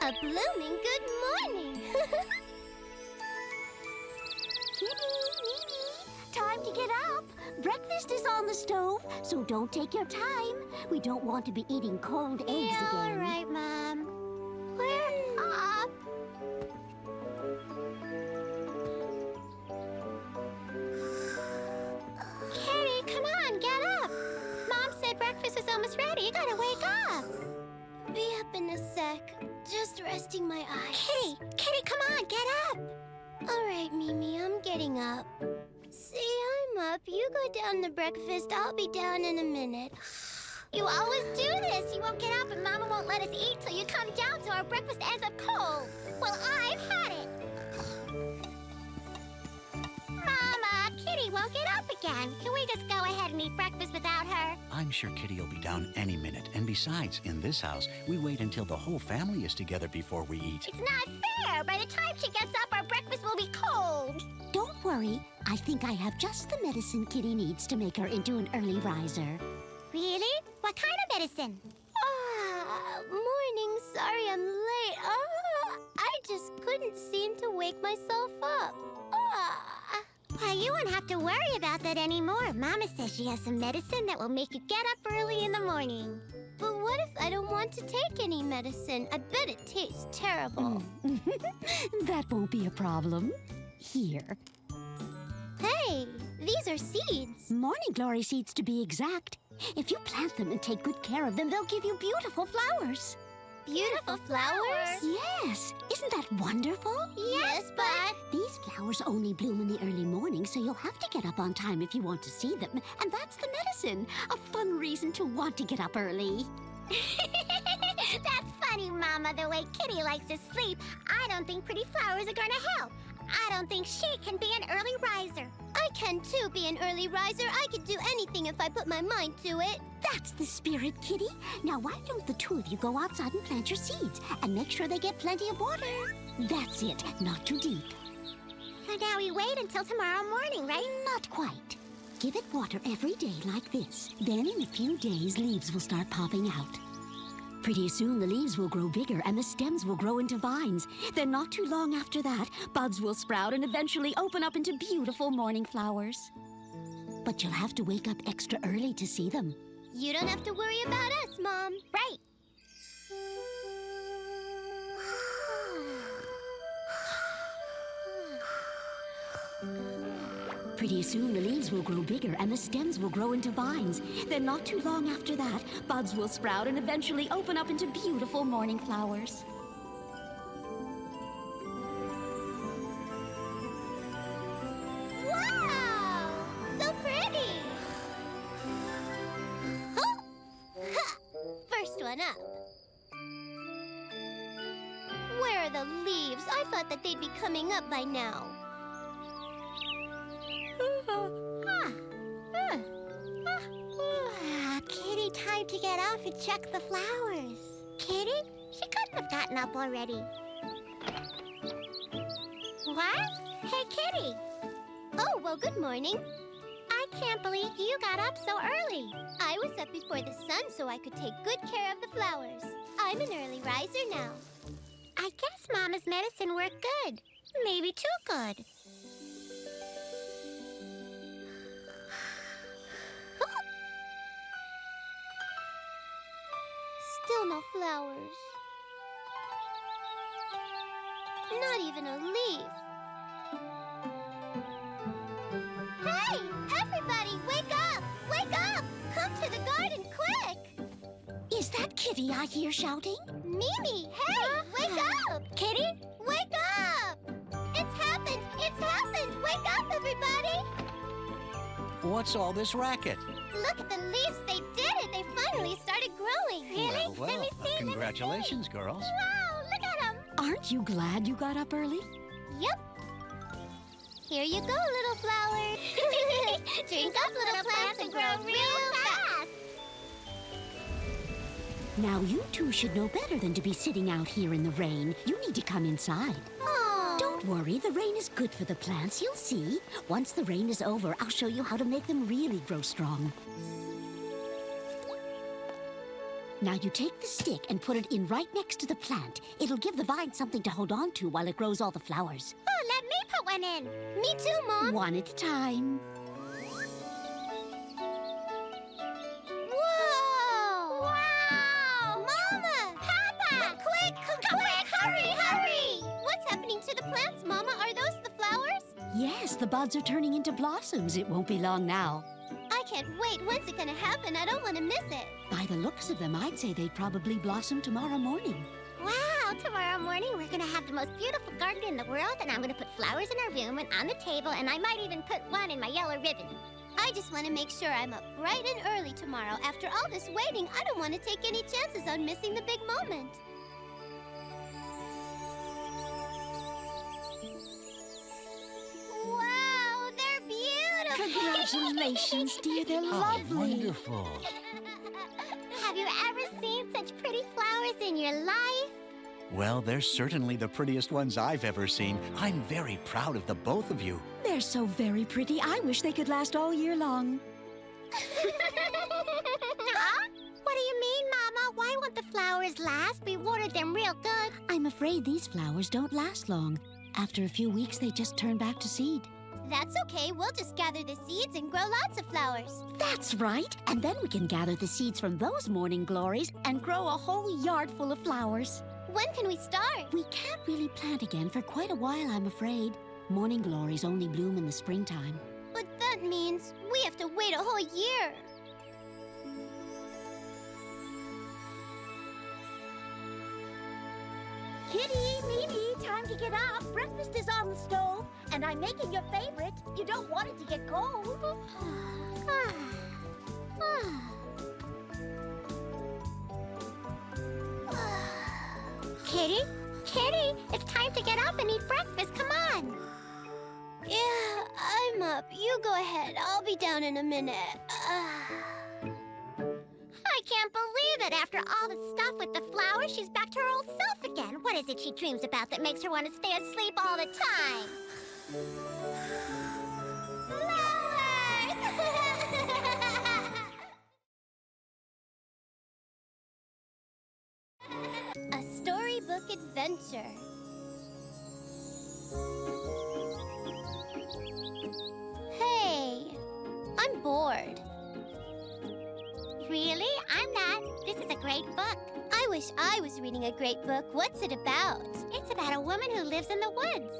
A blooming good morning. Kitty, Mimi, time to get up. Breakfast is on the stove, so don't take your time. We don't want to be eating cold eggs again. All right, Mom. We're up. Kitty, come on, get up. Mom said breakfast is almost ready. You gotta wake up. Be up in a sec. Just resting my eyes. Kitty, come on, get up. All right, Mimi, I'm getting up. See, I'm up. You go down to breakfast. I'll be down in a minute. You always do this. You won't get up and Mama won't let us eat till you come down so our breakfast ends up cold. Well, I've had it. Mama, Kitty won't get up again. Can we just go ahead and eat breakfast without her? I'm sure Kitty will be down any minute. And besides, in this house, we wait until the whole family is together before we eat. It's not fair. By the time she gets up, our breakfast will be cold. Don't worry. I think I have just the medicine Kitty needs to make her into an early riser. Really? What kind of medicine? Morning. Sorry I'm late. I just couldn't seem to wake myself up. Well, you won't have to worry about that anymore. Mama says she has some medicine that will make you get up early in the morning. But what if I don't want to take any medicine? I bet it tastes terrible. That won't be a problem. Here. Hey, these are seeds. Morning glory seeds, to be exact. If you plant them and take good care of them, they'll give you beautiful flowers. Beautiful flowers? Yes. Isn't that wonderful? Yes, but... These flowers only bloom in the early morning, so you'll have to get up on time if you want to see them. And that's the medicine. A fun reason to want to get up early. That's funny, Mama, the way Kitty likes to sleep. I don't think pretty flowers are going to help. I don't think she can be an early riser. I can, too, be an early riser. I could do anything if I put my mind to it. That's the spirit, Kitty. Now, why don't the two of you go outside and plant your seeds and make sure they get plenty of water? That's it. Not too deep. So now we wait until tomorrow morning, right? Not quite. Give it water every day like this. Then in a few days, leaves will start popping out. Pretty soon, the leaves will grow bigger and the stems will grow into vines. Then not too long after that, buds will sprout and eventually open up into beautiful morning flowers. But you'll have to wake up extra early to see them. You don't have to worry about us, Mom. Right. Pretty soon, the leaves will grow bigger and the stems will grow into vines. Then not too long after that, buds will sprout and eventually open up into beautiful morning flowers. Wow! So pretty! First one up. Where are the leaves? I thought that they'd be coming up by now. Kitty, time to get off and check the flowers. Kitty? She couldn't have gotten up already. What? Hey, Kitty. Oh, well, good morning. I can't believe you got up so early. I was up before the sun so I could take good care of the flowers. I'm an early riser now. I guess Mama's medicine worked good. Maybe too good. Still no flowers. Not even a leaf. Hey, everybody, wake up! Wake up! Come to the garden, quick! Is that Kitty I hear shouting? Mimi, hey, wake up! Kitty? Wake up! It's happened! It's happened! Wake up, everybody! What's all this racket? Look at the leaves. They did it. They finally started growing. Really? Well, Let me see. Congratulations, girls. Wow, look at them. Aren't you glad you got up early? Yep. Here you go, little flower. Drink up, little plants, and grow real fast. Now you two should know better than to be sitting out here in the rain. You need to come inside. Oh. Don't worry, the rain is good for the plants, you'll see. Once the rain is over, I'll show you how to make them really grow strong. Now you take the stick and put it in right next to the plant. It'll give the vine something to hold on to while it grows all the flowers. Oh, let me put one in. Me too, Mom. One at a time. Whoa! Wow! Mama! Papa! Quick, hurry! What's happening to the plants, Mama? Are those the flowers? Yes, the buds are turning into blossoms. It won't be long now. I can't wait. When's it gonna happen? I don't want to miss it. By the looks of them, I'd say they'd probably blossom tomorrow morning. Wow, tomorrow morning we're gonna have the most beautiful garden in the world, and I'm gonna put flowers in our room and on the table, and I might even put one in my yellow ribbon. I just want to make sure I'm up bright and early tomorrow. After all this waiting, I don't want to take any chances on missing the big moment. Wow, they're beautiful! Congratulations, dear. They're lovely. Wonderful. Have you ever seen such pretty flowers in your life? Well, they're certainly the prettiest ones I've ever seen. I'm very proud of the both of you. They're so very pretty. I wish they could last all year long. Huh? What do you mean, Mama? Why won't the flowers last? We watered them real good. I'm afraid these flowers don't last long. After a few weeks, they just turn back to seed. That's okay. We'll just gather the seeds and grow lots of flowers. That's right. And then we can gather the seeds from those morning glories and grow a whole yard full of flowers. When can we start? We can't really plant again for quite a while, I'm afraid. Morning glories only bloom in the springtime. But that means we have to wait a whole year. Kitty, Mimi, time to get up. Breakfast is on the stove, and I'm making your favorite. You don't want it to get cold. Kitty? Kitty, it's time to get up and eat breakfast. Come on. Yeah, I'm up. You go ahead. I'll be down in a minute. I can't believe it. After all the stuff with the flowers, she's back to her old self again. What is it she dreams about that makes her want to stay asleep all the time? Flowers! A storybook adventure. Hey, I'm bored. Really? I'm not. This is a great book. I wish I was reading a great book. What's it about? It's about a woman who lives in the woods.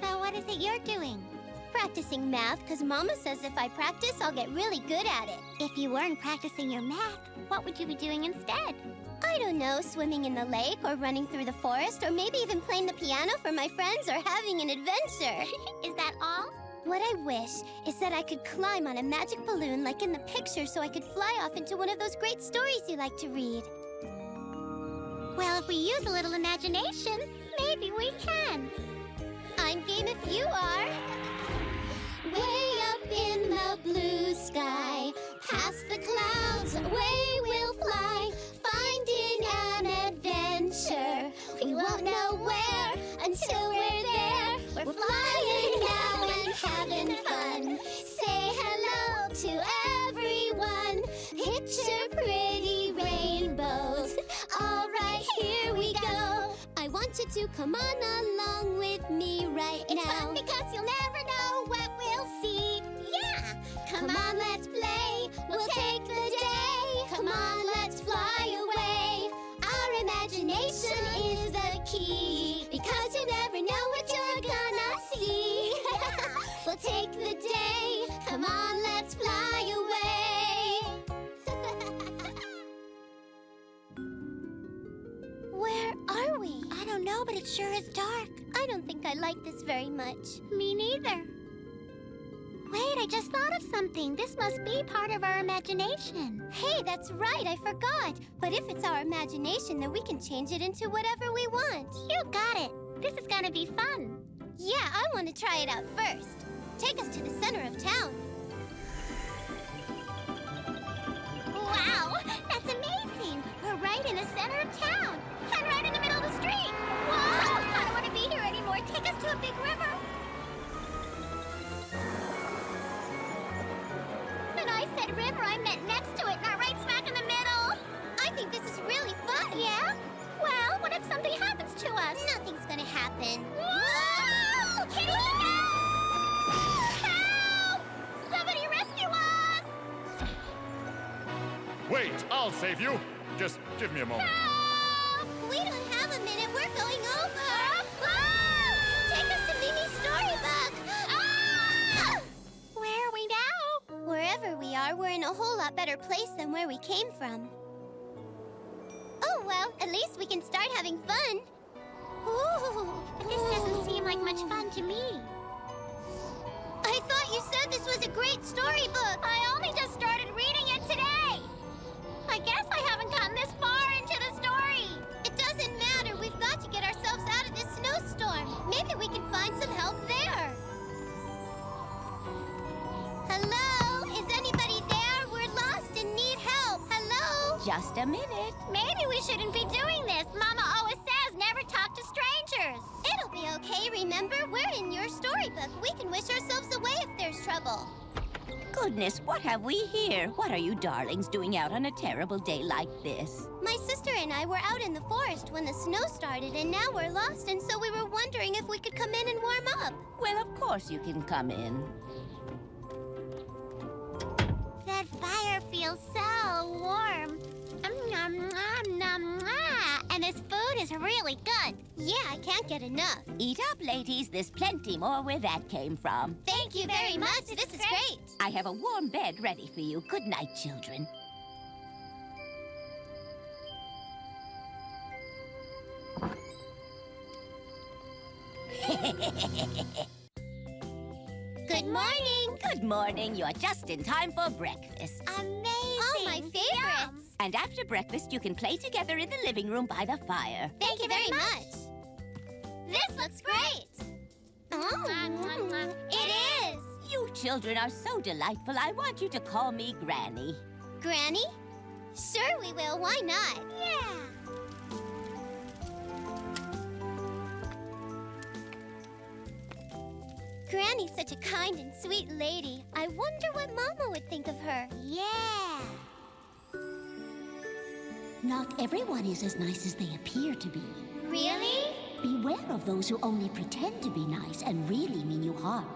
So what is it you're doing? Practicing math, because Mama says if I practice, I'll get really good at it. If you weren't practicing your math, what would you be doing instead? I don't know, swimming in the lake, or running through the forest, or maybe even playing the piano for my friends, or having an adventure. Is that all? What I wish is that I could climb on a magic balloon like in the picture so I could fly off into one of those great stories you like to read. Well, if we use a little imagination, maybe we can. I'm game if you are. Way up in the blue sky, past the clouds, away we'll fly, finding an adventure. We won't know where until we're there. We're flying now and having fun. Say hello to everyone. Picture pretty rainbows. All right, here we go. I want you to come on along with me right now. It's fun because you'll never know what we'll see. Yeah! Come on, let's play. We'll take the day. Come on, let's fly away. Our imagination is the key, because you never know what you're gonna see. We'll take the day. Come on, let's fly away. Where are we? I don't know, but it sure is dark. I don't think I like this very much. Me neither. Wait, I just thought of something. This must be part of our imagination. Hey, that's right, I forgot. But if it's our imagination, then we can change it into whatever we want. You got it. This is gonna be fun. Yeah, I want to try it out first. Take us to the center of town. Wow, that's amazing. We're right in the center of town. And right in the middle of the street. Wow, I don't want to be here anymore. Take us to a big river. When I said river, I meant next to it, not right smack in the gonna happen. Whoa! Kitty, look out! Help! Somebody rescue us! Wait, I'll save you. Just give me a moment. Help! We don't have a minute. We're going over. Ah! Take us to Mimi's storybook. Ah! Where are we now? Wherever we are, we're in a whole lot better place than where we came from. Oh, well, at least we can start having fun. Ooh, but this doesn't seem like much fun to me. I thought you said this was a great storybook. I only just started reading it today. I guess I haven't gotten this far into the story. It doesn't matter. We've got to get ourselves out of this snowstorm. Maybe we can find some help there. Hello? Is anybody there? We're lost and need help. Hello? Just a minute. Maybe we shouldn't be doing this. Mama always says never talk to strangers. It'll be okay, remember? We're in your storybook. We can wish ourselves away if there's trouble. Goodness, what have we here? What are you darlings doing out on a terrible day like this? My sister and I were out in the forest when the snow started, and now we're lost, and so we were wondering if we could come in and warm up. Well, of course you can come in. That fire feels so warm. And this food is really good. Yeah, I can't get enough. Eat up, ladies. There's plenty more where that came from. Thank you very much. This is great. I have a warm bed ready for you. Good night, children. Good morning. Good morning. You are just in time for breakfast. Amazing. Oh, my favorites. And after breakfast, you can play together in the living room by the fire. Thank you very much. This looks great. It is. You children are so delightful. I want you to call me Granny. Granny? Sure we will. Why not? Yeah. Granny's such a kind and sweet lady. I wonder what Mama would think of her. Yeah. Not everyone is as nice as they appear to be. Really? Beware of those who only pretend to be nice and really mean you harm.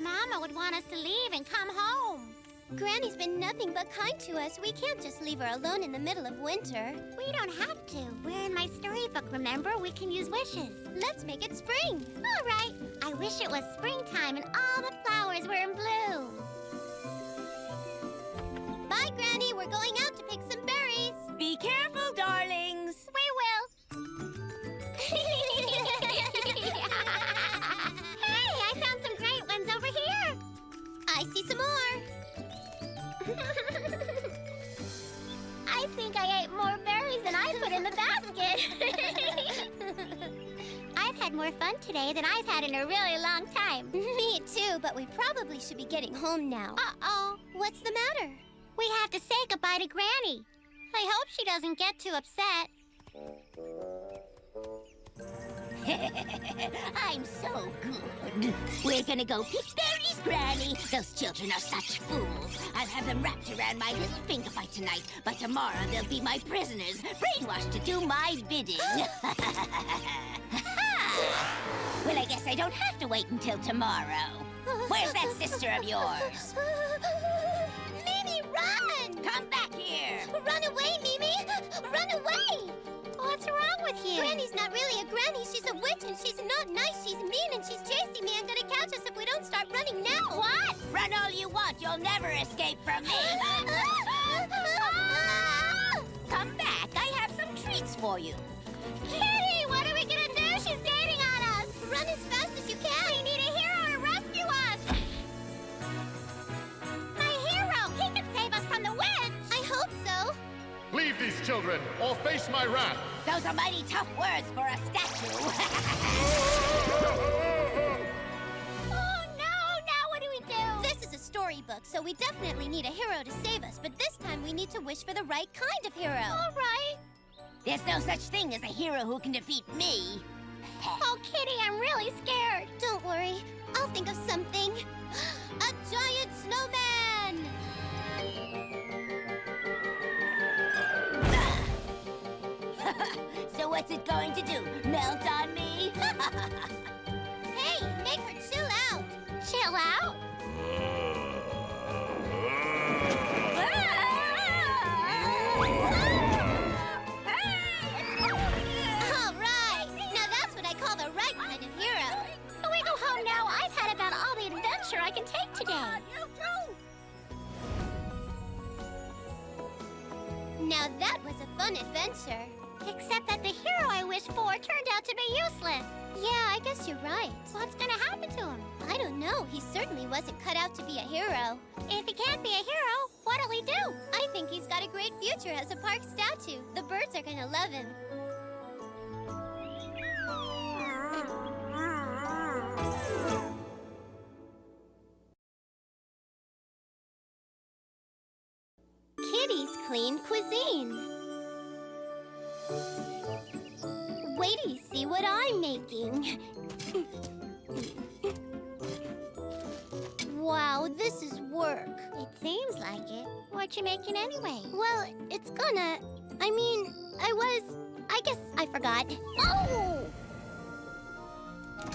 Mama would want us to leave and come home. Granny's been nothing but kind to us. We can't just leave her alone in the middle of winter. We don't have to. We're in my storybook, remember? We can use wishes. Let's make it spring. All right. I wish it was springtime and all the flowers were in bloom. Bye, Granny. We're going out to pick some berries. Be careful, darlings. We will. Hey, I found some great ones over here. I see some more. I think I ate more berries than I put in the basket. I've had more fun today than I've had in a really long time. Me too, but we probably should be getting home now. Uh-oh. What's the matter? We have to say goodbye to Granny. I hope she doesn't get too upset. I'm so good. We're gonna go pick berries, Granny. Those children are such fools. I'll have them wrapped around my little finger by tonight. By tomorrow, they'll be my prisoners, brainwashed to do my bidding. Well, I guess I don't have to wait until tomorrow. Where's that sister of yours? Mimi, run! Come back here. Run away, Mimi! Run away! What's wrong with you? Granny's not really a granny. She's a witch, and she's not nice. She's mean, and she's chasing me and gonna catch us if we don't start running now. What? Run all you want. You'll never escape from me. Come back. I have some treats for you. Kitty, what are we gonna do? She's gaining on us. Run as fast as you can. We need a hero to rescue us. My hero! He can save us from the witch. I hope so. Leave these children, or face my wrath. Those are mighty tough words for a statue. Oh, no! Now what do we do? This is a storybook, so we definitely need a hero to save us. But this time we need to wish for the right kind of hero. All right. There's no such thing as a hero who can defeat me. Oh, Kitty, I'm really scared. Don't worry. I'll think of something. A giant snowman! So what's it going to do? Melt on me? Hey, make her chill out. Chill out? All right. Now that's what I call the right kind of hero. Can we go home now? I've had about all the adventure I can take today. Now that was a fun adventure. Except that the hero I wished for turned out to be useless. Yeah, I guess you're right. What's gonna happen to him? I don't know. He certainly wasn't cut out to be a hero. If he can't be a hero, what'll he do? I think he's got a great future as a park statue. The birds are gonna love him. Kitty's Clean Cuisine. Wait till you see what I'm making. Wow, this is work. It seems like it. What you making anyway? Well, it's gonna... I guess I forgot. Oh!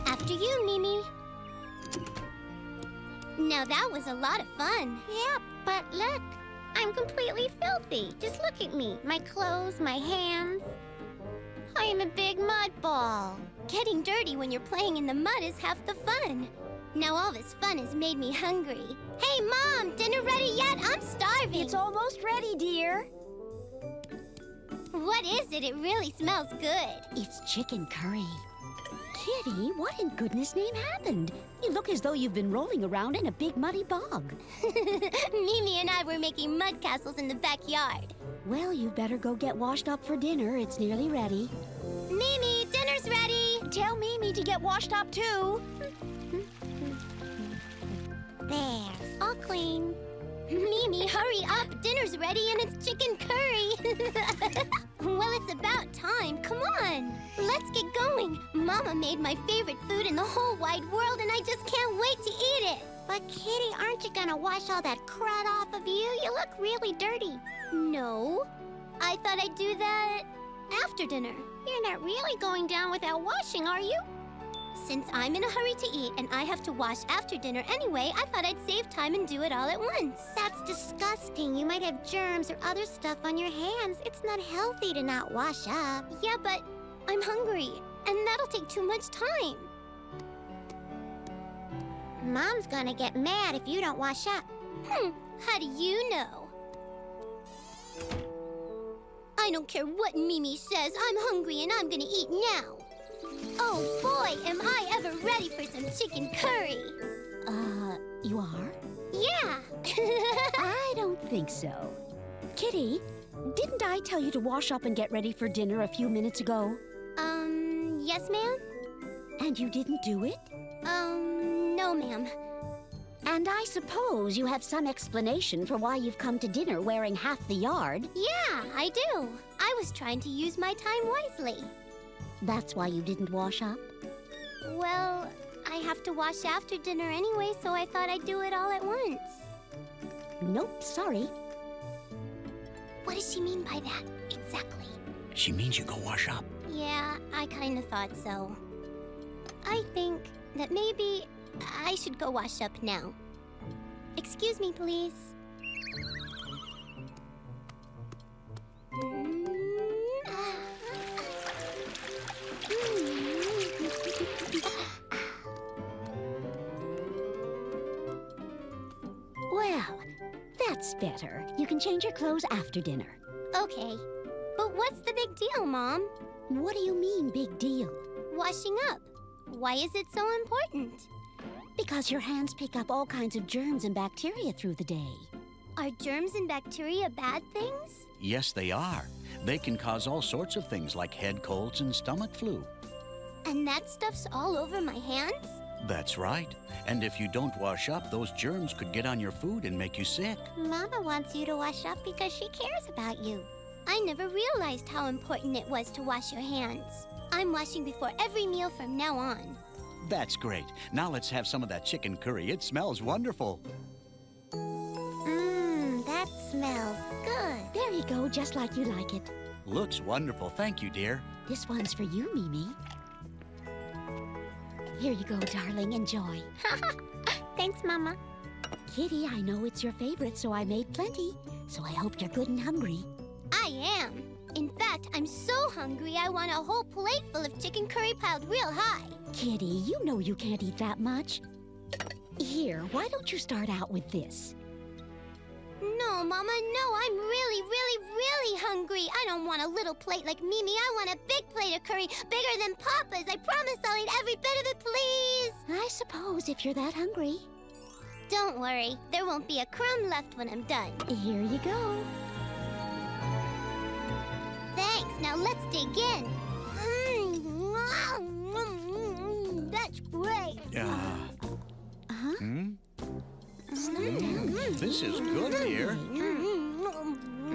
After you, Mimi. Now that was a lot of fun. Yeah, but look. I'm completely filthy. Just look at me. My clothes, my hands. I am a big mud ball. Getting dirty when you're playing in the mud is half the fun. Now all this fun has made me hungry. Hey, Mom, dinner ready yet? I'm starving. It's almost ready, dear. What is it? It really smells good. It's chicken curry. Kitty, what in goodness name happened? You look as though you've been rolling around in a big muddy bog. Mimi and I were making mud castles in the backyard. Well, you better go get washed up for dinner. It's nearly ready. Mimi, dinner's ready. Tell Mimi to get washed up, too. There, all clean. Mimi, hurry up. Dinner's ready and it's chicken curry. Well, it's about time. Come on. Let's get going. Mama made my favorite food in the whole wide world and I just can't wait to eat it. But Kitty, aren't you gonna wash all that crud off of you? You look really dirty. No. I thought I'd do that after dinner. You're not really going down without washing, are you? Since I'm in a hurry to eat and I have to wash after dinner anyway, I thought I'd save time and do it all at once. That's disgusting. You might have germs or other stuff on your hands. It's not healthy to not wash up. Yeah, but I'm hungry, and that'll take too much time. Mom's gonna get mad if you don't wash up. How do you know? I don't care what Mimi says. I'm hungry and I'm gonna eat now. Oh boy, am I ever ready for some chicken curry. You are? Yeah. I don't think so. Kitty, didn't I tell you to wash up and get ready for dinner a few minutes ago? Yes, ma'am? And you didn't do it? No, ma'am. And I suppose you have some explanation for why you've come to dinner wearing half the yard. Yeah, I do. I was trying to use my time wisely. That's why you didn't wash up? Well, I have to wash after dinner anyway, so I thought I'd do it all at once. Nope, sorry. What does she mean by that, exactly? She means you go wash up. Yeah, I kind of thought so. I think that maybe I should go wash up now. Excuse me, please. Well, that's better. You can change your clothes after dinner. Okay, but what's the big deal, Mom? What do you mean, big deal? Washing up. Why is it so important? Because your hands pick up all kinds of germs and bacteria through the day. Are germs and bacteria bad things? Yes, they are. They can cause all sorts of things like head colds and stomach flu. And that stuff's all over my hands? That's right. And if you don't wash up, those germs could get on your food and make you sick. Mama wants you to wash up because she cares about you. I never realized how important it was to wash your hands. I'm washing before every meal from now on. That's great. Now let's have some of that chicken curry. It smells wonderful. That smells good. There you go, just like you like it. Looks wonderful. Thank you, dear. This one's for you, Mimi. Here you go, darling. Enjoy. Thanks, Mama. Kitty, I know it's your favorite, so I made plenty. So I hope you're good and hungry. I am. In fact, I'm so hungry I want a whole plate full of chicken curry piled real high. Kitty, you know you can't eat that much. Here, why don't you start out with this? No, Mama, no. I'm really, really, really hungry. I don't want a little plate like Mimi. I want a big plate of curry, bigger than Papa's. I promise I'll eat every bit of it, please. I suppose if you're that hungry. Don't worry. There won't be a crumb left when I'm done. Here you go. Thanks. Now let's dig in. That's great. Slow down. This is good, dear.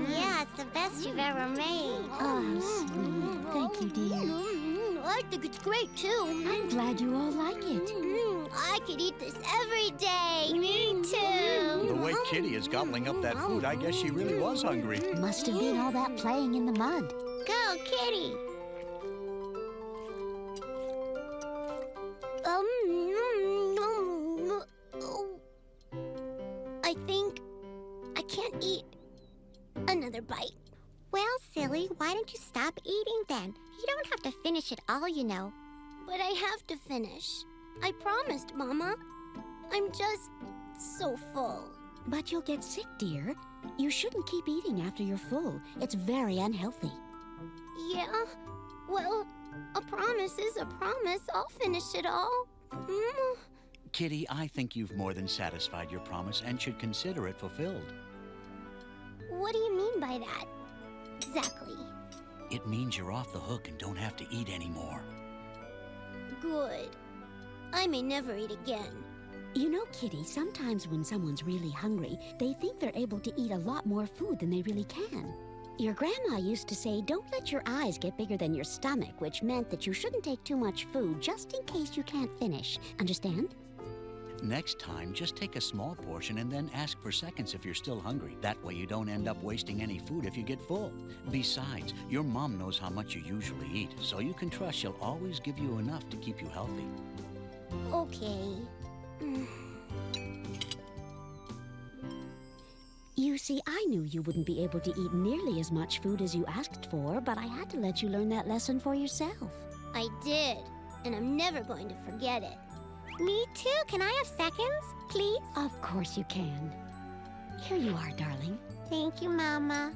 Yeah, it's the best you've ever made. Oh, sweet. Thank you, dear. I think it's great, too. I'm glad you all like it. I could eat this every day. Me too. The way Kitty is gobbling up that food, I guess she really was hungry. Must have been all that playing in the mud. Go, Kitty. I think I can't eat another bite. Well, silly, why don't you stop eating then? You don't have to finish it all, you know. But I have to finish. I promised, Mama. I'm just so full. But you'll get sick, dear. You shouldn't keep eating after you're full. It's very unhealthy. Yeah? Well, a promise is a promise. I'll finish it all. Kitty, I think you've more than satisfied your promise and should consider it fulfilled. What do you mean by that? Exactly. It means you're off the hook and don't have to eat anymore. Good. I may never eat again. You know, Kitty, sometimes when someone's really hungry, they think they're able to eat a lot more food than they really can. Your grandma used to say, don't let your eyes get bigger than your stomach, which meant that you shouldn't take too much food just in case you can't finish. Understand? Next time, just take a small portion and then ask for seconds if you're still hungry. That way you don't end up wasting any food if you get full. Besides, your mom knows how much you usually eat, so you can trust she'll always give you enough to keep you healthy. Okay. You see, I knew you wouldn't be able to eat nearly as much food as you asked for, but I had to let you learn that lesson for yourself. I did, and I'm never going to forget it. Me too. Can I have seconds, please? Of course you can. Here you are, darling. Thank you, Mama.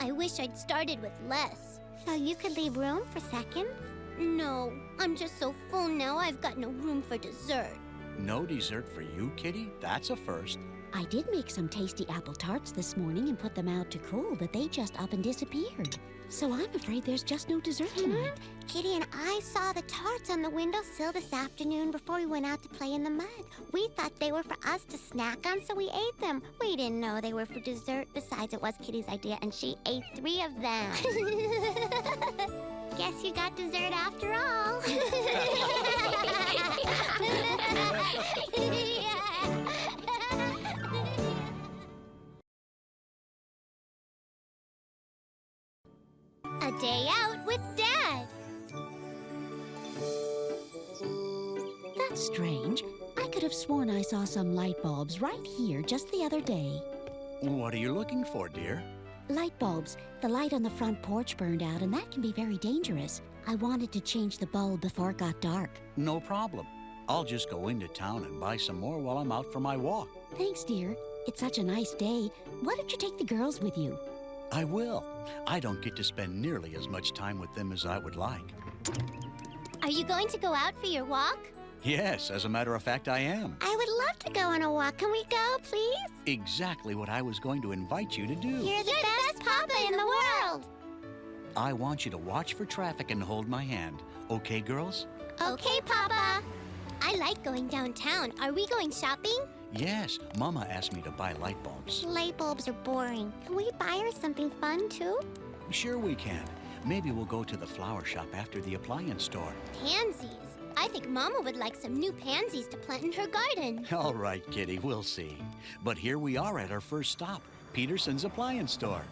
I wish I'd started with less. So you could leave room for seconds? No, I'm just so full now I've got no room for dessert. No dessert for you, Kitty? That's a first. I did make some tasty apple tarts this morning and put them out to cool, but they just up and disappeared. So I'm afraid there's just no dessert tonight. Kitty and I saw the tarts on the windowsill this afternoon before we went out to play in the mud. We thought they were for us to snack on, so we ate them. We didn't know they were for dessert. Besides, it was Kitty's idea, and she ate 3 of them. Guess you got dessert after all. A day out with Dad. That's strange. I could have sworn I saw some light bulbs right here just the other day. What are you looking for, dear? Light bulbs. The light on the front porch burned out, and that can be very dangerous. I wanted to change the bulb before it got dark. No problem. I'll just go into town and buy some more while I'm out for my walk. Thanks, dear. It's such a nice day. Why don't you take the girls with you? I will. I don't get to spend nearly as much time with them as I would like. Are you going to go out for your walk? Yes, as a matter of fact, I am. I would love to go on a walk. Can we go, please? Exactly what I was going to invite you to do. You're the best Papa in the world. I want you to watch for traffic and hold my hand. Okay, girls? Okay, Papa. I like going downtown. Are we going shopping? Yes, Mama asked me to buy light bulbs. Light bulbs are boring. Can we buy her something fun, too? Sure we can. Maybe we'll go to the flower shop after the appliance store. Pansies. I think Mama would like some new pansies to plant in her garden. All right, Kitty, we'll see. But here we are at our first stop, Peterson's appliance store.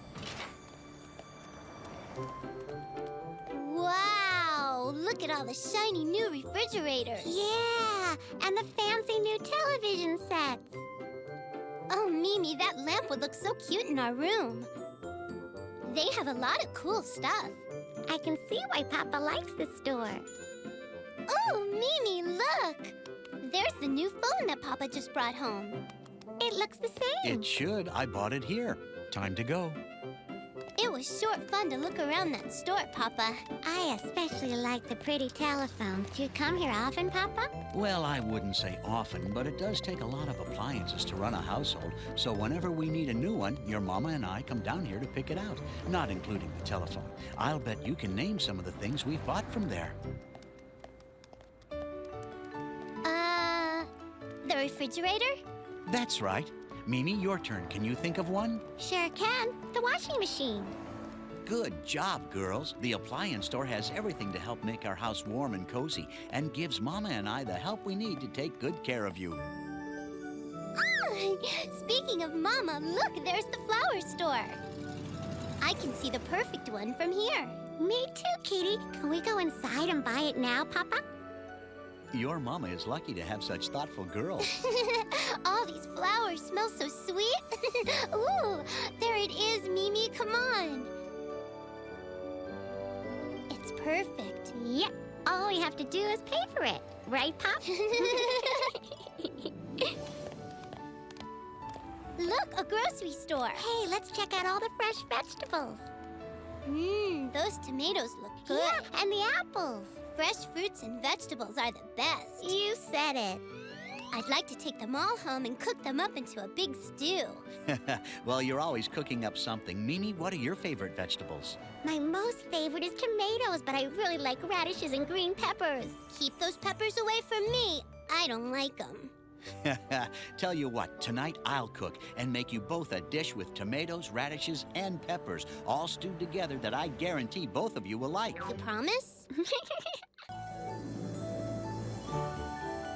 Wow, look at all the shiny new refrigerators. Yeah, and the fancy new television sets. Oh, Mimi, that lamp would look so cute in our room. They have a lot of cool stuff. I can see why Papa likes this store. Oh, Mimi, look! There's the new phone that Papa just brought home. It looks the same. It should. I bought it here. Time to go. It was sure fun to look around that store, Papa. I especially like the pretty telephones. Do you come here often, Papa? Well, I wouldn't say often, but it does take a lot of appliances to run a household. So whenever we need a new one, your mama and I come down here to pick it out, not including the telephone. I'll bet you can name some of the things we've bought from there. The refrigerator? That's right. Mimi, your turn. Can you think of one? Sure can. The washing machine. Good job, girls. The appliance store has everything to help make our house warm and cozy and gives Mama and I the help we need to take good care of you. Oh, speaking of Mama, look, there's the flower store. I can see the perfect one from here. Me too, Kitty. Can we go inside and buy it now, Papa? Your mama is lucky to have such thoughtful girls. All these flowers smell so sweet. Ooh, there it is, Mimi. Come on. It's perfect. Yep. All we have to do is pay for it. Right, Pop? Look, a grocery store. Hey, let's check out all the fresh vegetables. Those tomatoes look good. Yeah, and the apples. Fresh fruits and vegetables are the best. You said it. I'd like to take them all home and cook them up into a big stew. Well, you're always cooking up something. Mimi, what are your favorite vegetables? My most favorite is tomatoes, but I really like radishes and green peppers. Keep those peppers away from me. I don't like them. Tell you what, tonight I'll cook and make you both a dish with tomatoes, radishes, and peppers, all stewed together that I guarantee both of you will like. You promise?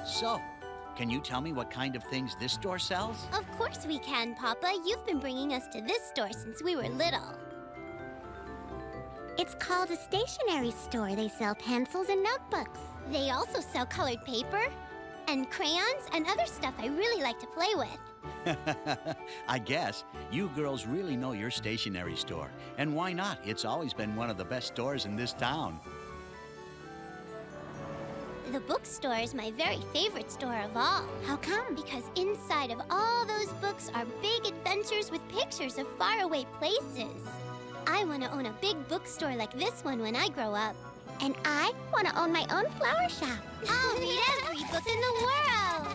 So, can you tell me what kind of things this store sells? Of course we can, Papa. You've been bringing us to this store since we were little. It's called a stationery store. They sell pencils and notebooks. They also sell colored paper and crayons and other stuff I really like to play with. I guess. You girls really know your stationery store. And why not? It's always been one of the best stores in this town. The bookstore is my very favorite store of all. How come? Because inside of all those books are big adventures with pictures of faraway places. I want to own a big bookstore like this one when I grow up. And I want to own my own flower shop. I'll read every book in the world.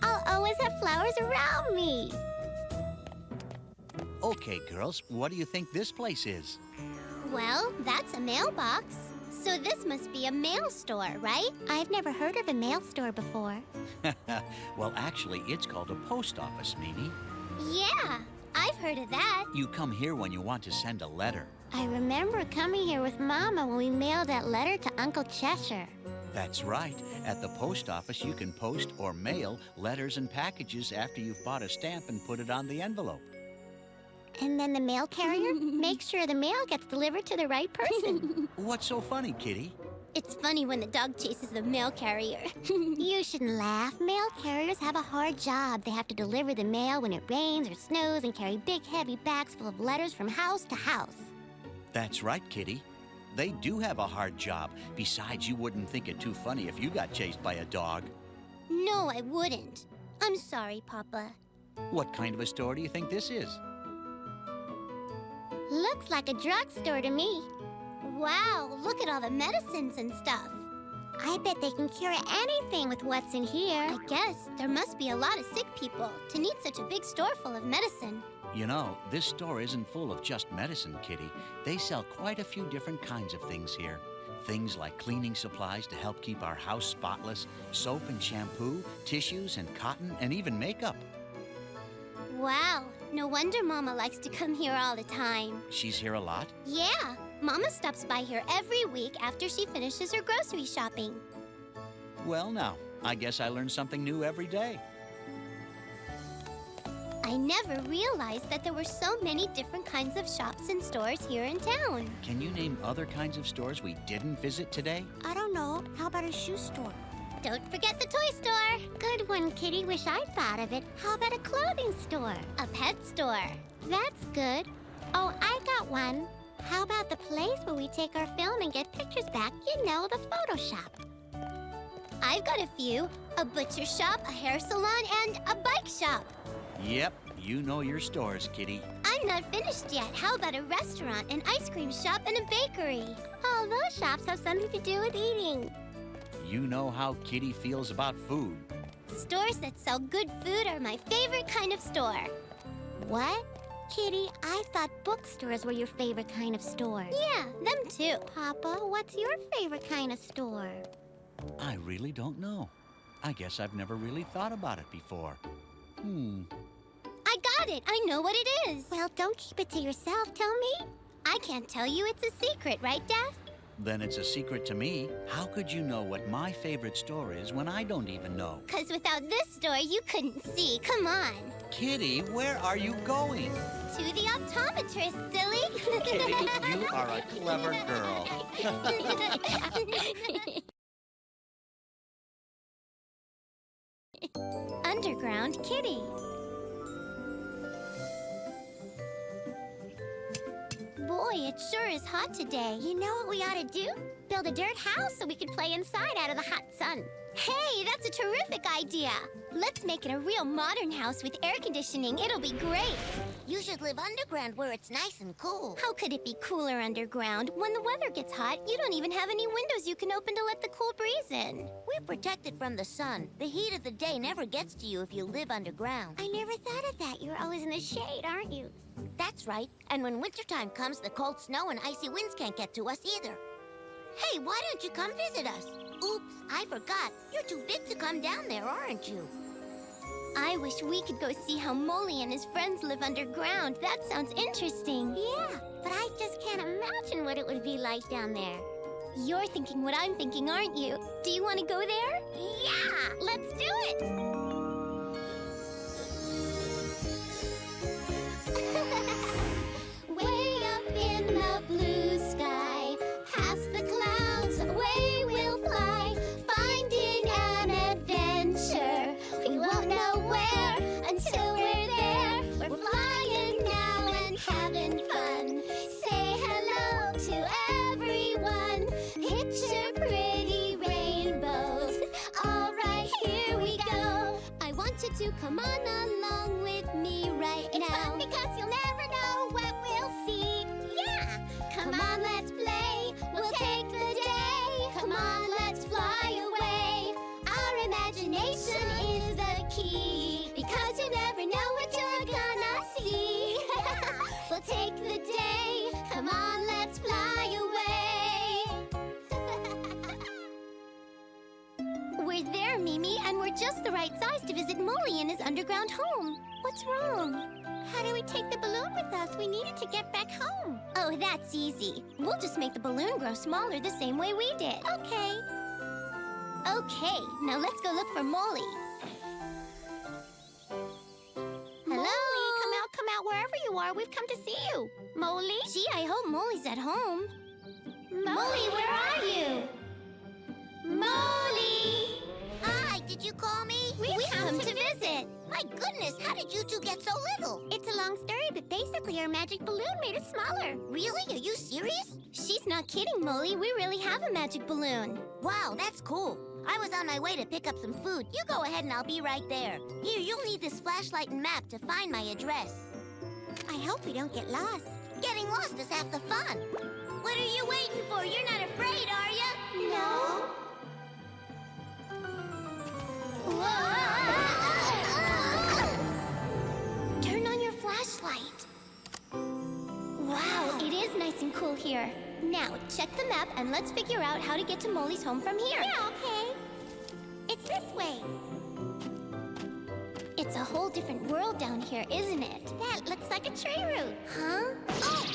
I'll always have flowers around me. Okay, girls, what do you think this place is? Well, that's a mailbox. So this must be a mail store, right? I've never heard of a mail store before. Well, actually, it's called a post office, Mimi. Yeah, I've heard of that. You come here when you want to send a letter. I remember coming here with Mama when we mailed that letter to Uncle Cheshire. That's right. At the post office, you can post or mail letters and packages after you've bought a stamp and put it on the envelope. And then the mail carrier makes sure the mail gets delivered to the right person. What's so funny, Kitty? It's funny when the dog chases the mail carrier. You shouldn't laugh. Mail carriers have a hard job. They have to deliver the mail when it rains or snows and carry big, heavy bags full of letters from house to house. That's right, Kitty. They do have a hard job. Besides, you wouldn't think it too funny if you got chased by a dog. No, I wouldn't. I'm sorry, Papa. What kind of a store do you think this is? Looks like a drugstore to me. Wow, look at all the medicines and stuff. I bet they can cure anything with what's in here. I guess there must be a lot of sick people to need such a big store full of medicine. You know, this store isn't full of just medicine, Kitty. They sell quite a few different kinds of things here. Things like cleaning supplies to help keep our house spotless, soap and shampoo, tissues and cotton, and even makeup. Wow, no wonder Mama likes to come here all the time. She's here a lot? Yeah, Mama stops by here every week after she finishes her grocery shopping. Well, now, I guess I learn something new every day. I I never realized that there were so many different kinds of shops and stores here in town. Can you name other kinds of stores we didn't visit today? I don't know. How about a shoe store? Don't forget the toy store. Good one, Kitty. Wish I'd thought of it. How about a clothing store? A pet store. That's good. Oh, I got one. How about the place where we take our film and get pictures back? You know, the photo shop. I've got a few. A butcher shop, a hair salon, and a bike shop. Yep, you know your stores, Kitty. I'm not finished yet. How about a restaurant, an ice cream shop, and a bakery? All those shops have something to do with eating. You know how Kitty feels about food. Stores that sell good food are my favorite kind of store. What? Kitty, I thought bookstores were your favorite kind of store. Yeah, them too. Papa, what's your favorite kind of store? I really don't know. I guess I've never really thought about it before. I got it. I know what it is. Well, don't keep it to yourself. Tell me. I can't tell you. It's a secret, right, Dad? Then it's a secret to me. How could you know what my favorite store is when I don't even know? 'Cause without this store, you couldn't see. Come on. Kitty, where are you going? To the optometrist, silly. Kitty, you are a clever girl. Underground Kitty. Boy, it sure is hot today. You know what we ought to do? Build a dirt house so we can play inside out of the hot sun. Hey, that's a terrific idea. Let's make it a real modern house with air conditioning. It'll be great. You should live underground where it's nice and cool. How could it be cooler underground? When the weather gets hot, you don't even have any windows you can open to let the cool breeze in. We're protected from the sun. The heat of the day never gets to you if you live underground. I never thought of that. You're always in the shade, aren't you? That's right. And when wintertime comes, the cold snow and icy winds can't get to us either. Hey, why don't you come visit us? Oops, I forgot. You're too big to come down there, aren't you? I wish we could go see how Molly and his friends live underground. That sounds interesting. Yeah, but I just can't imagine what it would be like down there. You're thinking what I'm thinking, aren't you? Do you want to go there? Yeah, let's do it! Way up in the blue sky, past the clouds, away we'll fly, finding an adventure. We won't know where until we're there. We're flying now and having fun. Say hello to everyone. Picture pretty rainbows. All right, here we go. I want you to come on along with me right now. It's fun because you'll never know what we'll see. Yeah! Come on, let's play. We'll take the day. Come on, let's fly away. Our imagination is the key, because you never know what you're gonna see. We'll take the day. Come on, let's fly away. We're there, Mimi, and we're just the right size to visit Molly in his underground home. What's wrong? How do we take the balloon with us? We needed to get back home. Oh, that's easy. We'll just make the balloon grow smaller the same way we did. Okay. Okay, now let's go look for Molly. Hello? Come out wherever you are. We've come to see you. Molly? Gee, I hope Molly's at home. Molly, where are you? Molly! Hi, did you call me? We've come to visit. My goodness, how did you two get so little? It's a long story, but basically our magic balloon made us smaller. Really? Are you serious? She's not kidding, Molly. We really have a magic balloon. Wow, that's cool. I was on my way to pick up some food. You go ahead and I'll be right there. Here, you'll need this flashlight and map to find my address. I hope we don't get lost. Getting lost is half the fun. What are you waiting for? You're not afraid, are you? No. Turn on your flashlight. Wow, it is nice and cool here. Now, check the map and let's figure out how to get to Molly's home from here. Yeah, okay. It's this way. It's a whole different world down here, isn't it? That looks like a tree root. Huh? Oh!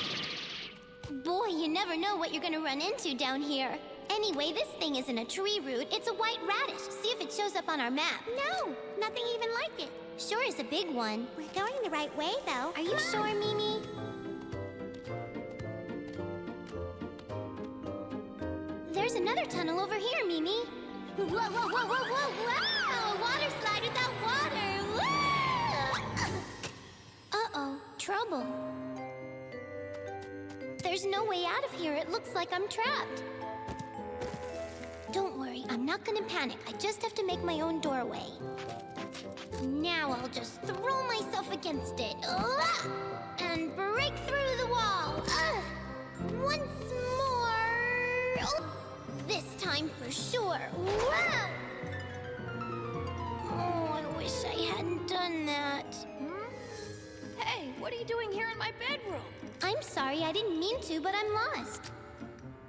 Boy, you never know what you're gonna run into down here. Anyway, this thing isn't a tree root, it's a white radish. See if it shows up on our map. No, nothing even like it. Sure is a big one. We're going the right way, though. Are you sure, Mimi? There's another tunnel over here, Mimi. Whoa, whoa, whoa, whoa, whoa, whoa! A water slide without water! Whoa! Uh-oh, trouble. There's no way out of here. It looks like I'm trapped. Don't worry, I'm not gonna panic. I just have to make my own doorway. Now I'll just throw myself against it. And break through the wall. Once more. This time for sure. Whoa! Oh, I wish I hadn't done that. Hey, what are you doing here in my bedroom? I'm sorry, I didn't mean to, but I'm lost.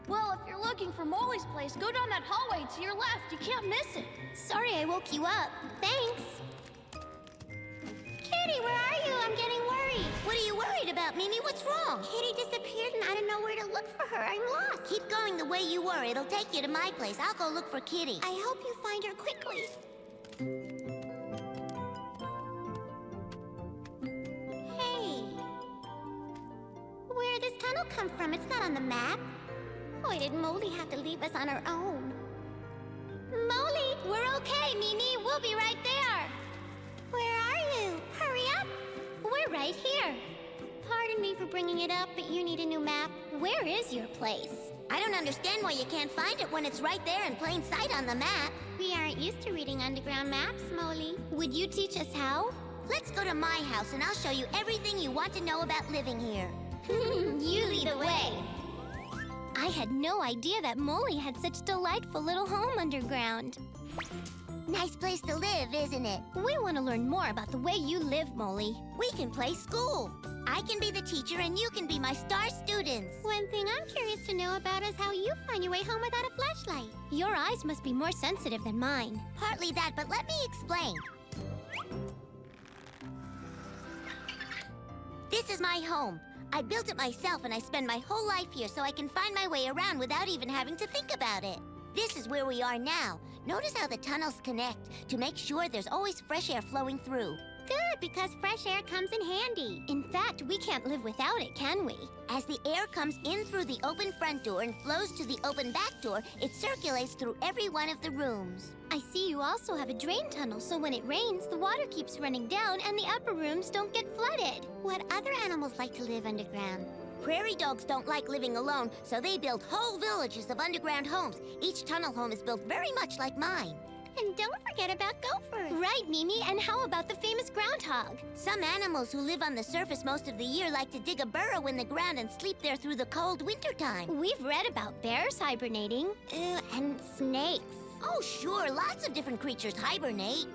Well, if you're looking for Molly's place, go down that hallway to your left. You can't miss it. Sorry I woke you up. Thanks. Kitty, where are you? I'm getting worried. What are you worried about, Mimi? What's wrong? Kitty disappeared and I don't know where to look for her. I'm lost. Keep going the way you were. It'll take you to my place. I'll go look for Kitty. I hope you find her quickly. Hey. Where did this tunnel come from? It's not on the map. Why did Molly have to leave us on our own? Molly! We're okay, Mimi. We'll be right there. Where are you? Hurry up. We're right here. Pardon me for bringing it up, but you need a new map. Where is your place? I don't understand why you can't find it when it's right there in plain sight on the map. We aren't used to reading underground maps, Molly. Would you teach us how? Let's go to my house and I'll show you everything you want to know about living here. You lead the way. I had no idea that Molly had such delightful little home underground. Nice place to live, isn't it? We want to learn more about the way you live, Molly. We can play school. I can be the teacher and you can be my star students. One thing I'm curious to know about is how you find your way home without a flashlight. Your eyes must be more sensitive than mine. Partly that, but let me explain. This is my home. I built it myself and I spend my whole life here so I can find my way around without even having to think about it. This is where we are now. Notice how the tunnels connect to make sure there's always fresh air flowing through. Good, because fresh air comes in handy. In fact, we can't live without it, can we? As the air comes in through the open front door and flows to the open back door, it circulates through every one of the rooms. I see you also have a drain tunnel, so when it rains, the water keeps running down and the upper rooms don't get flooded. What other animals like to live underground? Prairie dogs don't like living alone, so they build whole villages of underground homes. Each tunnel home is built very much like mine. And don't forget about gophers. Right, Mimi, and how about the famous groundhog? Some animals who live on the surface most of the year like to dig a burrow in the ground and sleep there through the cold wintertime. We've read about bears hibernating. And snakes. Oh, sure, lots of different creatures hibernate.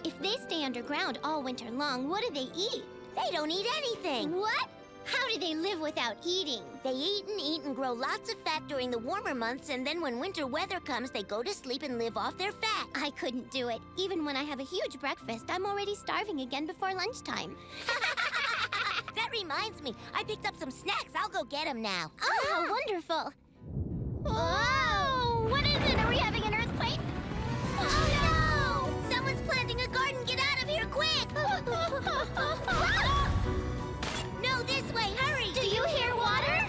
If they stay underground all winter long, what do they eat? They don't eat anything. What? How do they live without eating? They eat and grow lots of fat during the warmer months, and then when winter weather comes, they go to sleep and live off their fat. I couldn't do it. Even when I have a huge breakfast, I'm already starving again before lunchtime. That reminds me, I picked up some snacks. I'll go get them now. Oh, how wonderful. Whoa! What is it? Are we having an earthquake? Oh, no! Someone's planting a garden. Get out of here, quick! No, this way, hurry! Do you hear water?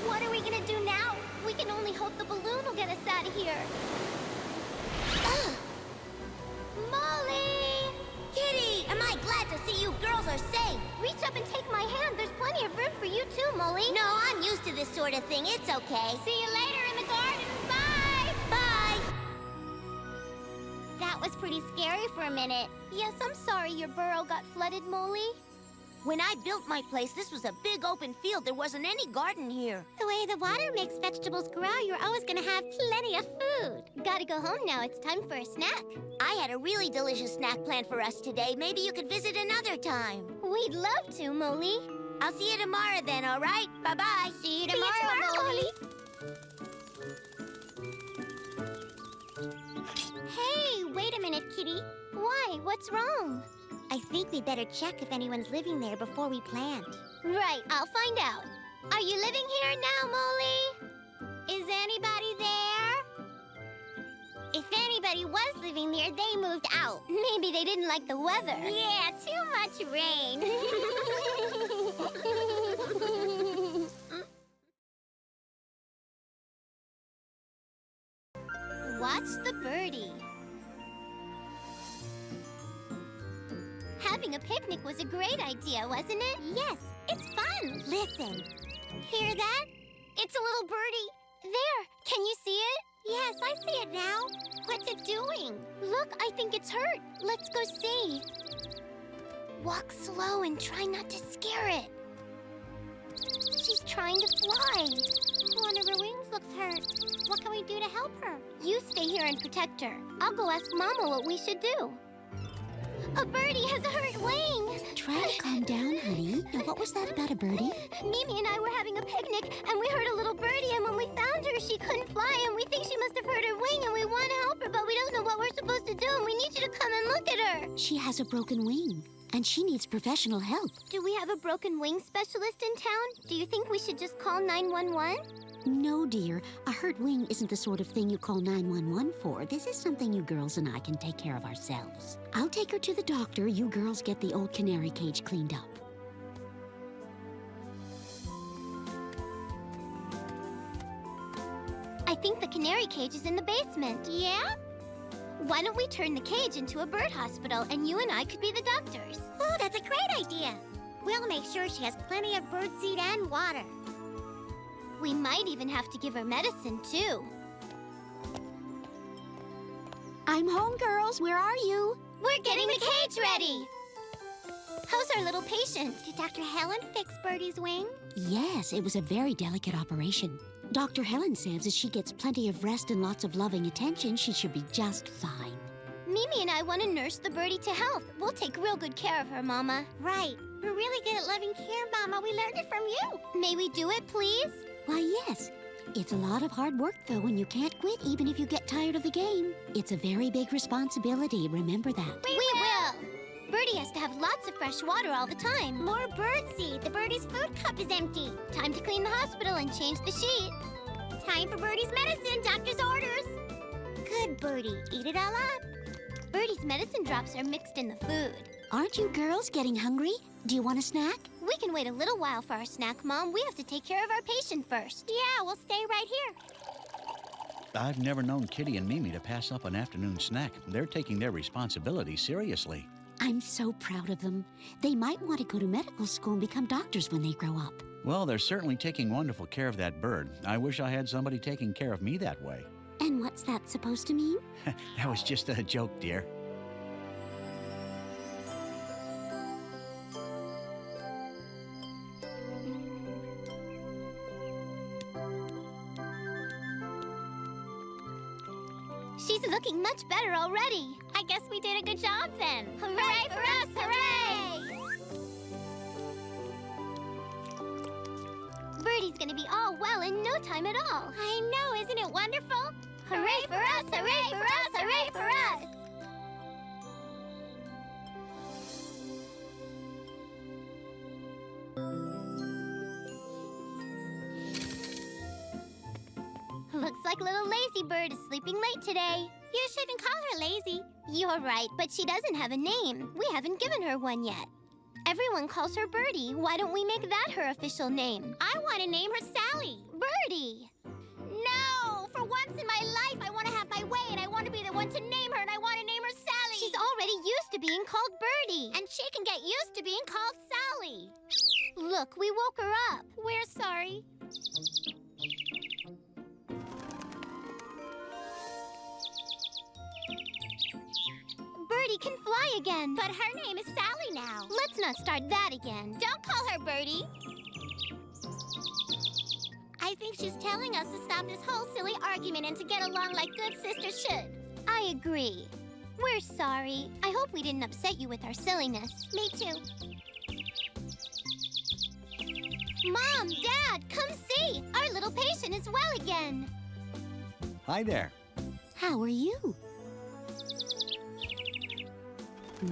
What are we gonna do now? We can only hope the balloon will get us out of here. Molly! Kitty, am I glad to see you girls are safe? Reach up and take my hand. There's plenty of room for you too, Molly. No, I'm used to this sort of thing. It's okay. See you later in the garden. Bye! Bye! That was pretty scary for a minute. Yes, I'm sorry your burrow got flooded, Molly. When I built my place, this was a big open field. There wasn't any garden here. The way the water makes vegetables grow, you're always gonna have plenty of food. Gotta go home now. It's time for a snack. I had a really delicious snack planned for us today. Maybe you could visit another time. We'd love to, Molly. I'll see you tomorrow then, all right? Bye-bye. See you tomorrow, Molly. Hey, wait a minute, Kitty. Why? What's wrong? I think we better check if anyone's living there before we plant. Right, I'll find out. Are you living here now, Molly? Is anybody there? If anybody was living there, they moved out. Maybe they didn't like the weather. Yeah, too much rain. Watch the birdie. Having a picnic was a great idea, wasn't it? Yes, it's fun. Listen. Hear that? It's a little birdie. There, can you see it? Yes, I see it now. What's it doing? Look, I think it's hurt. Let's go see. Walk slow and try not to scare it. She's trying to fly. One of her wings looks hurt. What can we do to help her? You stay here and protect her. I'll go ask Mama what we should do. A birdie has a hurt wing. Try to calm down, honey. Now, what was that about a birdie? Mimi and I were having a picnic, and we heard a little birdie, and when we found her, she couldn't fly, and we think she must have hurt her wing, and we want to help her, but we don't know what we're supposed to do, and we need you to come and look at her. She has a broken wing, and she needs professional help. Do we have a broken wing specialist in town? Do you think we should just call 911? No, dear. A hurt wing isn't the sort of thing you call 911 for. This is something you girls and I can take care of ourselves. I'll take her to the doctor. You girls get the old canary cage cleaned up. I think the canary cage is in the basement. Yeah? Why don't we turn the cage into a bird hospital, and you and I could be the doctors? Oh, that's a great idea. We'll make sure she has plenty of birdseed and water. We might even have to give her medicine, too. I'm home, girls. Where are you? We're getting the cage ready. How's our little patient? Did Dr. Helen fix Birdie's wing? Yes, it was a very delicate operation. Dr. Helen says if she gets plenty of rest and lots of loving attention, she should be just fine. Mimi and I want to nurse the birdie to health. We'll take real good care of her, Mama. Right. We're really good at loving care, Mama. We learned it from you. May we do it, please? Why, yes. It's a lot of hard work, though, and you can't quit even if you get tired of the game. It's a very big responsibility. Remember that. We will. Birdie has to have lots of fresh water all the time. More birdseed. The birdie's food cup is empty. Time to clean the hospital and change the sheet. Time for Birdie's medicine. Doctor's orders. Good, Birdie. Eat it all up. Birdie's medicine drops are mixed in the food. Aren't you girls getting hungry? Do you want a snack? We can wait a little while for our snack, Mom. We have to take care of our patient first. Yeah, we'll stay right here. I've never known Kitty and Mimi to pass up an afternoon snack. They're taking their responsibility seriously. I'm so proud of them. They might want to go to medical school and become doctors when they grow up. Well, they're certainly taking wonderful care of that bird. I wish I had somebody taking care of me that way. And what's that supposed to mean? That was just a joke, dear. She's looking much better already. I guess we did a good job then. Hooray for us! Hooray! Birdie's gonna be all well in no time at all. I know, isn't it wonderful? Hooray for us! Hooray for us! Hooray for us! Looks like little Lazy Bird is sleeping late today. You shouldn't call her lazy. You're right, but she doesn't have a name. We haven't given her one yet. Everyone calls her Birdie. Why don't we make that her official name? I want to name her Sally. Birdie. No! For once in my life, I want to have my way, and I want to be the one to name her, and I want to name her Sally. She's already used to being called Birdie. And she can get used to being called Sally. Look, we woke her up. We're sorry. Birdie can fly again. But her name is Sally now. Let's not start that again. Don't call her Birdie. I think she's telling us to stop this whole silly argument and to get along like good sisters should. I agree. We're sorry. I hope we didn't upset you with our silliness. Me too. Mom, Dad, come see! Our little patient is well again. Hi there. How are you?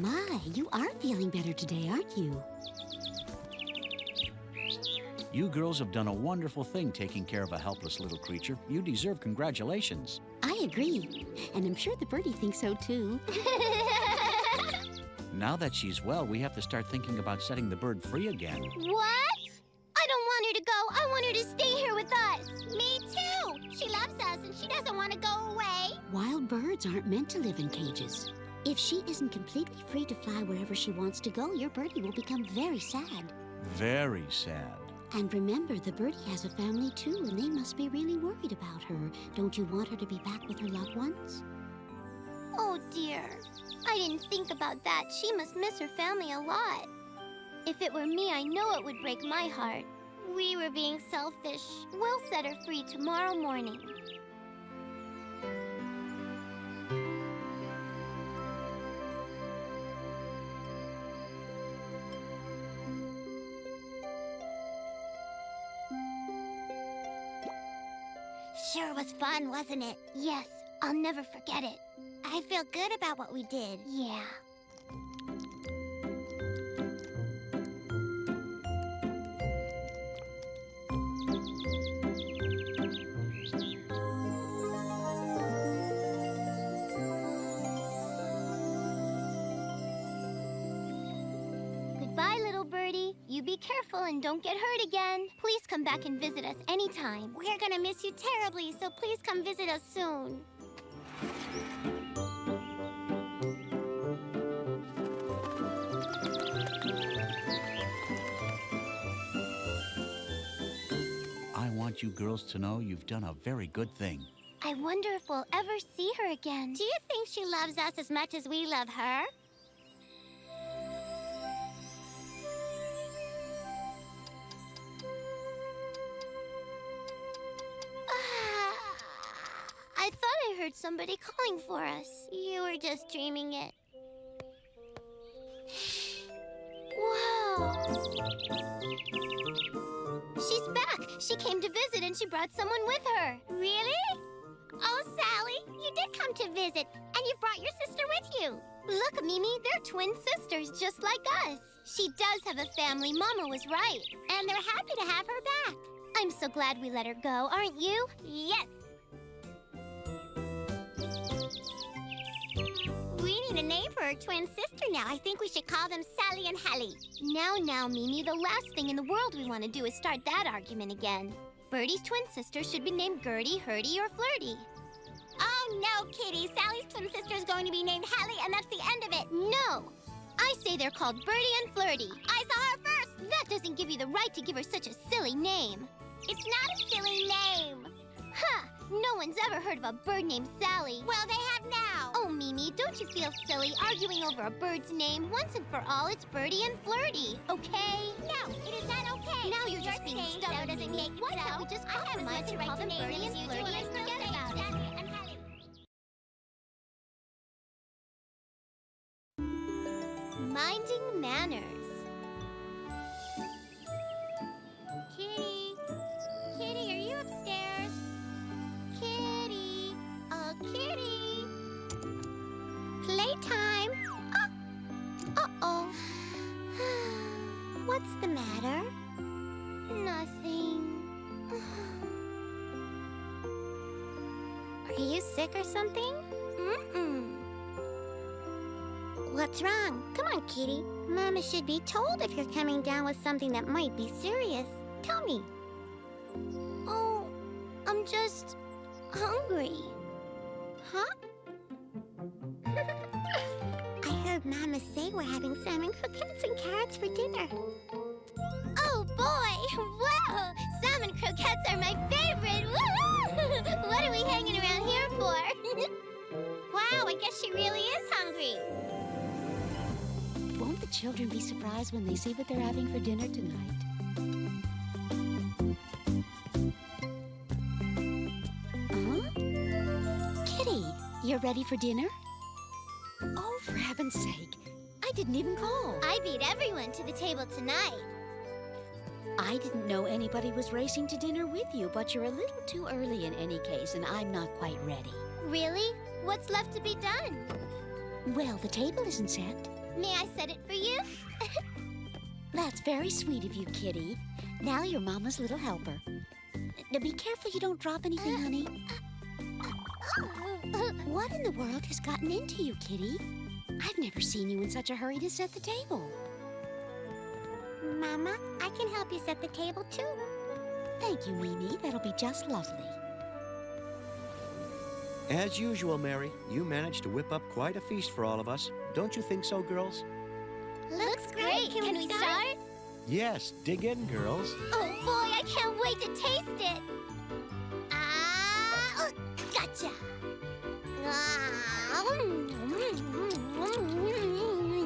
My, you are feeling better today, aren't you? You girls have done a wonderful thing taking care of a helpless little creature. You deserve congratulations. I agree. And I'm sure the birdie thinks so, too. Now that she's well, we have to start thinking about setting the bird free again. What? I don't want her to go. I want her to stay here with us. Me too. She loves us and she doesn't want to go away. Wild birds aren't meant to live in cages. If she isn't completely free to fly wherever she wants to go, your birdie will become very sad. Very sad. And remember, the birdie has a family too, and they must be really worried about her. Don't you want her to be back with her loved ones? Oh dear. I didn't think about that. She must miss her family a lot. If it were me, I know it would break my heart. We were being selfish. We'll set her free tomorrow morning. Sure was fun, wasn't it? Yes, I'll never forget it. I feel good about what we did. Yeah. Goodbye, little birdie. You be careful and don't get hurt again. Please come back and visit us anytime. We're gonna miss you terribly, so please come visit us soon. I want you girls to know you've done a very good thing. I wonder if we'll ever see her again. Do you think she loves us as much as we love her? I thought I heard somebody calling for us. You were just dreaming it. Whoa! She's back! She came to visit and she brought someone with her. Really? Oh, Sally, you did come to visit, and you brought your sister with you. Look, Mimi, they're twin sisters just like us. She does have a family, Mama was right. And they're happy to have her back. I'm so glad we let her go, aren't you? Yes! We need a name for her twin sister now. I think we should call them Sally and Hallie. Now, Mimi, the last thing in the world we want to do is start that argument again. Birdie's twin sister should be named Gertie, Hurdy, or Flirty. Oh, no, Kitty. Sally's twin sister is going to be named Hallie, and that's the end of it. No. I say they're called Birdie and Flirty. I saw her first. That doesn't give you the right to give her such a silly name. It's not a silly name. Huh. No one's ever heard of a bird named Sally. Well, they have now. Oh, Mimi, don't you feel silly arguing over a bird's name? Once and for all, it's Birdie and Flirty, okay? No, it is not okay. Now you're just being stubborn. So doesn't make it Why can't we just call them right to call them Birdie and Flirty and forget about it? Minding manners. Kitty. Kitty, are you upstairs? Kitty. Oh, Kitty. Playtime. Uh-oh. What's the matter? Nothing. Are you sick or something? Mm-mm. What's wrong? Come on, Kitty. Mama should be told if you're coming down with something that might be serious. Tell me. Oh, I'm just hungry. Huh? I heard Mama say we're having salmon croquettes and carrots for dinner. Oh, boy! Whoa! Salmon croquettes are my favorite! Woo-hoo! What are we hanging around here for? Wow, I guess she really is hungry. Won't the children be surprised when they see what they're having for dinner tonight? Huh? Kitty, you're ready for dinner? Oh, for heaven's sake. I didn't even call. I beat everyone to the table tonight. I didn't know anybody was racing to dinner with you, but you're a little too early in any case, and I'm not quite ready. Really? What's left to be done? Well, the table isn't set. May I set it for you? That's very sweet of you, Kitty. Now you're Mama's little helper. Now be careful you don't drop anything, honey. What in the world has gotten into you, Kitty? I've never seen you in such a hurry to set the table. Mama, I can help you set the table too. Thank you, Mimi. That'll be just lovely. As usual, Mary, you managed to whip up quite a feast for all of us. Don't you think so, girls? Looks great. Can we start? Yes, dig in, girls. Oh boy, I can't wait to taste it. Ah, gotcha.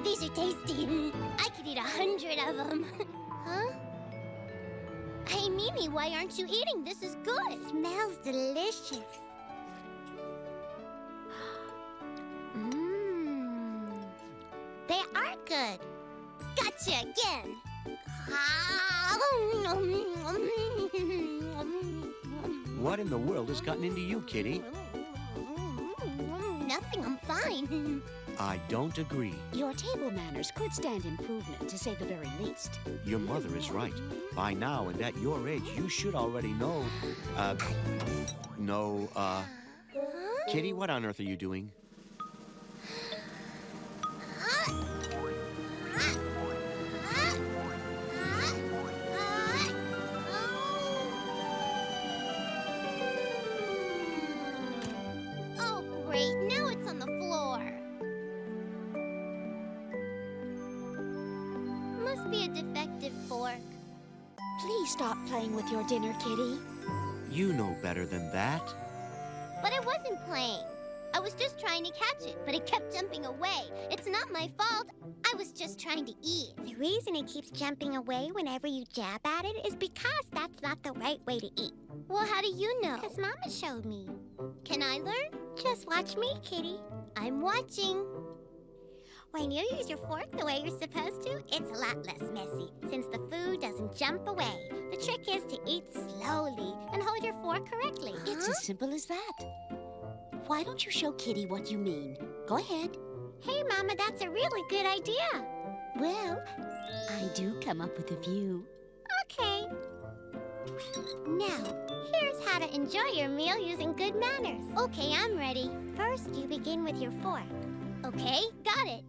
These are tasty. I could eat 100 of them. Huh? Hey, Mimi, why aren't you eating? This is good. Smells delicious. They are good. Gotcha again. What in the world has gotten into you, Kitty? Nothing, I'm fine. I don't agree. Your table manners could stand improvement, to say the very least. Your mother is right. By now, and at your age, you should already know... Kitty, what on earth are you doing? Oh, great. Now it's on the floor. Must be a defective fork. Please stop playing with your dinner, Kitty. You know better than that. But I wasn't playing. I was just trying to catch it, but it kept jumping away. It's not my fault. I was just trying to eat. The reason it keeps jumping away whenever you jab at it is because that's not the right way to eat. Well, how do you know? Because Mama showed me. Can I learn? Just watch me, Kitty. I'm watching. When you use your fork the way you're supposed to, it's a lot less messy, since the food doesn't jump away. The trick is to eat slowly and hold your fork correctly. It's as simple as that. Why don't you show Kitty what you mean? Go ahead. Hey, Mama, that's a really good idea. Well, I do come up with a few. Okay. Now, here's how to enjoy your meal using good manners. Okay, I'm ready. First, you begin with your fork. Okay, got it.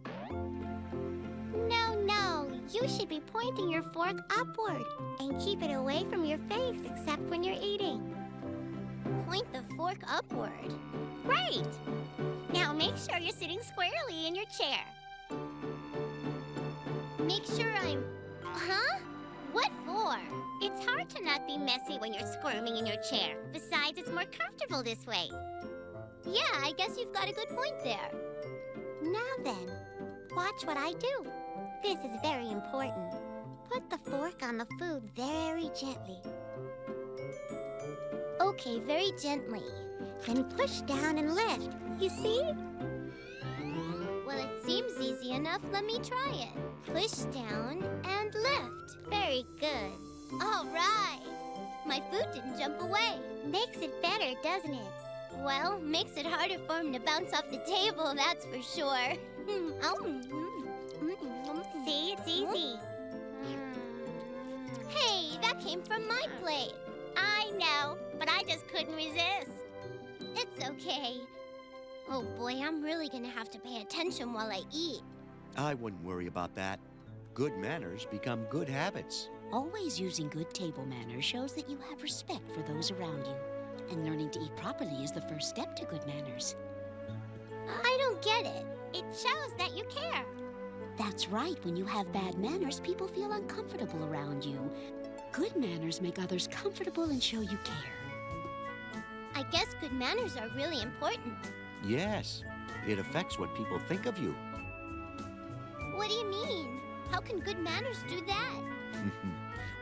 No, you should be pointing your fork upward and keep it away from your face except when you're eating. Point the fork upward. Great! Now make sure you're sitting squarely in your chair. Make sure I'm... Huh? What for? It's hard to not be messy when you're squirming in your chair. Besides, it's more comfortable this way. Yeah, I guess you've got a good point there. Now then, watch what I do. This is very important. Put the fork on the food very gently. Okay, very gently. Then push down and lift. You see? Well, it seems easy enough. Let me try it. Push down and lift. Very good. All right. My food didn't jump away. Makes it better, doesn't it? Well, makes it harder for him to bounce off the table, that's for sure. See, it's easy. Hey, that came from my plate. I know, but I just couldn't resist. It's okay. Oh boy, I'm really gonna have to pay attention while I eat. I wouldn't worry about that. Good manners become good habits. Always using good table manners shows that you have respect for those around you. And learning to eat properly is the first step to good manners. I don't get it. It shows that you care. That's right. When you have bad manners, people feel uncomfortable around you. Good manners make others comfortable and show you care. I guess good manners are really important. Yes, it affects what people think of you. What do you mean? How can good manners do that?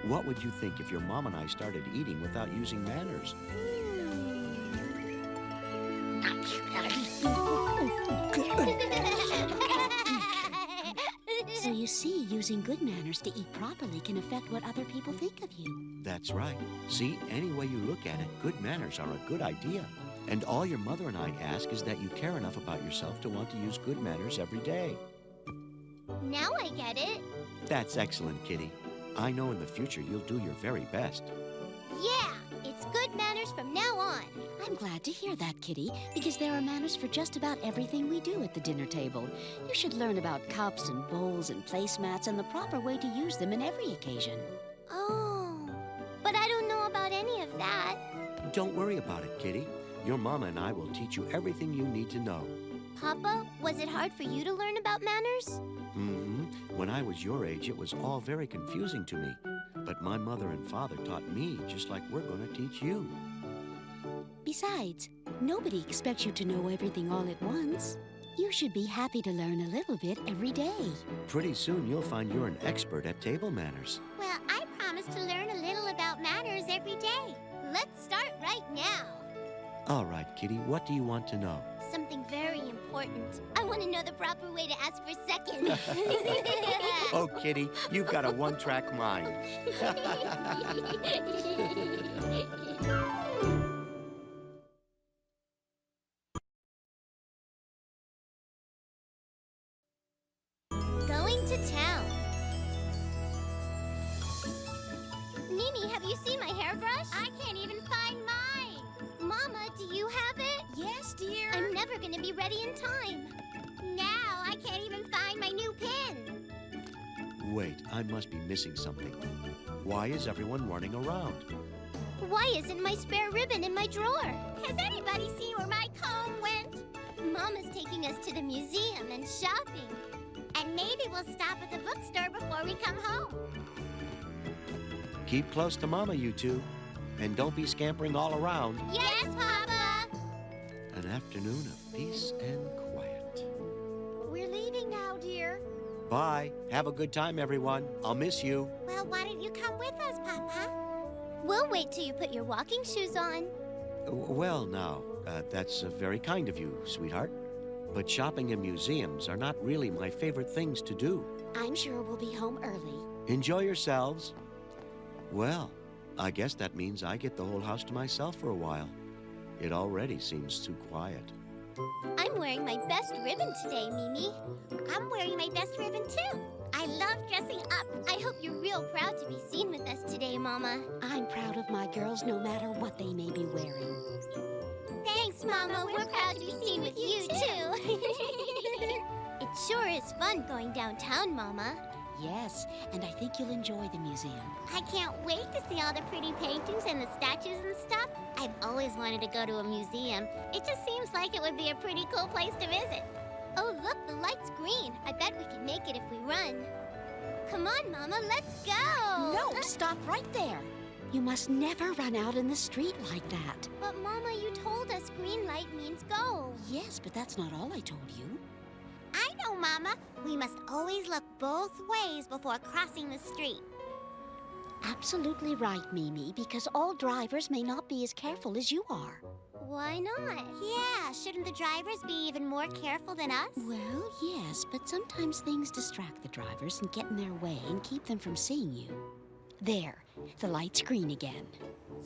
What would you think if your mom and I started eating without using manners? So you see, using good manners to eat properly can affect what other people think of you. That's right. See, any way you look at it, good manners are a good idea. And all your mother and I ask is that you care enough about yourself to want to use good manners every day. Now I get it. That's excellent, Kitty. I know in the future you'll do your very best. Yeah, it's good manners from now on. I'm glad to hear that, Kitty, because there are manners for just about everything we do at the dinner table. You should learn about cups and bowls and placemats and the proper way to use them in every occasion. Oh, but I don't know about any of that. Don't worry about it, Kitty. Your mama and I will teach you everything you need to know. Papa, was it hard for you to learn about manners? Mm-hmm. When I was your age, it was all very confusing to me. But my mother and father taught me just like we're going to teach you. Besides, nobody expects you to know everything all at once. You should be happy to learn a little bit every day. Pretty soon you'll find you're an expert at table manners. Well, I promise to learn a little about manners every day. Let's start right now. All right, Kitty, what do you want to know? Something very important. I want to know the proper way to ask for seconds. Oh, Kitty, you've got a one-track mind. Going to town. Mimi, have you seen my hairbrush? I can't even find mine. Mama, do you have it? Yes, dear. I'm never going to be ready in time. Now I can't even find my new pin. Wait, I must be missing something. Why is everyone running around? Why isn't my spare ribbon in my drawer? Has anybody seen where my comb went? Mama's taking us to the museum and shopping. And maybe we'll stop at the bookstore before we come home. Keep close to Mama, you two. And don't be scampering all around. Yes, Papa! An afternoon of peace and quiet. We're leaving now, dear. Bye. Have a good time, everyone. I'll miss you. Well, why don't you come with us, Papa? We'll wait till you put your walking shoes on. Well, now, that's very kind of you, sweetheart. But shopping and museums are not really my favorite things to do. I'm sure we'll be home early. Enjoy yourselves. Well, I guess that means I get the whole house to myself for a while. It already seems too quiet. I'm wearing my best ribbon today, Mimi. I'm wearing my best ribbon, too. I love dressing up. I hope you're real proud to be seen with us today, Mama. I'm proud of my girls no matter what they may be wearing. Thanks, Mama. We're proud to be seen with you, too. It sure is fun going downtown, Mama. Yes, and I think you'll enjoy the museum. I can't wait to see all the pretty paintings and the statues and stuff. I've always wanted to go to a museum. It just seems like it would be a pretty cool place to visit. Oh, look, the light's green. I bet we can make it if we run. Come on, Mama, let's go. No, stop right there. You must never run out in the street like that. But, Mama, you told us green light means go. Yes, but that's not all I told you. I know, Mama. We must always look both ways before crossing the street. Absolutely right, Mimi, because all drivers may not be as careful as you are. Why not? Yeah, shouldn't the drivers be even more careful than us? Well, yes, but sometimes things distract the drivers and get in their way and keep them from seeing you. There, the light's green again.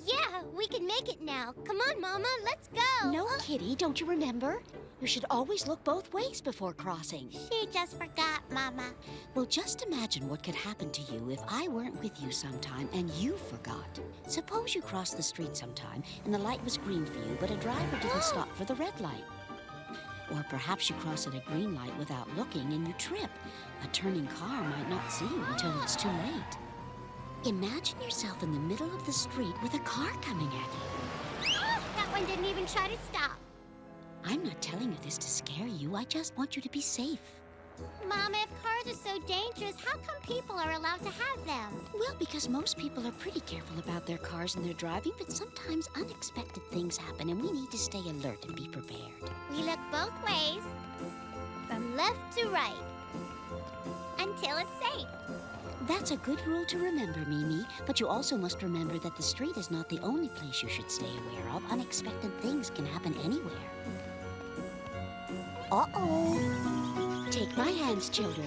Yeah, we can make it now. Come on, Mama, let's go. No, Kitty, don't you remember? You should always look both ways before crossing. She just forgot, Mama. Well, just imagine what could happen to you if I weren't with you sometime and you forgot. Suppose you crossed the street sometime and the light was green for you, but a driver didn't stop for the red light. Or perhaps you cross at a green light without looking and you trip. A turning car might not see you until it's too late. Imagine yourself in the middle of the street with a car coming at you. That one didn't even try to stop. I'm not telling you this to scare you. I just want you to be safe. Mama, if cars are so dangerous, how come people are allowed to have them? Well, because most people are pretty careful about their cars and their driving, but sometimes unexpected things happen and we need to stay alert and be prepared. We look both ways, from left to right, until it's safe. That's a good rule to remember, Mimi, but you also must remember that the street is not the only place you should stay aware of. Unexpected things can happen anywhere. Uh-oh. Take my hands, children.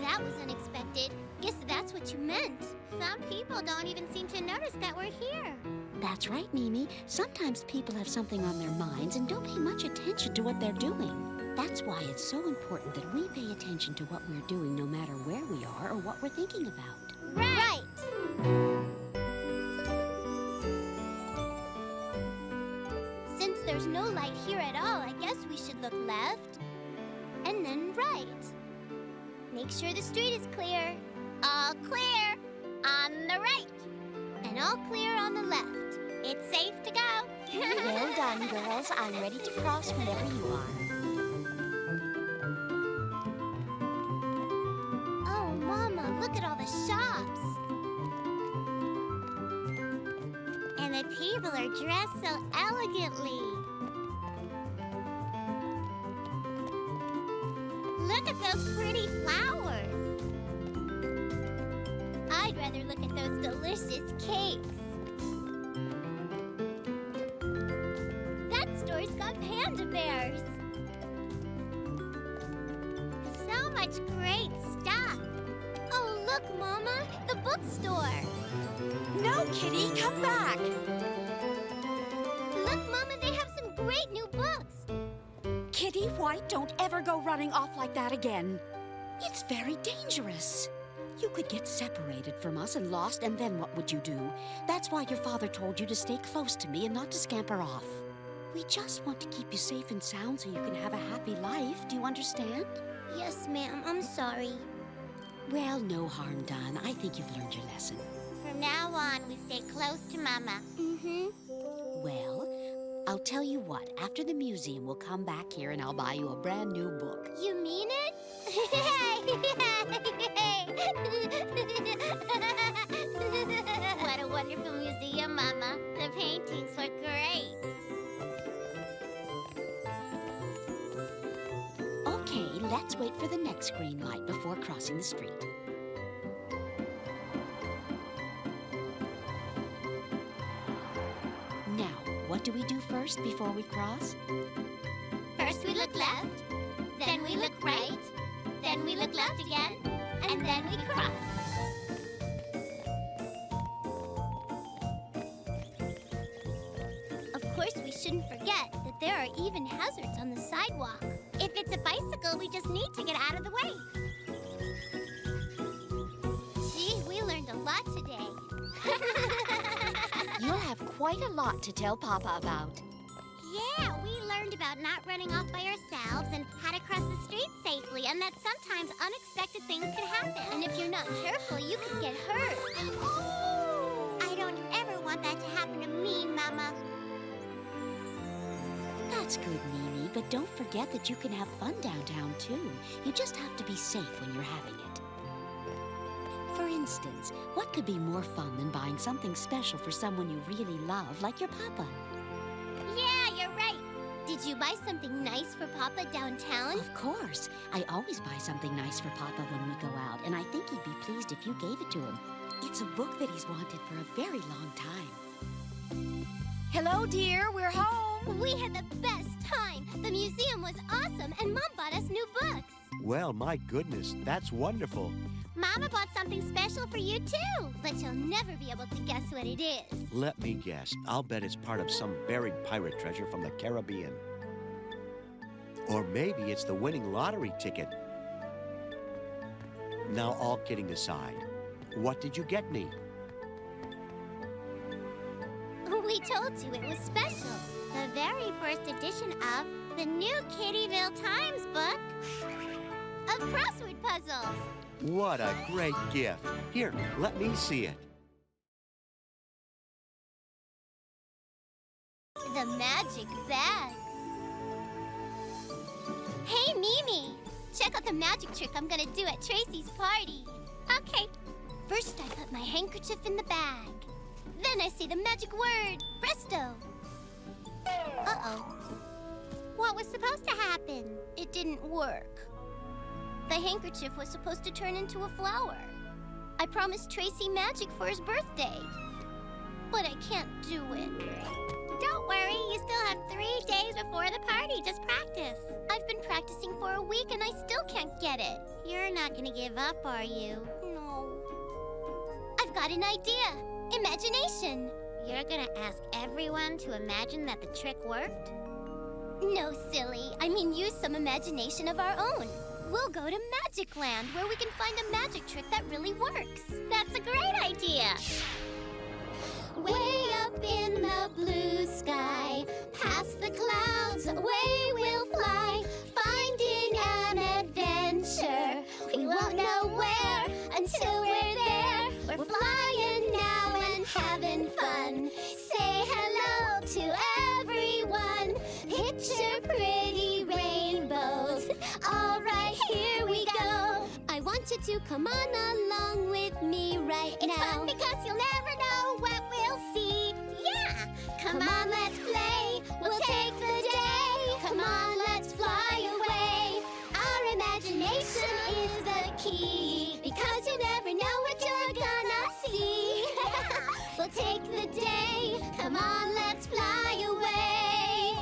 That was unexpected. Guess that's what you meant. Some people don't even seem to notice that we're here. That's right, Mimi. Sometimes people have something on their minds and don't pay much attention to what they're doing. That's why it's so important that we pay attention to what we're doing no matter where we are or what we're thinking about. Right. Since there's no light here at all, I guess we should look left and then right. Make sure the street is clear. All clear on the right. And all clear on the left. It's safe to go. Well done, girls. I'm ready to cross whenever you are. Oh, Mama, look at all the shops. And the people are dressed so elegantly. Look at those pretty flowers. I'd rather look at those delicious cakes. That store's got panda bears. So much great stuff. Oh, look, Mama, the bookstore. No, Kitty, come back. Look, Mama, they have some great new books. Kitty White, don't ever go running off like that again. It's very dangerous. You could get separated from us and lost, and then what would you do? That's why your father told you to stay close to me and not to scamper off. We just want to keep you safe and sound so you can have a happy life. Do you understand? Yes, ma'am, I'm sorry. Well, no harm done. I think you've learned your lesson. From now on, we stay close to Mama. Mm-hmm. Well, I'll tell you what. After the museum, we'll come back here and I'll buy you a brand new book. You mean it? What a wonderful museum, Mama. The paintings were great. Okay, let's wait for the next green light before crossing the street. Now, what do we do first before we cross? First we look left, then we look right, then we look left again, and then we cross. Of course, we shouldn't forget that there are even hazards on the sidewalk. If it's a bicycle, we just need to get out of the way. Gee, we learned a lot today. You'll have quite a lot to tell Papa about. Yeah, we learned about not running off by ourselves and how to cross the street safely, and that sometimes unexpected things can happen. And if you're not careful, you could get hurt. I don't ever want that to happen to me, Mama. That's good, Mimi, but don't forget that you can have fun downtown, too. You just have to be safe when you're having it. For instance, what could be more fun than buying something special for someone you really love, like your papa? Yeah, you're right. Did you buy something nice for Papa downtown? Of course. I always buy something nice for Papa when we go out, and I think he'd be pleased if you gave it to him. It's a book that he's wanted for a very long time. Hello, dear. We're home. We had the best time. The museum was awesome, and Mom bought us new books. Well, my goodness, that's wonderful. Mama bought something special for you, too. But you'll never be able to guess what it is. Let me guess. I'll bet it's part of some buried pirate treasure from the Caribbean. Or maybe it's the winning lottery ticket. Now, all kidding aside, what did you get me? We told you it was special. The very first edition of the new Kittyville Times book of crossword puzzles. What a great gift. Here, let me see it. The magic bags. Hey, Mimi! Check out the magic trick I'm gonna do at Tracy's party. Okay. First, I put my handkerchief in the bag. Then I say the magic word, presto. Uh-oh. What was supposed to happen? It didn't work. The handkerchief was supposed to turn into a flower. I promised Tracy magic for his birthday. But I can't do it. Don't worry, you still have 3 days before the party. Just practice. I've been practicing for a week and I still can't get it. You're not gonna give up, are you? No. I've got an idea. Imagination. You're gonna ask everyone to imagine that the trick worked? No, silly. I mean, use some imagination of our own. We'll go to Magic Land, where we can find a magic trick that really works. That's a great idea. Way up in the blue sky, past the clouds, away we'll fly, finding an adventure. We won't know where until we're there. We're flying now and having fun. Say hello to everyone. Picture pretty rainbows. All right, here we go. I want you to come on along with me right now. It's fun because you'll never know what we'll see. Yeah! Come on, let's play. We'll take the day. Come on, let's fly away. Our imagination is the key, because you never know what you're gonna see. We'll take the day. Come on, let's fly away.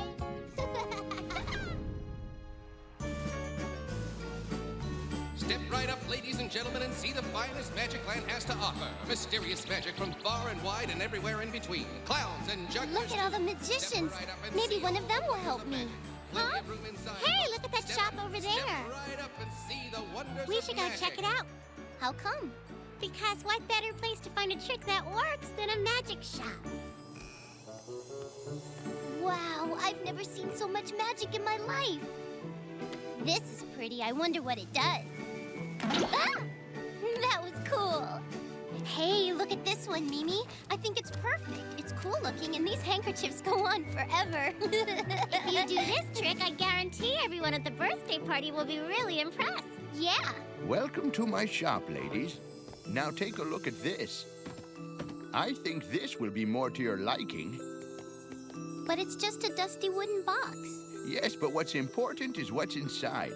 Step right up, ladies and gentlemen, and see the finest Magic Land has to offer. Mysterious magic from far and wide and everywhere in between. Clowns and jugglers. Look at all the magicians. Right up and Maybe see one of them will help me. Plenty Huh? of room inside. Hey, look at that shop over there. Step right up and see the wonders We of should go magic. check it out. How come? Because what better place to find a trick that works than a magic shop? Wow, I've never seen so much magic in my life. This is pretty. I wonder what it does. Ah! That was cool. Hey, look at this one, Mimi. I think it's perfect. It's cool looking, and these handkerchiefs go on forever. If you do this trick, I guarantee everyone at the birthday party will be really impressed. Yeah. Welcome to my shop, ladies. Now take a look at this. I think this will be more to your liking. But it's just a dusty wooden box. Yes, but what's important is what's inside.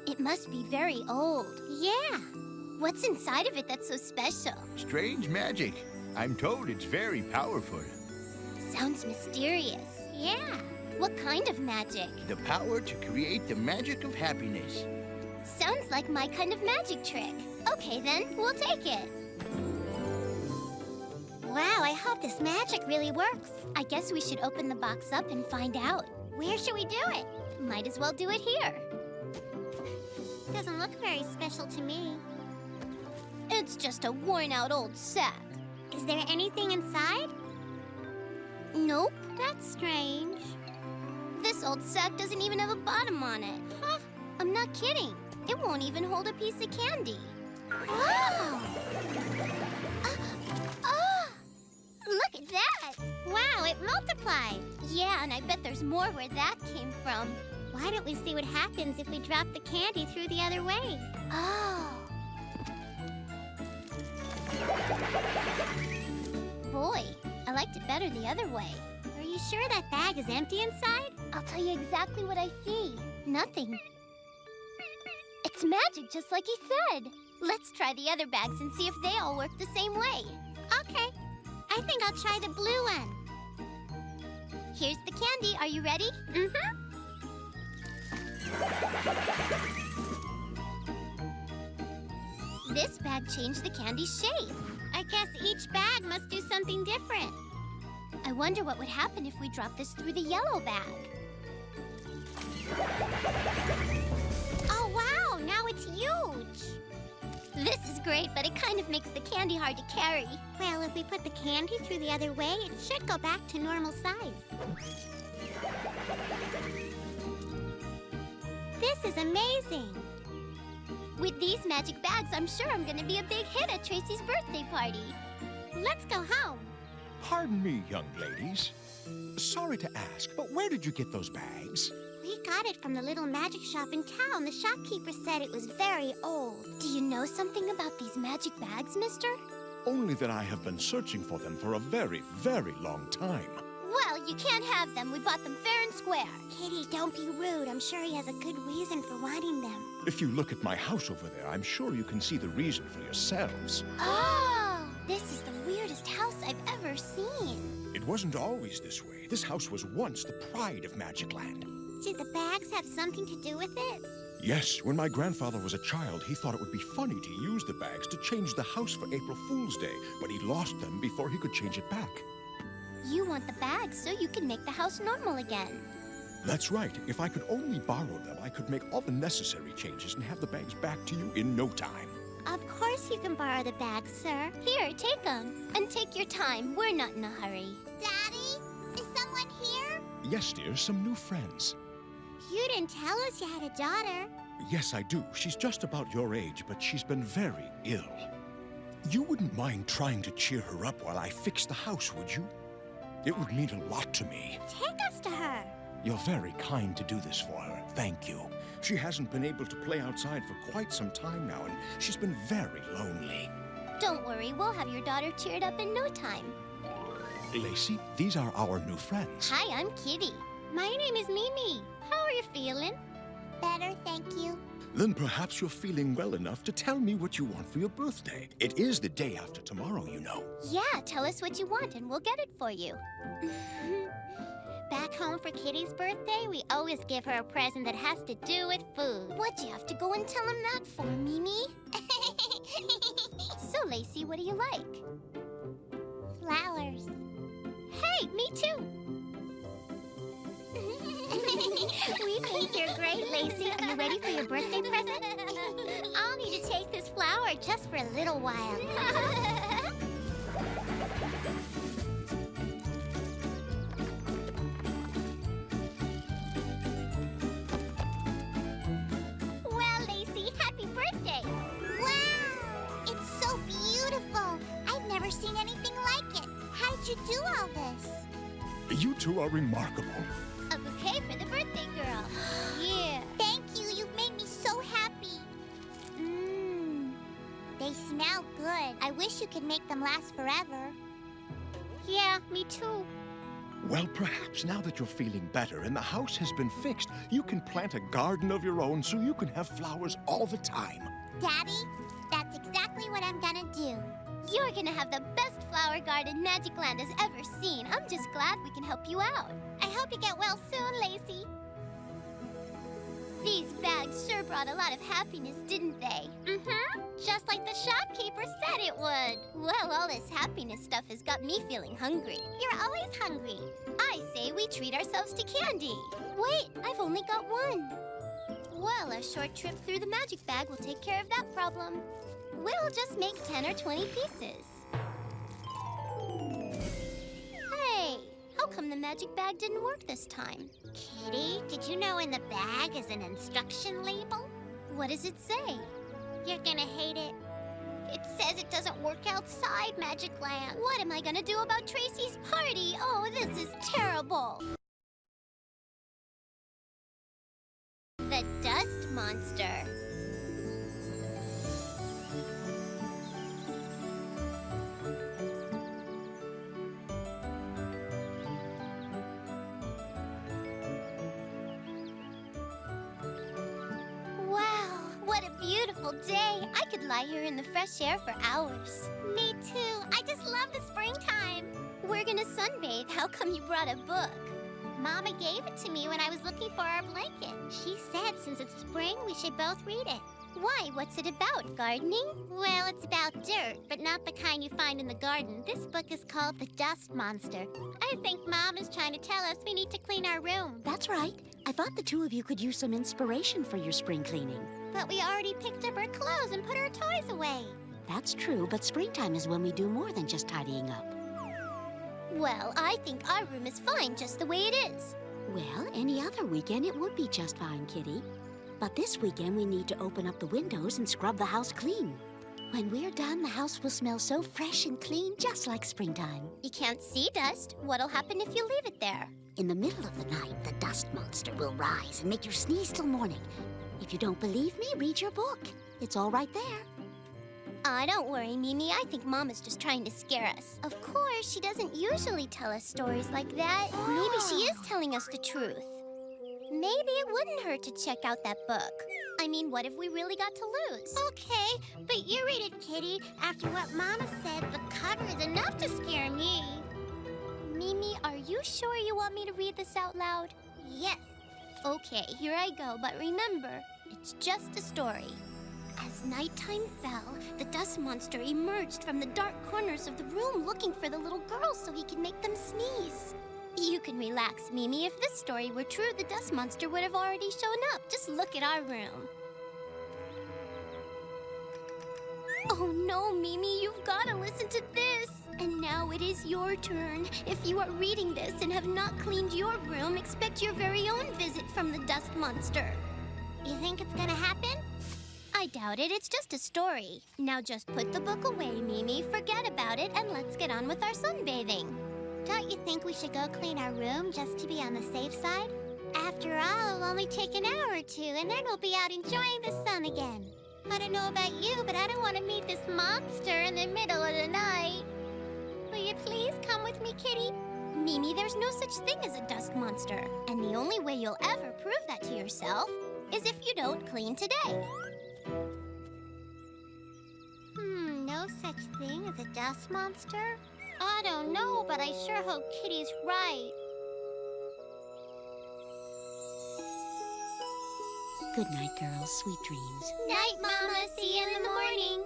It must be very old. Yeah. What's inside of it that's so special? Strange magic. I'm told it's very powerful. Sounds mysterious. Yeah. What kind of magic? The power to create the magic of happiness. Sounds like my kind of magic trick. Okay, then, we'll take it. Wow, I hope this magic really works. I guess we should open the box up and find out. Where should we do it? Might as well do it here. Doesn't look very special to me. It's just a worn-out old sack. Is there anything inside? Nope. That's strange. This old sack doesn't even have a bottom on it. Huh? I'm not kidding. It won't even hold a piece of candy. Wow! Look at that! Wow, it multiplied! Yeah, and I bet there's more where that came from. Why don't we see what happens if we drop the candy through the other way? Oh. Boy, I liked it better the other way. Are you sure that bag is empty inside? I'll tell you exactly what I see. Nothing. It's magic, just like he said. Let's try the other bags and see if they all work the same way. Okay. I think I'll try the blue one. Here's the candy. Are you ready? Mm-hmm. This bag changed the candy's shape. I guess each bag must do something different. I wonder what would happen if we drop this through the yellow bag. Oh, wow! Now it's huge! This is great, but it kind of makes the candy hard to carry. Well, if we put the candy through the other way, it should go back to normal size. This is amazing! With these magic bags, I'm sure I'm gonna be a big hit at Tracy's birthday party. Let's go home. Pardon me, young ladies. Sorry to ask, but where did you get those bags? We got it from the little magic shop in town. The shopkeeper said it was very old. Do you know something about these magic bags, mister? Only that I have been searching for them for a very, very long time. Well, you can't have them. We bought them fair and square. Kitty, don't be rude. I'm sure he has a good reason for wanting them. If you look at my house over there, I'm sure you can see the reason for yourselves. Oh! This is the weirdest house I've ever seen. It wasn't always this way. This house was once the pride of Magic Land. Did the bags have something to do with it? Yes, when my grandfather was a child, he thought it would be funny to use the bags to change the house for April Fool's Day, but he lost them before he could change it back. You want the bags so you can make the house normal again. That's right. If I could only borrow them, I could make all the necessary changes and have the bags back to you in no time. Of course you can borrow the bags, sir. Here, take them. And take your time. We're not in a hurry. Daddy? Is someone here? Yes, dear, some new friends. You didn't tell us you had a daughter. Yes, I do. She's just about your age, but she's been very ill. You wouldn't mind trying to cheer her up while I fix the house, would you? It would mean a lot to me. Take us to her. You're very kind to do this for her. Thank you. She hasn't been able to play outside for quite some time now, and she's been very lonely. Don't worry, we'll have your daughter cheered up in no time. Lacey, these are our new friends. Hi, I'm Kitty. My name is Mimi. How are you feeling? Better, thank you. Then perhaps you're feeling well enough to tell me what you want for your birthday. It is the day after tomorrow, you know. Yeah, tell us what you want and we'll get it for you. Back home for Kitty's birthday, we always give her a present that has to do with food. What'd you have to go and tell him that for, Mimi? So, Lacey, what do you like? Flowers. Hey, me too. We think you're great, Lacey. Are you ready for your birthday present? I'll need to take this flower just for a little while. Well, Lacey, happy birthday! Wow! It's so beautiful. I've never seen anything like it. How did you do all this? You two are remarkable. A bouquet for the birthday girl. Yeah. Thank you. You've made me so happy. Mmm. They smell good. I wish you could make them last forever. Yeah, me too. Well, perhaps now that you're feeling better and the house has been fixed, you can plant a garden of your own so you can have flowers all the time. Daddy, that's exactly what I'm gonna do. You're gonna have the best flower garden Magic Land has ever seen. I'm just glad we can help you out. I hope you get well soon, Lacey. These bags sure brought a lot of happiness, didn't they? Mm-hmm. Just like the shopkeeper said it would. Well, all this happiness stuff has got me feeling hungry. You're always hungry. I say we treat ourselves to candy. Wait, I've only got one. Well, a short trip through the magic bag will take care of that problem. We'll just make 10 or 20 pieces. Hey, how come the magic bag didn't work this time? Kitty, did you know in the bag is an instruction label? What does it say? You're gonna hate it. It says it doesn't work outside Magic Land. What am I gonna do about Tracy's party? Oh, this is terrible. The Dust Monster. Wow, what a beautiful day. I could lie here in the fresh air for hours. Me too. I just love the springtime. We're gonna sunbathe. How come you brought a book? Mama gave it to me when I was looking for our blanket. She said since it's spring, we should both read it. Why? What's it about? Gardening? Well, it's about dirt, but not the kind you find in the garden. This book is called The Dust Monster. I think Mom is trying to tell us we need to clean our room. That's right. I thought the two of you could use some inspiration for your spring cleaning. But we already picked up our clothes and put our toys away. That's true, but springtime is when we do more than just tidying up. Well, I think our room is fine just the way it is. Well, any other weekend it would be just fine, Kitty. But this weekend we need to open up the windows and scrub the house clean. When we're done, the house will smell so fresh and clean, just like springtime. You can't see dust. What'll happen if you leave it there? In the middle of the night, the dust monster will rise and make you sneeze till morning. If you don't believe me, read your book. It's all right there. Don't worry, Mimi. I think Mom is just trying to scare us. Of course, she doesn't usually tell us stories like that. Maybe she is telling us the truth. Maybe it wouldn't hurt to check out that book. I mean, what if we really got to lose? Okay, but you read it, Kitty. After what Mama said, the cover is enough to scare me. Mimi, are you sure you want me to read this out loud? Yes. Okay, here I go, but remember, it's just a story. As nighttime fell, the dust monster emerged from the dark corners of the room looking for the little girls so he could make them sneeze. You can relax, Mimi. If this story were true, the dust monster would have already shown up. Just look at our room. Oh no, Mimi, you've got to listen to this. And now it is your turn. If you are reading this and have not cleaned your room, expect your very own visit from the dust monster. You think it's gonna happen? I doubt it. It's just a story. Now just put the book away, Mimi. Forget about it, and let's get on with our sunbathing. Don't you think we should go clean our room just to be on the safe side? After all, it'll only take an hour or two, and then we'll be out enjoying the sun again. I don't know about you, but I don't want to meet this monster in the middle of the night. Will you please come with me, Kitty? Mimi, there's no such thing as a dust monster. And the only way you'll ever prove that to yourself is if you don't clean today. No such thing as a dust monster? I don't know, but I sure hope Kitty's right. Good night, girls. Sweet dreams. Night, Mama. See you in the morning.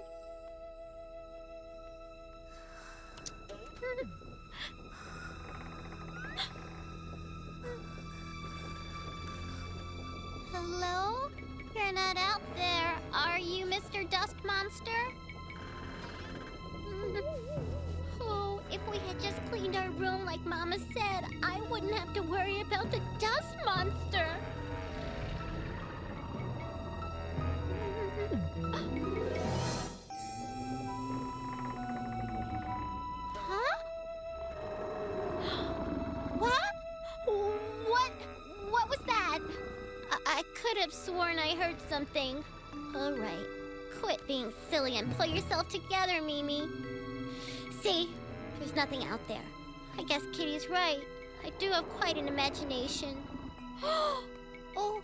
Hello? You're not out there, are you, Mr. Dust Monster? Oh, if we had just cleaned our room like Mama said, I wouldn't have to worry about the dust monster. Huh? What was that? I could have sworn I heard something. All right. Quit being silly and pull yourself together, Mimi. See? There's nothing out there. I guess Kitty's right. I do have quite an imagination. Oh.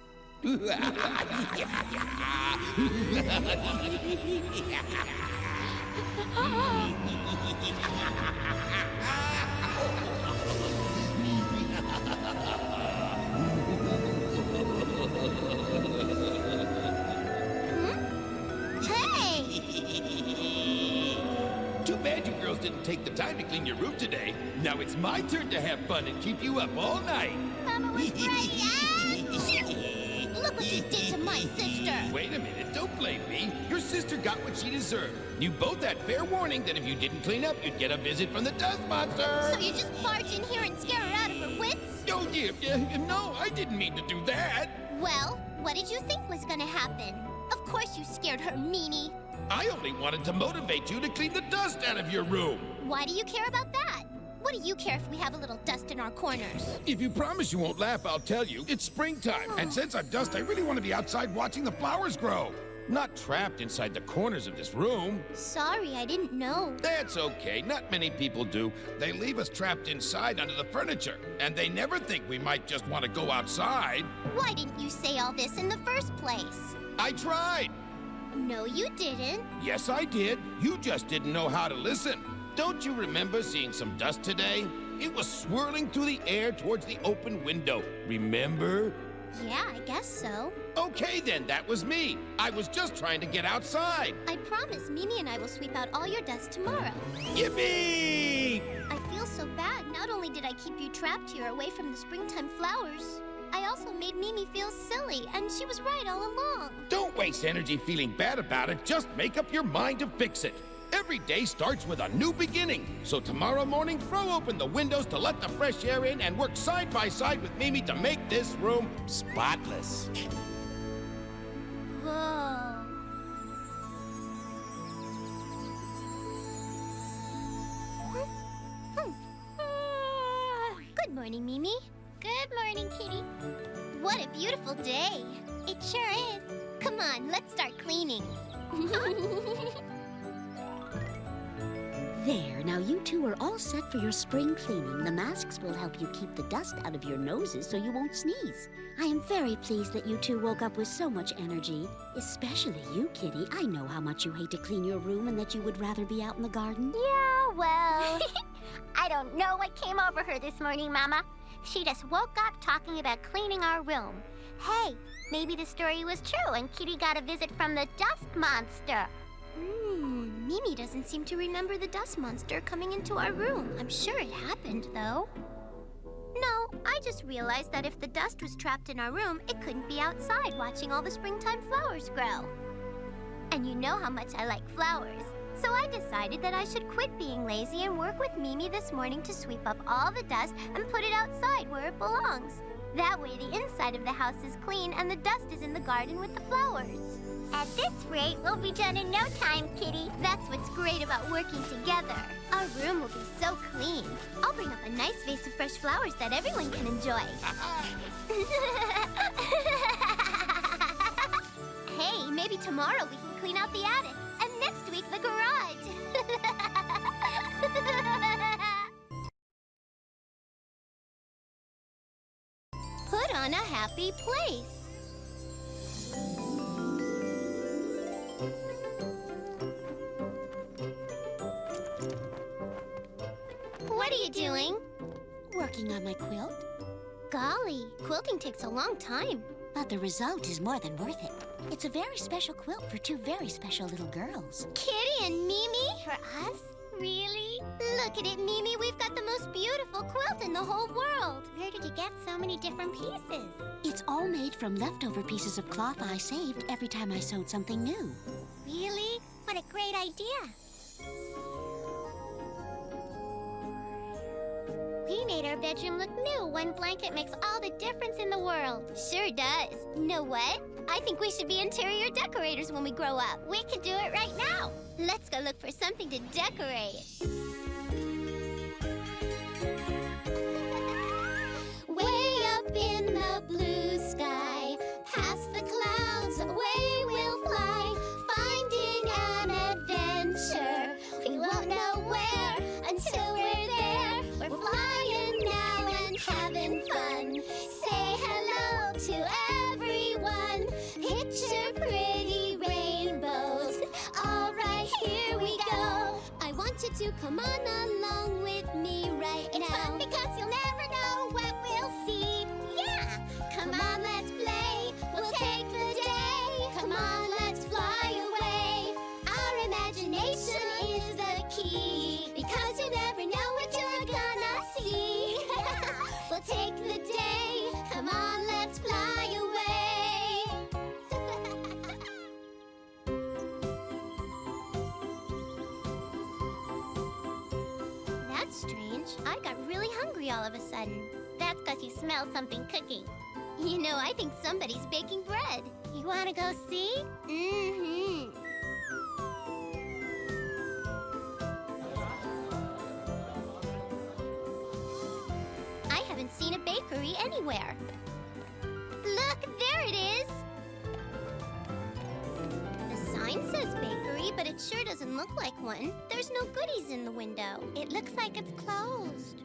Too bad you girls didn't take the time to clean your room today. Now it's my turn to have fun and keep you up all night. Mama was ready. Look what you did to my sister. Wait a minute, don't blame me. Your sister got what she deserved. You both had fair warning that if you didn't clean up, you'd get a visit from the dust monster. So you just barge in here and scare her out of her wits? Oh, dear. No, I didn't mean to do that. Well, what did you think was gonna happen? Of course you scared her, meanie. I only wanted to motivate you to clean the dust out of your room. Why do you care about that? What do you care if we have a little dust in our corners? If you promise you won't laugh, I'll tell you. It's springtime, and since I'm dust, I really want to be outside watching the flowers grow. Not trapped inside the corners of this room. Sorry, I didn't know. That's okay. Not many people do. They leave us trapped inside under the furniture, and they never think we might just want to go outside. Why didn't you say all this in the first place? I tried. No, you didn't. Yes, I did. You just didn't know how to listen. Don't you remember seeing some dust today? It was swirling through the air towards the open window. Remember? Yeah, I guess so. Okay, then, that was me. I was just trying to get outside. I promise Mimi and I will sweep out all your dust tomorrow. Yippee! I feel so bad. Not only did I keep you trapped here away from the springtime flowers, I also made Mimi feel silly, and she was right all along. Don't waste energy feeling bad about it. Just make up your mind to fix it. Every day starts with a new beginning. So tomorrow morning, throw open the windows to let the fresh air in and work side by side with Mimi to make this room spotless. Whoa. Good morning, Mimi. Good morning, Kitty. What a beautiful day. It sure is. Come on, let's start cleaning. There, now you two are all set for your spring cleaning. The masks will help you keep the dust out of your noses so you won't sneeze. I am very pleased that you two woke up with so much energy. Especially you, Kitty. I know how much you hate to clean your room and that you would rather be out in the garden. Yeah, well, I don't know what came over her this morning, Mama. She just woke up talking about cleaning our room. Hey, maybe the story was true and Kitty got a visit from the dust monster. Mimi doesn't seem to remember the dust monster coming into our room. I'm sure it happened, though. I just realized that if the dust was trapped in our room, it couldn't be outside watching all the springtime flowers grow. And you know how much I like flowers. So I decided that I should quit being lazy and work with Mimi this morning to sweep up all the dust and put it outside where it belongs. That way the inside of the house is clean and the dust is in the garden with the flowers. At this rate, we'll be done in no time, Kitty. That's what's great about working together. Our room will be so clean. I'll bring up a nice vase of fresh flowers that everyone can enjoy. Hey, maybe tomorrow we can clean out the attic, and next week the garage. Put on a happy place. What are you doing? Working on my quilt, Golly, quilting takes a long time. but the result is more than worth it. It's a very special quilt for two very special little girls. Kitty and Mimi? For us? Really? Look at it, Mimi. We've got the most beautiful quilt in the whole world. Where did you get so many different pieces? It's all made from leftover pieces of cloth I saved every time I sewed something new. Really? What a great idea. We made our bedroom look new. One blanket makes all the difference in the world. Sure does. Know what? I think we should be interior decorators when we grow up. We could do it right now. Let's go look for something to decorate. Way up in the blue sky, past the clouds, away we'll fly, finding an adventure. We won't know where until we're there. We're flying now and having fun. Say hello to everyone. Picture pretty rainbows. All right, here we go. I want you to come on along with me right now. It's fun because you'll never know what we'll see. Yeah! Come on, let's play. We'll take the day. Come on, let's fly away. Our imagination is the key, because you never know what you're gonna see. We'll take the day. Come on, let's fly away. That's strange. I got really hungry all of a sudden. That's because you smell something cooking. You know, I think somebody's baking bread. You want to go see? Mm-hmm. I haven't seen a bakery anywhere. Look, there it is! The sign says bakery, but it sure doesn't look like one. There's no goodies in the window. It looks like it's closed.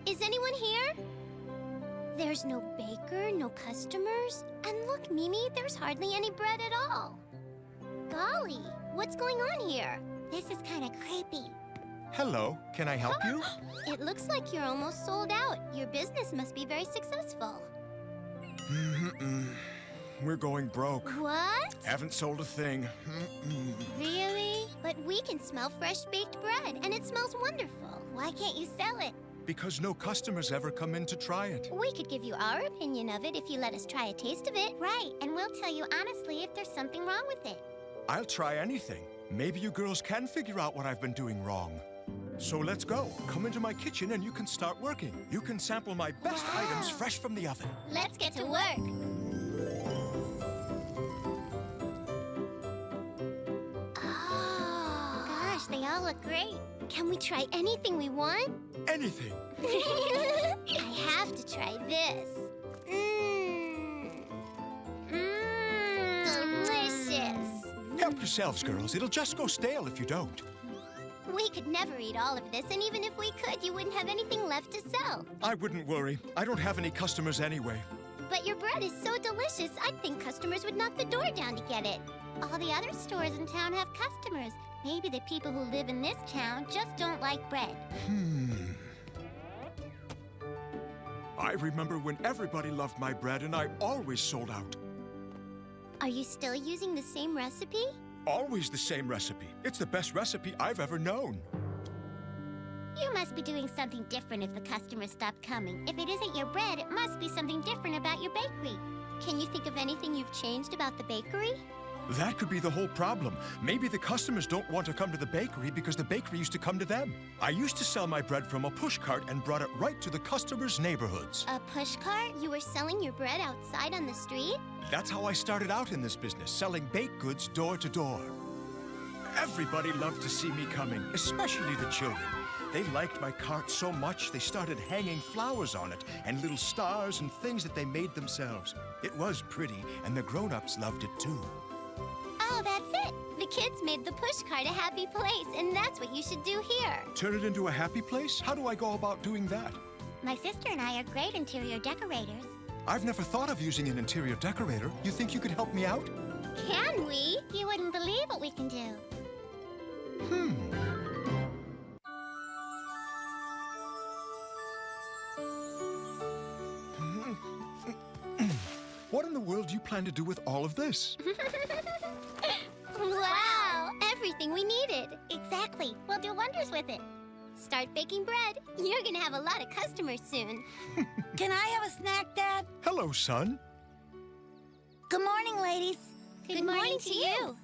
Is anyone here? There's no baker, no customers. And look, Mimi, there's hardly any bread at all. Golly, what's going on here? This is kind of creepy. Hello, can I help you? It looks like you're almost sold out. Your business must be very successful. We're going broke. What? Haven't sold a thing. Really? But we can smell fresh baked bread, and it smells wonderful. Why can't you sell it? Because no customers ever come in to try it. We could give you our opinion of it if you let us try a taste of it. Right, and we'll tell you honestly if there's something wrong with it. I'll try anything. Maybe you girls can figure out what I've been doing wrong. So let's go. Come into my kitchen and you can start working. You can sample my best items fresh from the oven. Let's get to work. Oh, gosh, they all look great. Can we try anything we want? Anything. I have to try this. Delicious. Help yourselves, girls. It'll just go stale if you don't. We could never eat all of this, and even if we could, you wouldn't have anything left to sell. I wouldn't worry. I don't have any customers anyway. But your bread is so delicious, I'd think customers would knock the door down to get it. All the other stores in town have customers. Maybe the people who live in this town just don't like bread. I remember when everybody loved my bread and I always sold out. Are you still using the same recipe?, recipe? Always the same recipe. It's the best recipe I've ever known. Are you still using the same recipe? Always the same recipe? Always the same recipe. It's the best recipe I've ever known. Always the same recipe. It's the best recipe I've ever known. You must be doing something different if the customers stop coming. If it isn't your bread, it must be something different about your bakery. Can you think of anything you've changed about the bakery? That could be the whole problem. Maybe the customers don't want to come to the bakery because the bakery used to come to them. I used to sell my bread from a pushcart and brought it right to the customers' neighborhoods. A pushcart? You were selling your bread outside on the street? That's how I started out in this business, selling baked goods door to door. Everybody loved to see me coming, especially the children. They liked my cart so much, they started hanging flowers on it and little stars and things that they made themselves. It was pretty, and the grown-ups loved it too. Oh, that's it. The kids made the pushcart a happy place, and that's what you should do here. Turn it into a happy place? How do I go about doing that? My sister and I are great interior decorators. I've never thought of using an interior decorator. You think you could help me out? Can we? You wouldn't believe what we can do. What in the world do you plan to do with all of this? Wow! Everything we needed. Exactly. We'll do wonders with it. Start baking bread. You're gonna have a lot of customers soon. Can I have a snack, Dad? Hello, son. Good morning, ladies. Good morning to you.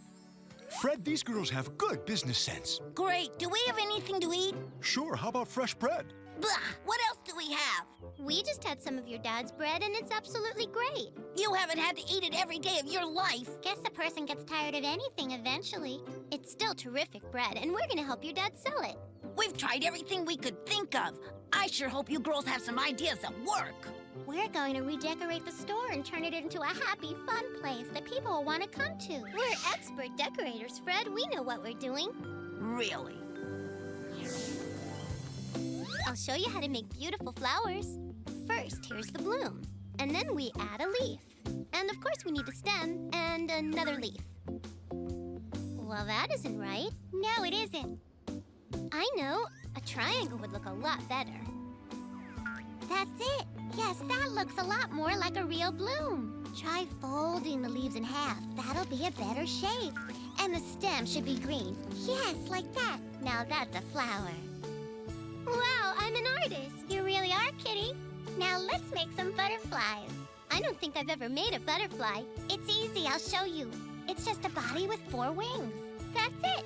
Fred, these girls have good business sense. Great. Do we have anything to eat? Sure, how about fresh bread? Blah! What else do we have? We just had some of your dad's bread, and it's absolutely great. You haven't had to eat it every day of your life. Guess a person gets tired of anything eventually. It's still terrific bread, and we're gonna help your dad sell it. We've tried everything we could think of. I sure hope you girls have some ideas that work. We're going to redecorate the store and turn it into a happy, fun place that people will want to come to. We're expert decorators, Fred. We know what we're doing. Really? I'll show you how to make beautiful flowers. First, here's the bloom. And then we add a leaf. And of course we need a stem and another leaf. Well, that isn't right. No, it isn't. I know. A triangle would look a lot better. That's it. Yes, that looks a lot more like a real bloom. Try folding the leaves in half. That'll be a better shape. And the stem should be green. Yes, like that. Now that's a flower. Wow, I'm an artist. You really are, Kitty. Now let's make some butterflies. I don't think I've ever made a butterfly. It's easy, I'll show you. It's just a body with 4 wings. That's it.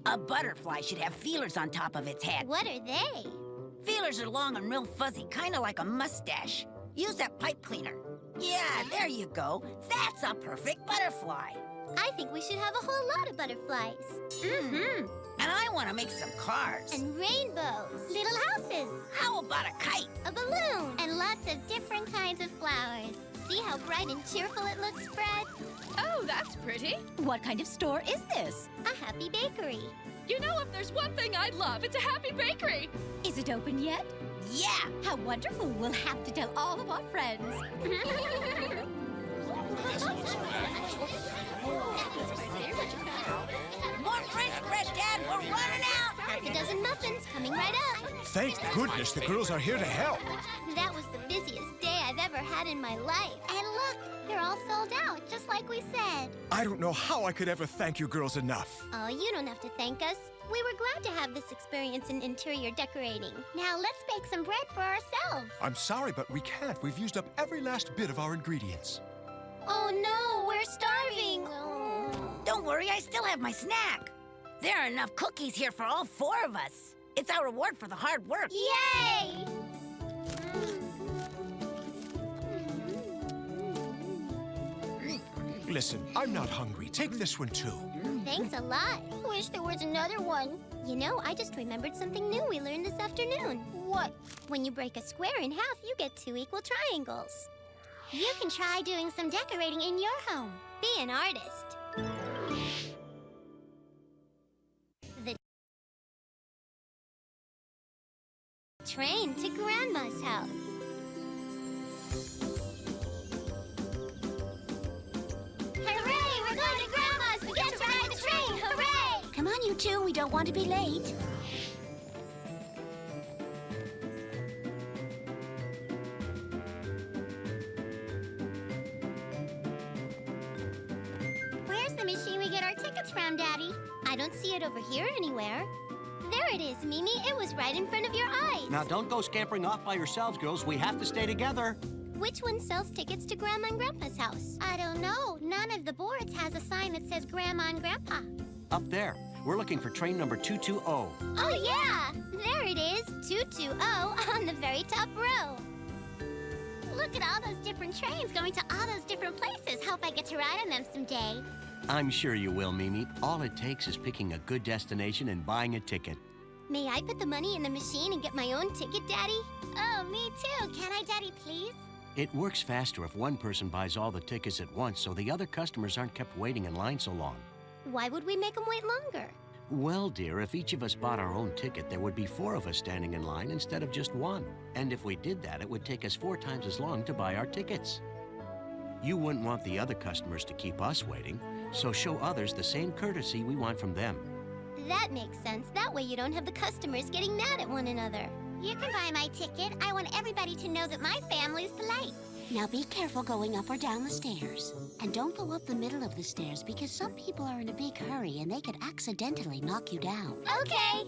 A butterfly should have feelers on top of its head. What are they? Feelers are long and real fuzzy, kind of like a mustache. Use that pipe cleaner. Yeah, there you go. That's a perfect butterfly. I think we should have a whole lot of butterflies. Mm-hmm. And I want to make some cars. And rainbows. Little houses. How about a kite? A balloon. And lots of different kinds of flowers. See how bright and cheerful it looks, Fred? Oh, that's pretty. What kind of store is this? A happy bakery. You know, if there's one thing I love, it's a happy bakery. Is it open yet? Yeah. How wonderful. We'll have to tell all of our friends. More French bread, Dad. We're running out. Half a dozen muffins coming right up. Thank goodness the girls are here to help. That was the busiest day I've ever had in my life. And look, they're all sold out, just like we said. I don't know how I could ever thank you girls enough. Oh, you don't have to thank us. We were glad to have this experience in interior decorating. Now let's bake some bread for ourselves. I'm sorry, but we can't. We've used up every last bit of our ingredients. Oh no, we're starving. Don't worry, I still have my snack. There are enough cookies here for all 4 of us. It's our reward for the hard work. Yay! Listen, I'm not hungry. Take this one too. Thanks a lot. Wish there was another one. You know, I just remembered something new we learned this afternoon. What? When you break a square in half, you get 2 equal triangles. You can try doing some decorating in your home. Be an artist. The train to Grandma's house. Hooray! We're going to Grandma's! We get to ride the train! Hooray! Come on, you two. We don't want to be late. Where's the machine we get our tickets from, Daddy? I don't see it over here anywhere. There it is, Mimi. It was right in front of your eyes. Now, don't go scampering off by yourselves, girls. We have to stay together. Which one sells tickets to Grandma and Grandpa's house? I don't know. None of the boards has a sign that says Grandma and Grandpa. Up there. We're looking for train number 220. Oh, yeah. There it is, 220 on the very top row. Look at all those different trains going to all those different places. Hope I get to ride on them someday. I'm sure you will, Mimi. All it takes is picking a good destination and buying a ticket. May I put the money in the machine and get my own ticket, Daddy? Oh, me too. Can I, Daddy, please? It works faster if one person buys all the tickets at once so the other customers aren't kept waiting in line so long. Why would we make them wait longer? Well, dear, if each of us bought our own ticket, there would be 4 of us standing in line instead of just 1. And if we did that, it would take us 4 times as long to buy our tickets. You wouldn't want the other customers to keep us waiting, so show others the same courtesy we want from them. That makes sense. That way you don't have the customers getting mad at one another. You can buy my ticket. I want everybody to know that my family's polite. Now be careful going up or down the stairs. And don't go up the middle of the stairs because some people are in a big hurry and they could accidentally knock you down. Okay.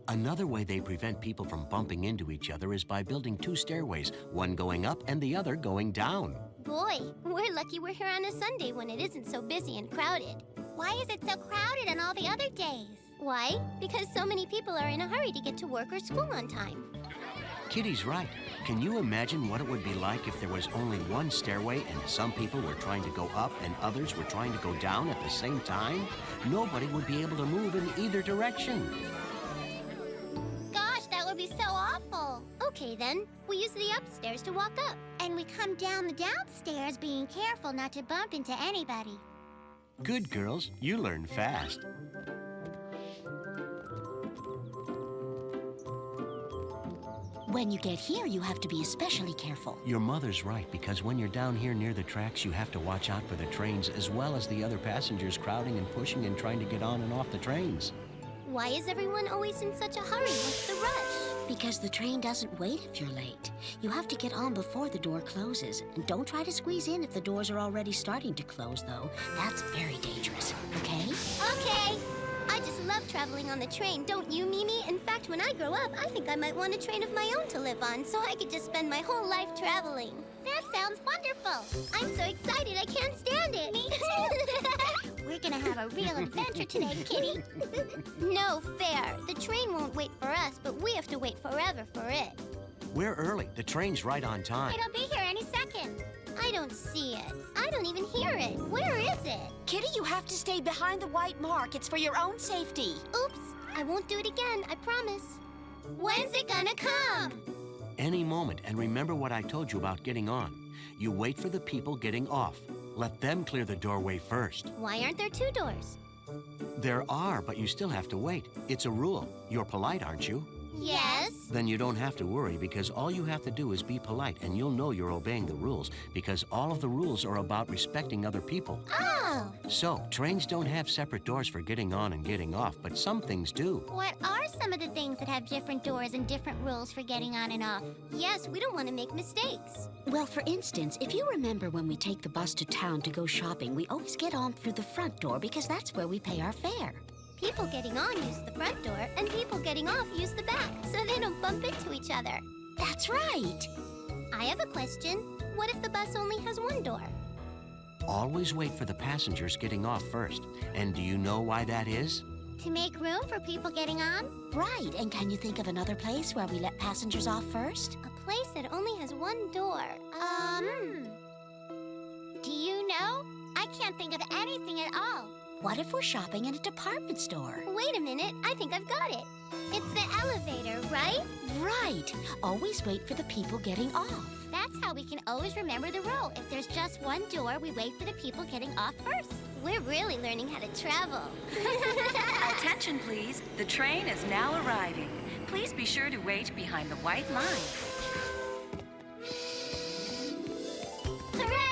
Another way they prevent people from bumping into each other is by building 2 stairways, one going up and the other going down. Boy, we're lucky we're here on a Sunday when it isn't so busy and crowded. Why is it so crowded on all the other days? Why? Because so many people are in a hurry to get to work or school on time. Kitty's right. Can you imagine what it would be like if there was only one stairway and some people were trying to go up and others were trying to go down at the same time? Nobody would be able to move in either direction. Gosh, that would be so awful. Okay, then. We use the upstairs to walk up. And we come down the downstairs being careful not to bump into anybody. Good girls, you learn fast. When you get here, you have to be especially careful. Your mother's right, because when you're down here near the tracks, you have to watch out for the trains as well as the other passengers crowding and pushing and trying to get on and off the trains. Why is everyone always in such a hurry? What's the rush? Because the train doesn't wait if you're late. You have to get on before the door closes. And don't try to squeeze in if the doors are already starting to close, though. That's very dangerous, okay? Okay. I just love traveling on the train, don't you, Mimi? In fact, when I grow up, I think I might want a train of my own to live on, so I could just spend my whole life traveling. That sounds wonderful. I'm so excited I can't stand it. Me too. We're gonna have a real adventure today, Kitty. No fair. The train won't wait for us, but we have to wait forever for it. We're early. The train's right on time. It'll be here any second. I don't see it. I don't even hear it. Where is it? Kitty, you have to stay behind the white mark. It's for your own safety. Oops. I won't do it again, I promise. When's it gonna come? Any moment, and remember what I told you about getting on. You wait for the people getting off. Let them clear the doorway first. Why aren't there 2 doors? There are, but you still have to wait. It's a rule. You're polite, aren't you? Yes. Then you don't have to worry because all you have to do is be polite and you'll know you're obeying the rules because all of the rules are about respecting other people. Oh. So, trains don't have separate doors for getting on and getting off, but some things do. What are some of the things that have different doors and different rules for getting on and off? Yes, we don't want to make mistakes. Well, for instance, if you remember when we take the bus to town to go shopping, we always get on through the front door because that's where we pay our fare. People getting on use the front door, and people getting off use the back, so they don't bump into each other. That's right. I have a question. What if the bus only has 1 door? Always wait for the passengers getting off first. And do you know why that is? To make room for people getting on? Right, and can you think of another place where we let passengers off first? A place that only has 1 door. Do you know? I can't think of anything at all. What if we're shopping in a department store? Wait a minute, I think I've got it. It's the elevator, right? Right. Always wait for the people getting off. That's how we can always remember the rule. If there's just 1 door, we wait for the people getting off first. We're really learning how to travel. Attention, please. The train is now arriving. Please be sure to wait behind the white line. Hooray!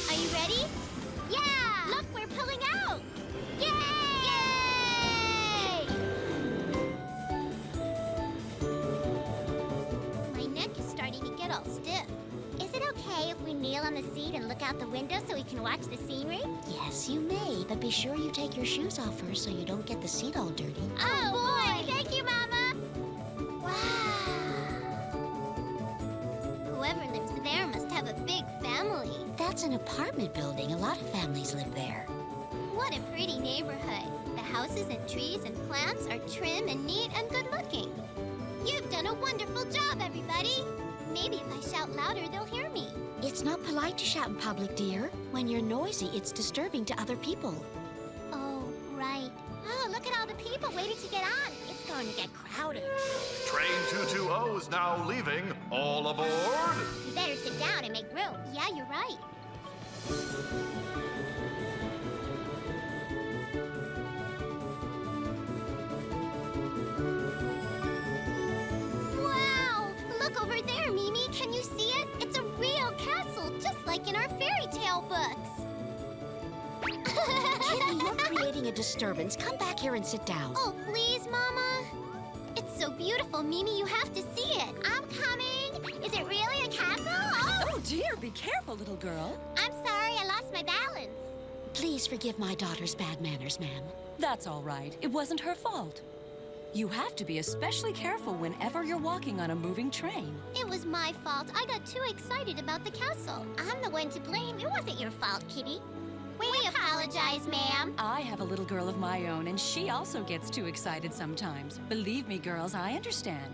Are you ready? Yeah! Look, we're pulling out! Yay! Yay! My neck is starting to get all stiff. Is it okay okay if we kneel on the seat and look out the window so we can watch the scenery? Yes, you may, but be sure you take your shoes off first so you don't get the seat all dirty. Oh, boy! Thank you, Mama! Wow! Whoever lives there must have a big family. That's an apartment building. A lot of families live there. What a pretty neighborhood. The houses and trees and plants are trim and neat and good-looking. You've done a wonderful job, everybody. Maybe if I shout louder, they'll hear me. It's not polite to shout in public, dear. When you're noisy, it's disturbing to other people. Oh, right. Oh, look at all the people waiting to get on. It's going to get crowded. Train 220 is now leaving. All aboard! You better sit down and make room. Yeah, you're right. Wow! Look over there, Mimi. Can you see it? It's a real castle, just like in our fairy tale books. Kitty, you're creating a disturbance. Come back here and sit down. Oh, please, Mama. It's so beautiful, Mimi. You have to see it. I'm coming. Is it really a castle? Oh, dear. Be careful, little girl. I'm sorry. I lost my balance. Please forgive my daughter's bad manners, ma'am. That's all right. It wasn't her fault. You have to be especially careful whenever you're walking on a moving train. It was my fault. I got too excited about the castle. I'm the one to blame. It wasn't your fault, Kitty. We apologize, ma'am. I have a little girl of my own, and she also gets too excited sometimes. Believe me, girls, I understand.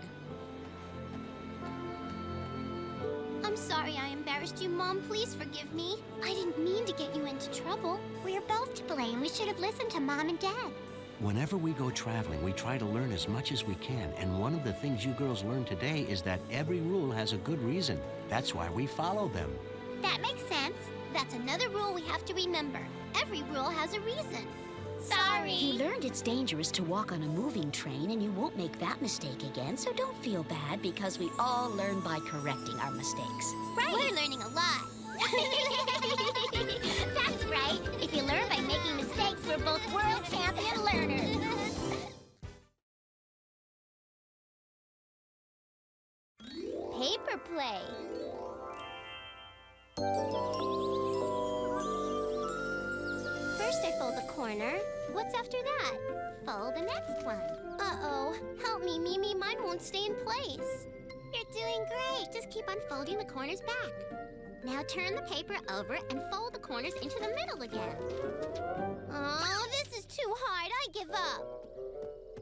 I'm sorry I embarrassed you, Mom. Please forgive me. I didn't mean to get you into trouble. We're both to blame. We should have listened to Mom and Dad. Whenever we go traveling, we try to learn as much as we can, and one of the things you girls learned today is that every rule has a good reason. That's why we follow them. That makes sense. That's another rule we have to remember. Every rule has a reason. Sorry. You learned it's dangerous to walk on a moving train, and you won't make that mistake again, so don't feel bad because we all learn by correcting our mistakes. Right. We're learning a lot. That's right. If you learn by making mistakes, we're both world champion learners. Paper play. First I fold the corner. What's after that? Fold the next one. Uh-oh. Help me, Mimi. Mine won't stay in place. You're doing great. Just keep unfolding the corners back. Now turn the paper over and fold the corners into the middle again. Oh, this is too hard. I give up.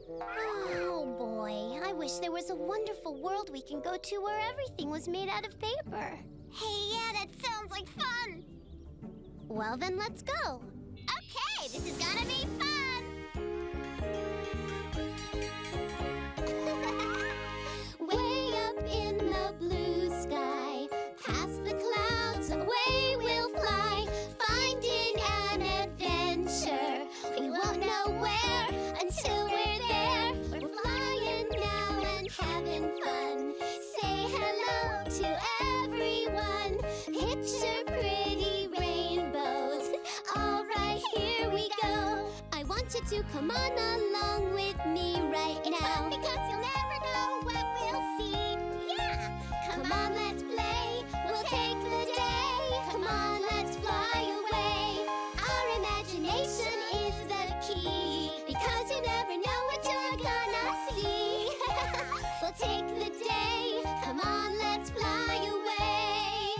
Oh, boy. I wish there was a wonderful world we can go to where everything was made out of paper. Hey, yeah, that sounds like fun. Well, then let's go. Okay, this is gonna be fun. Way up in the blue sky, past the clouds, away we'll fly, finding an adventure. We won't know where until we're there. We're flying now and having fun. Say hello to everyone. Picture pretty rainbows. All right, here we go. I want you to come on along with me right now. It's fun because you'll never know what we'll see. Yeah! Come on, let's play. We'll take the day. Come on, let's fly away. Our imagination is the key, because you never know what you're gonna see. We'll take the day. Come on, let's fly away.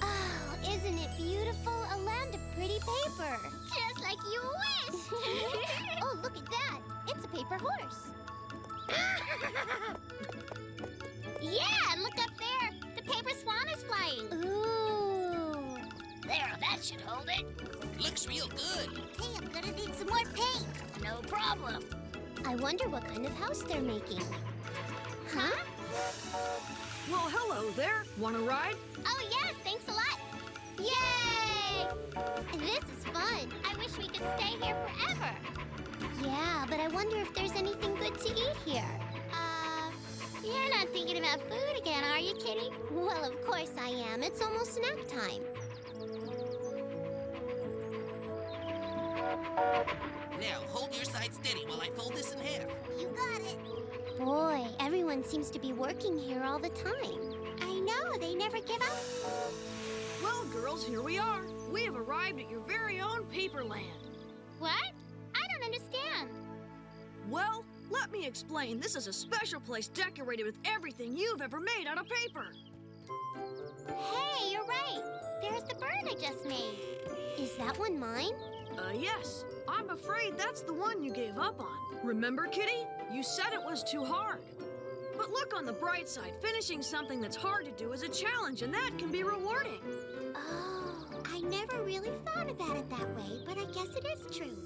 Oh, isn't it beautiful? A land of pretty paper. Just like you wish. Oh, look at that. It's a paper horse. Yeah, and look up there. The paper swan is flying. Ooh. There, that should hold it. Looks real good. Hey, I'm gonna need some more paint. No problem. I wonder what kind of house they're making. Huh? Well, hello there. Want a ride? Oh, yes, thanks a lot. Yay! This is fun. I wish we could stay here forever. Yeah, but I wonder if there's anything good to eat here. You're not thinking about food again, are you, Kitty? Well, of course I am. It's almost snack time. Now, hold your side steady while I fold this in half. You got it. Boy, everyone seems to be working here all the time. no, they never give up. Well, girls, here we are. We have arrived at your very own Paperland. What? I don't understand. Well, let me explain. This is a special place decorated with everything you've ever made out of paper. Hey, you're right. There's the bird I just made. Is that one mine? Yes. I'm afraid that's the one you gave up on. Remember, Kitty? You said it was too hard. But look on the bright side. Finishing something that's hard to do is a challenge, and that can be rewarding. Oh, I never really thought about it that way, but I guess it is true.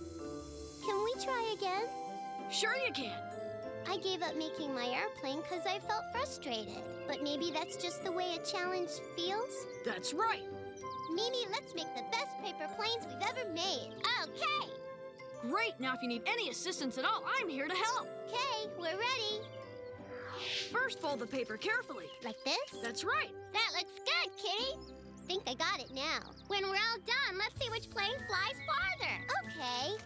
Can we try again? Sure you can. I gave up making my airplane because I felt frustrated. But maybe that's just the way a challenge feels? That's right. Mimi, let's make the best paper planes we've ever made. Okay! Great. Now, if you need any assistance at all, I'm here to help. Okay, we're ready. First, fold the paper carefully. Like this? That's right. That looks good, Kitty. Think I got it now. When we're all done, let's see which plane flies farther. Okay.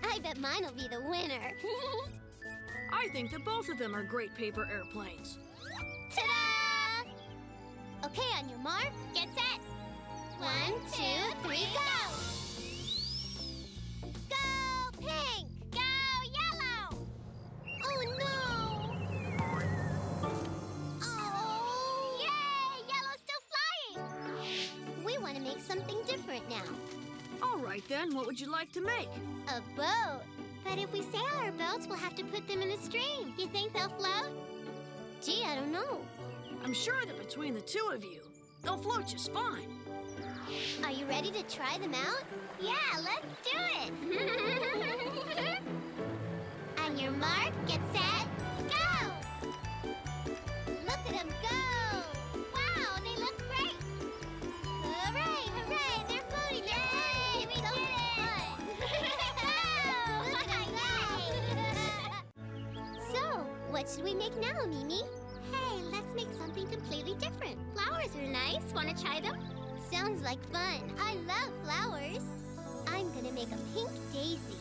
I bet mine will be the winner. I think that both of them are great paper airplanes. Ta-da! Okay, on your mark, get set. 1, 2, 3, go! Go pink! Go yellow! Oh, no! Oh! Yay! Yellow's still flying! We want to make something different now. All right, then. What would you like to make? A boat. But if we sail our boats, we'll have to put them in the stream. You think they'll float? Gee, I don't know. I'm sure that between the two of you, they'll float just fine. Are you ready to try them out? Yeah, let's do it! On your mark, get set, go! Look at them go! Wow, they look great! Hooray, hooray, they're floating, they're floating! We did it! So, what should we make now, Mimi? Hey, let's make something completely different. Flowers are nice. Want to try them? Sounds like fun. I love flowers. I'm gonna make a pink daisy.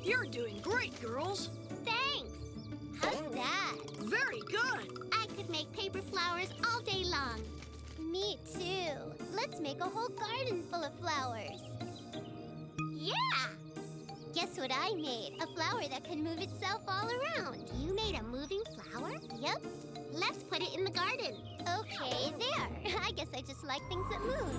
You're doing great, girls. Thanks. How's that? Very good. I could make paper flowers all day long. Me too. Let's make a whole garden full of flowers. Yeah! Guess what I made? A flower that can move itself all around. You made a moving flower? Yep. Let's put it in the garden. Okay, there. I guess I just like things that move.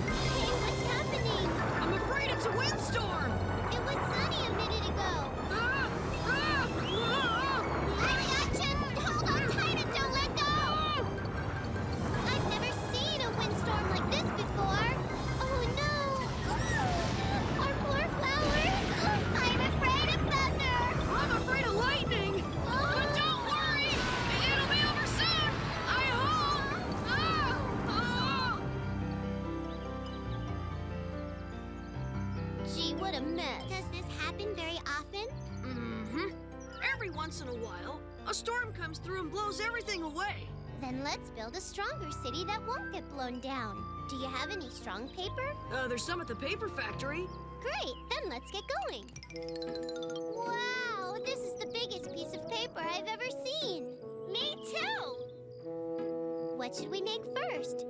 Hey, what's happening? I'm afraid it's a windstorm. It was sunny a minute ago. I got you! Hold on tight and don't let go! I've never seen a windstorm like this before. Oh, no! Our poor flowers! I'm afraid of thunder! I'm afraid of lightning. But don't worry! It'll be over soon! I hope! Gee, what a mess. Does this happen very often? Mm-hmm. Every once in a while, a storm comes through and blows everything away. Then let's build a stronger city that won't get blown down. Do you have any strong paper? There's some at the paper factory. Great, then let's get going. Wow, this is the biggest piece of paper I've ever seen. Me too. What should we make first?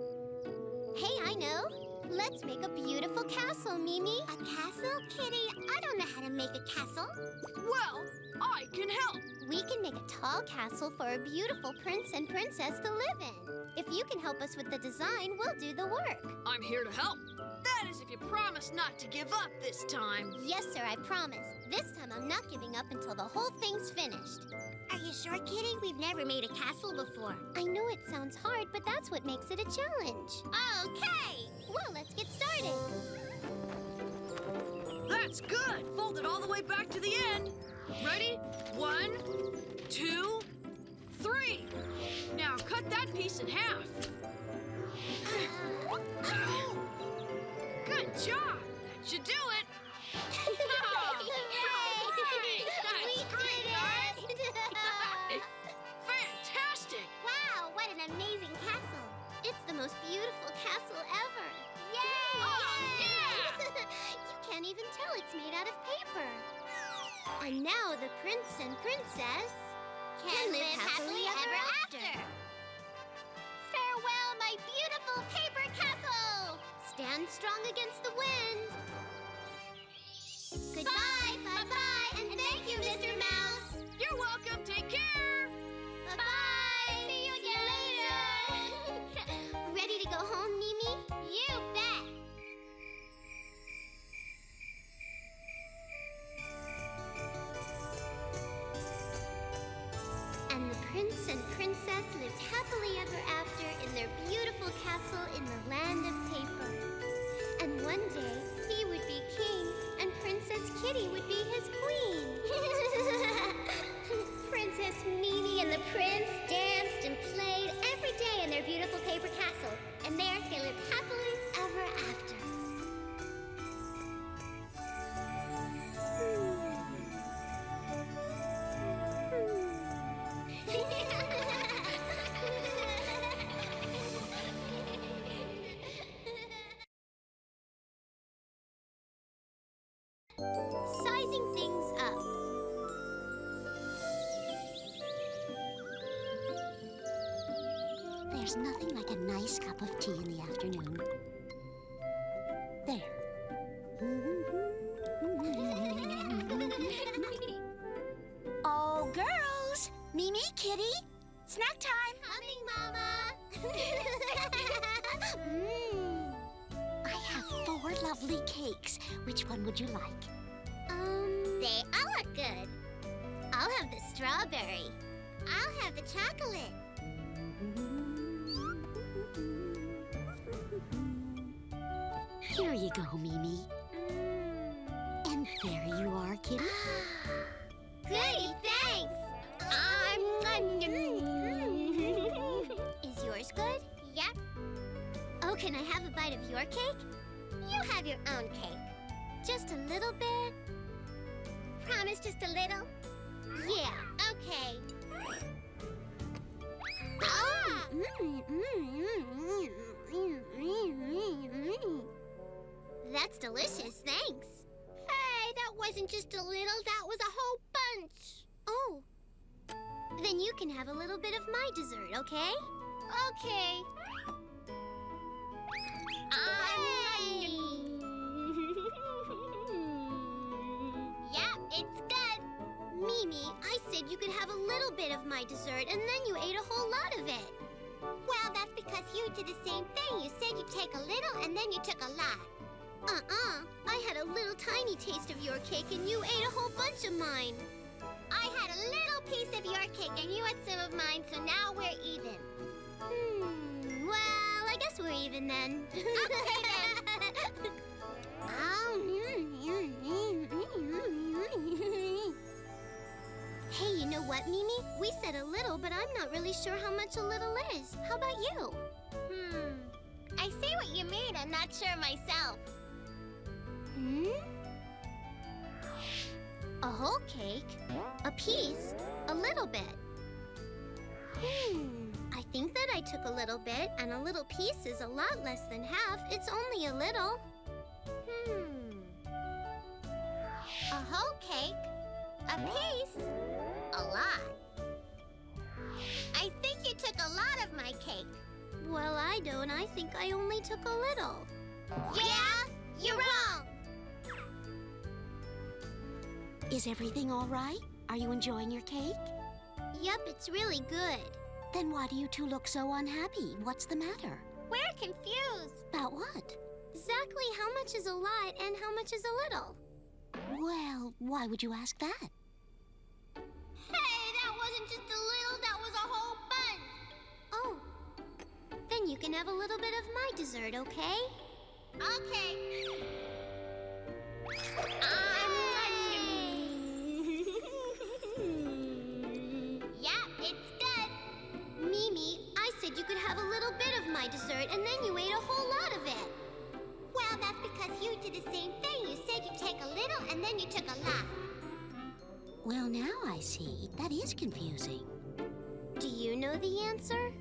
Hey, I know. Let's make a beautiful castle, Mimi. A castle? Kitty, I don't know how to make a castle. Well, I can help. We can make a tall castle for a beautiful prince and princess to live in. If you can help us with the design, we'll do the work. I'm here to help. That is if you promise not to give up this time. Yes, sir, I promise. This time I'm not giving up until the whole thing's finished. Are you sure, Kitty? We've never made a castle before. I know it sounds hard, but that's what makes it a challenge. Okay! Well, let's get started. That's good. Fold it all the way back to the end. Ready? 1, 2, 3. Now cut that piece in half. Good job. That should do it. That's great, guys. Fantastic. Wow, what an amazing castle. It's the most beautiful castle ever. Yay! Oh, yeah! You can't even tell it's made out of paper. And now the prince and princess can live happily ever after. Farewell, my beautiful paper castle. Stand strong against the wind. Goodbye, bye-bye, and thank you, Mr. Mouse. You're welcome. Take care. Bye-bye. See you again later. Ready to go home, Mimi? You bet. And the prince and princess lived happily ever after in their beautiful castle in the land of paper. And one day, he would be king, and Princess Kitty would be his queen. Princess Mimi and the prince danced and played every day in their beautiful paper castle. And there they lived happily ever after. Sizing things up. There's nothing like a nice cup of tea in the afternoon. There. Oh, girls! Mimi, Kitty, snack time! Coming, Mama! I have 4 lovely cakes. Which one would you like? They all look good. I'll have the strawberry. I'll have the chocolate. Here you go, Mimi. And there you are, Kitty. Goody, thanks. Is yours good? Yep. Oh, can I have a bite of your cake? You have your own cake. Just a little bit. Promise just a little? Yeah, okay. Ah! That's delicious, thanks. Hey, that wasn't just a little, that was a whole bunch. Oh. Then you can have a little bit of my dessert, okay? Okay. Yeah, it's good. Mimi, I said you could have a little bit of my dessert, and then you ate a whole lot of it. Well, that's because you did the same thing. You said you'd take a little, and then you took a lot. I had a little tiny taste of your cake, and you ate a whole bunch of mine. I had a little piece of your cake, and you had some of mine, so now we're even. Well, I guess we're even then. Okay, then. Hey, you know what, Mimi? We said a little, but I'm not really sure how much a little is. How about you? I see what you mean. I'm not sure myself. A whole cake? A piece? A little bit? I think that I took a little bit, and a little piece is a lot less than half. It's only a little. A whole cake? A piece? A lot. I think you took a lot of my cake. Well, I don't. I think I only took a little. Yeah? You're wrong! Is everything all right? Are you enjoying your cake? Yep, it's really good. Then why do you two look so unhappy? What's the matter? We're confused. About what? Exactly how much is a lot and how much is a little? Well, why would you ask that? Hey, that wasn't just a little, that was a whole bunch. Oh. Then you can have a little bit of my dessert, okay? Okay. Yeah, it's good. Mimi, I said you could have a little bit of my dessert, and then you ate a whole lot of it. Well, that's because you did the same thing. You said you'd take a little, and then you took a lot. Well, now I see. That is confusing. Do you know the answer?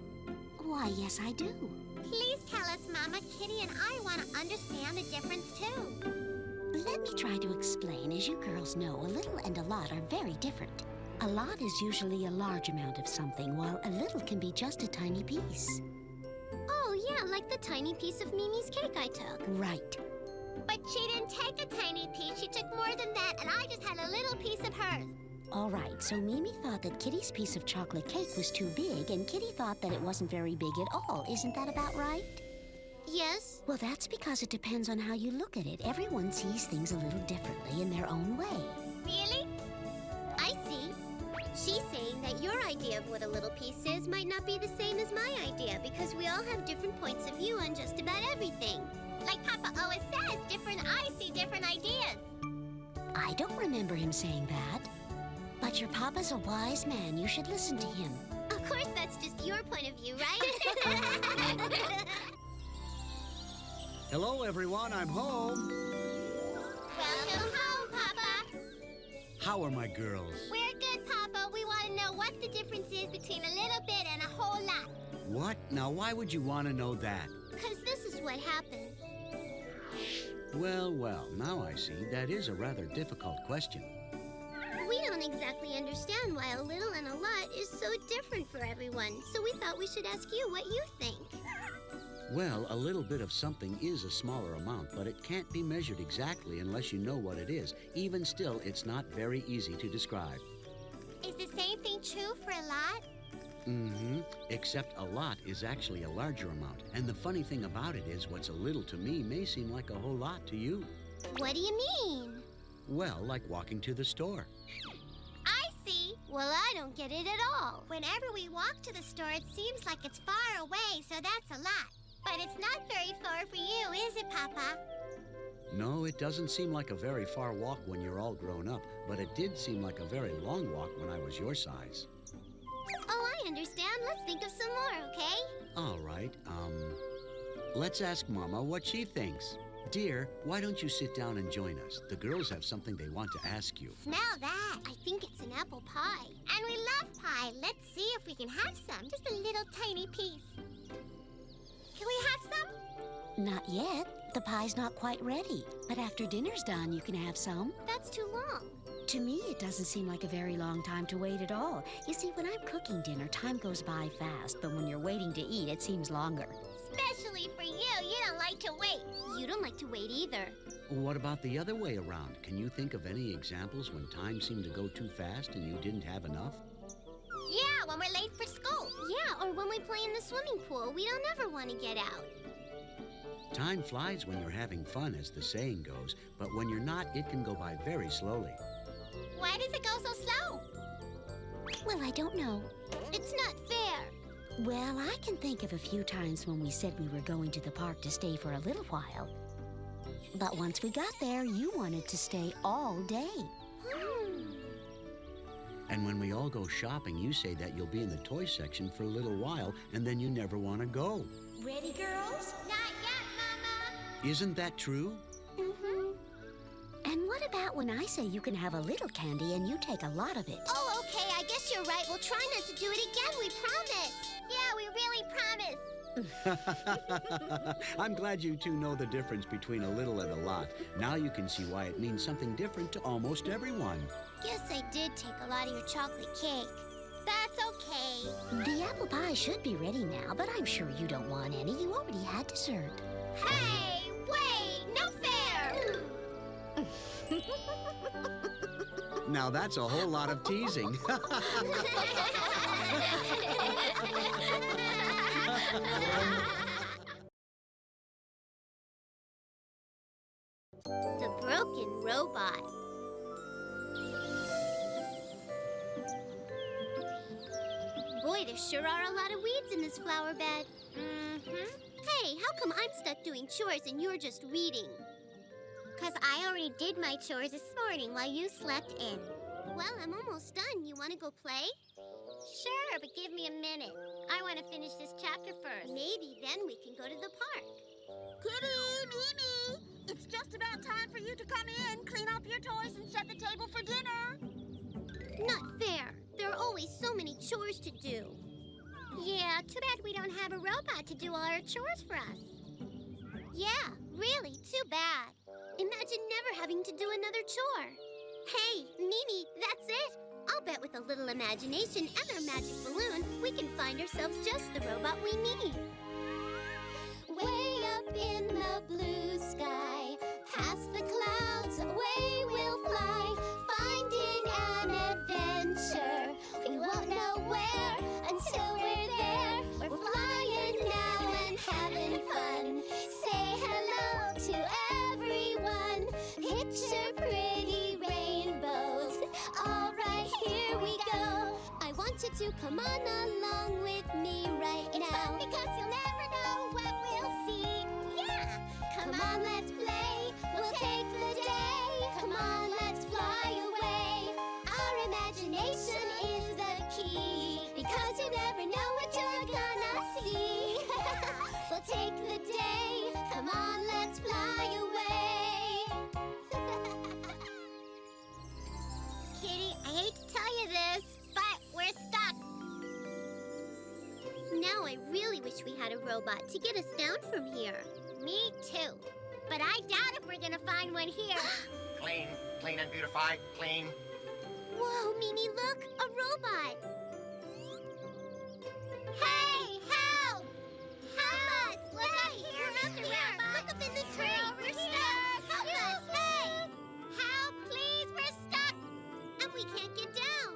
Why, yes, I do. Please tell us, Mama. Kitty and I want to understand the difference, too. Let me try to explain. As you girls know, a little and a lot are very different. A lot is usually a large amount of something, while a little can be just a tiny piece. Oh, yeah, like the tiny piece of Mimi's cake I took. Right. But she didn't take a tiny piece. She took more than that, and I just had a little piece of hers. All right, so Mimi thought that Kitty's piece of chocolate cake was too big, and Kitty thought that it wasn't very big at all. Isn't that about right? Yes. Well, that's because it depends on how you look at it. Everyone sees things a little differently in their own way. Really? I see. She's saying that your idea of what a little piece is might not be the same as my idea, because we all have different points of view on just about everything. Like Papa always says, different eyes see different ideas. I don't remember him saying that. But your papa's a wise man. You should listen to him. Of course, that's just your point of view, right? Hello, everyone. I'm home. Welcome home, Papa. How are my girls? We're good, Papa. We want to know what the difference is between a little bit and a whole lot. What? Now, why would you want to know that? Because this is what happened. Well, well, now I see. That is a rather difficult question. We don't exactly understand why a little and a lot is so different for everyone, so we thought we should ask you what you think. Well, a little bit of something is a smaller amount, but it can't be measured exactly unless you know what it is. Even still, it's not very easy to describe. Is the same thing true for a lot? Mm-hmm. Except a lot is actually a larger amount. And the funny thing about it is what's a little to me may seem like a whole lot to you. What do you mean? Well, like walking to the store. I see. Well, I don't get it at all. Whenever we walk to the store, it seems like it's far away, so that's a lot. But it's not very far for you, is it, Papa? No, it doesn't seem like a very far walk when you're all grown up, but it did seem like a very long walk when I was your size. Oh, I understand. Let's think of some more, okay? All right, let's ask Mama what she thinks. Dear, why don't you sit down and join us? The girls have something they want to ask you. Smell that. I think it's an apple pie. And we love pie. Let's see if we can have some. Just a little tiny piece. Can we have some? Not yet. The pie's not quite ready. But after dinner's done, you can have some. That's too long. To me, it doesn't seem like a very long time to wait at all. You see, when I'm cooking dinner, time goes by fast. But when you're waiting to eat, it seems longer. Especially for you. You don't like to wait. You don't like to wait either. What about the other way around? Can you think of any examples when time seemed to go too fast and you didn't have enough? Yeah, when we're late for school. Yeah, or when we play in the swimming pool. We don't ever want to get out. Time flies when you're having fun, as the saying goes, but when you're not, it can go by very slowly. Why does it go so slow? Well, I don't know. It's not fair. Well, I can think of a few times when we said we were going to the park to stay for a little while. But once we got there, you wanted to stay all day. And when we all go shopping, you say that you'll be in the toy section for a little while, and then you never want to go. Ready, girls? Not yet, Mama. Isn't that true? Mm-hmm. And what about when I say you can have a little candy and you take a lot of it? Oh, okay, I guess you're right. We'll try not to do it again, we promise. Yeah, we really promise. I'm glad you two know the difference between a little and a lot. Now you can see why it means something different to almost everyone. Guess I did take a lot of your chocolate cake. That's okay. The apple pie should be ready now, but I'm sure you don't want any. You already had dessert. Hey, wait, no fair! Now that's a whole lot of teasing. The broken robot. Boy, there sure are a lot of weeds in this flower bed. Hey, how come I'm stuck doing chores and you're just reading? 'Cause I already did my chores this morning while you slept in. Well, I'm almost done. You want to go play? Sure, but give me a minute. I want to finish this chapter first. Maybe then we can go to the park. Kitty, Mimi, it's just about time for you to come in, clean up your toys, and set the table for dinner. Not fair. There are always so many chores to do. Yeah, too bad we don't have a robot to do all our chores for us. Yeah, really, too bad. Imagine never having to do another chore. Hey, Mimi, that's it. I'll bet with a little imagination and our magic balloon, we can find ourselves just the robot we need. Way up in the blue sky, past the clouds, away we'll fly, finding an adventure. We won't know where until we're there. We're flying now and having fun. Say hello to everyone. Picture pretty rainbows. All right, here we go. I want you to come on along with me right now. It's fun because you'll never know what we'll see. Yeah! Come on, let's play. We'll take the day. Come on, let's fly away. Our imagination is the key. Because you never know what you're gonna see. We'll take the day. Come on, let's fly away. Kitty, I hate to tell you this, but we're stuck. Now I really wish we had a robot to get us down from here. Me too. But I doubt if we're gonna find one here. Clean, clean and beautify, clean. Whoa, Mimi, look! A robot! Hey, help! Help us! Look up here, Mr. Robot! Look up in the tree! We're stuck! Help us! Hey! Help, please! We're stuck! And we can't get down!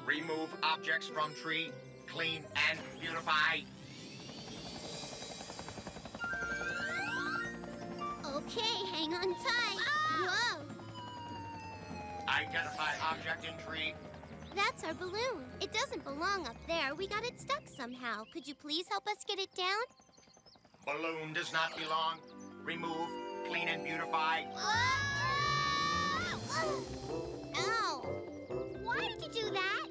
Remove objects from tree, clean and beautify. Okay, hang on tight. Whoa! Identify object in tree. That's our balloon. It doesn't belong up there. We got it stuck somehow. Could you please help us get it down? Balloon does not belong. Remove, clean and beautify. Ow! Why did you do that?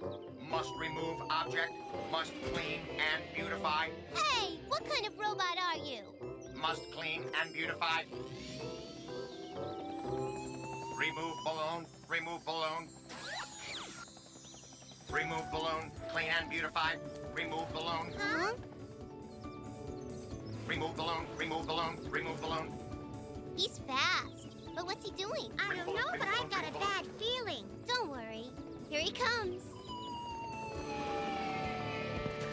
Must remove object, must clean and beautify. Hey, what kind of robot are you? Must clean and beautify. Remove balloon, remove balloon. Remove balloon, clean and beautify. Remove balloon. Huh? Remove balloon, remove balloon, remove balloon. He's fast. But what's he doing? I don't know, but I've got a bad feeling. Don't worry. Here he comes.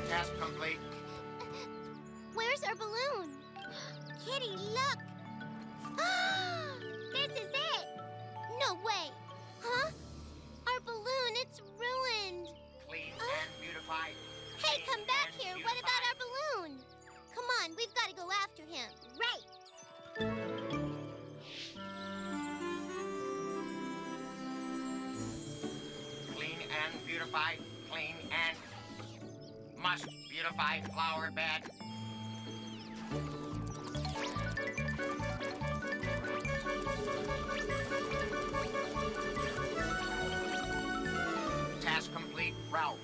Task complete. Where's our balloon? Kitty, look! This is it! No way! Huh? Our balloon, it's ruined! Clean and beautify. Hey, come back here! What about our balloon? Come on, we've got to go after him. Right! Clean and beautify, clean and must beautify flower bed. Task complete. Route.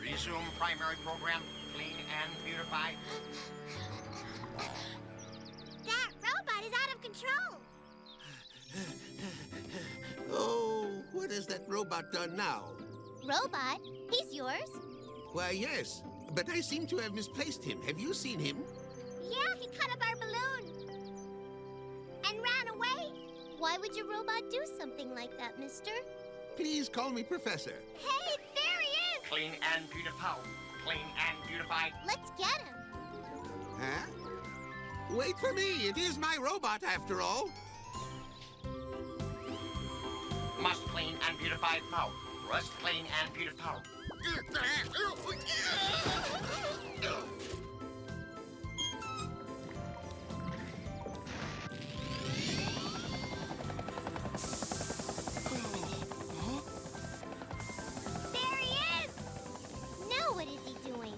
Resume primary program. Clean and beautify. That robot is out of control! Oh, what has that robot done now? Robot? He's yours? Why, yes, but I seem to have misplaced him. Have you seen him? Yeah, he cut up our balloon. And ran away. Why would your robot do something like that, mister? Please call me Professor. Hey, there he is! Clean and beautify. Clean and beautify. Let's get him. Huh? Wait for me. It is my robot, after all. Must clean and beautify pow. Rust clean and beautify. There he is! Now what is he doing?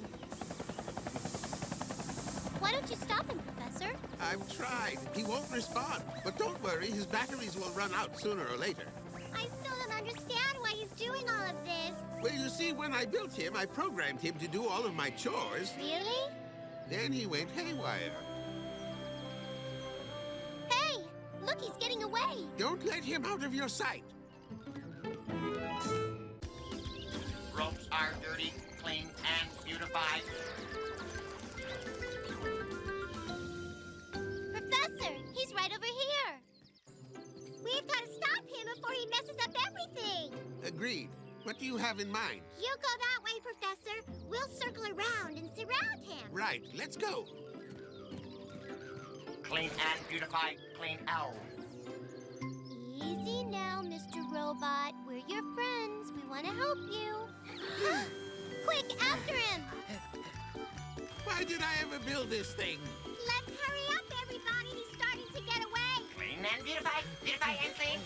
Why don't you stop him, Professor? I've tried. He won't respond. But don't worry, his batteries will run out sooner or later. I still don't understand why he's doing all of this. Well, you see, when I built him, I programmed him to do all of my chores. Really? Then he went haywire. Hey, look, he's getting away. Don't let him out of your sight. Ropes are dirty, clean and beautify. Professor, he's right over here. We've got to stop him before he messes up everything. Agreed. What do you have in mind? You go that way, Professor. We'll circle around and surround him. Right, let's go. Clean and beautify, clean out. Easy now, Mr. Robot. We're your friends. We want to help you. Quick, after him! Why did I ever build this thing? Let's hurry up, everybody. He's starting to get away. Clean and beautify, beautify and clean.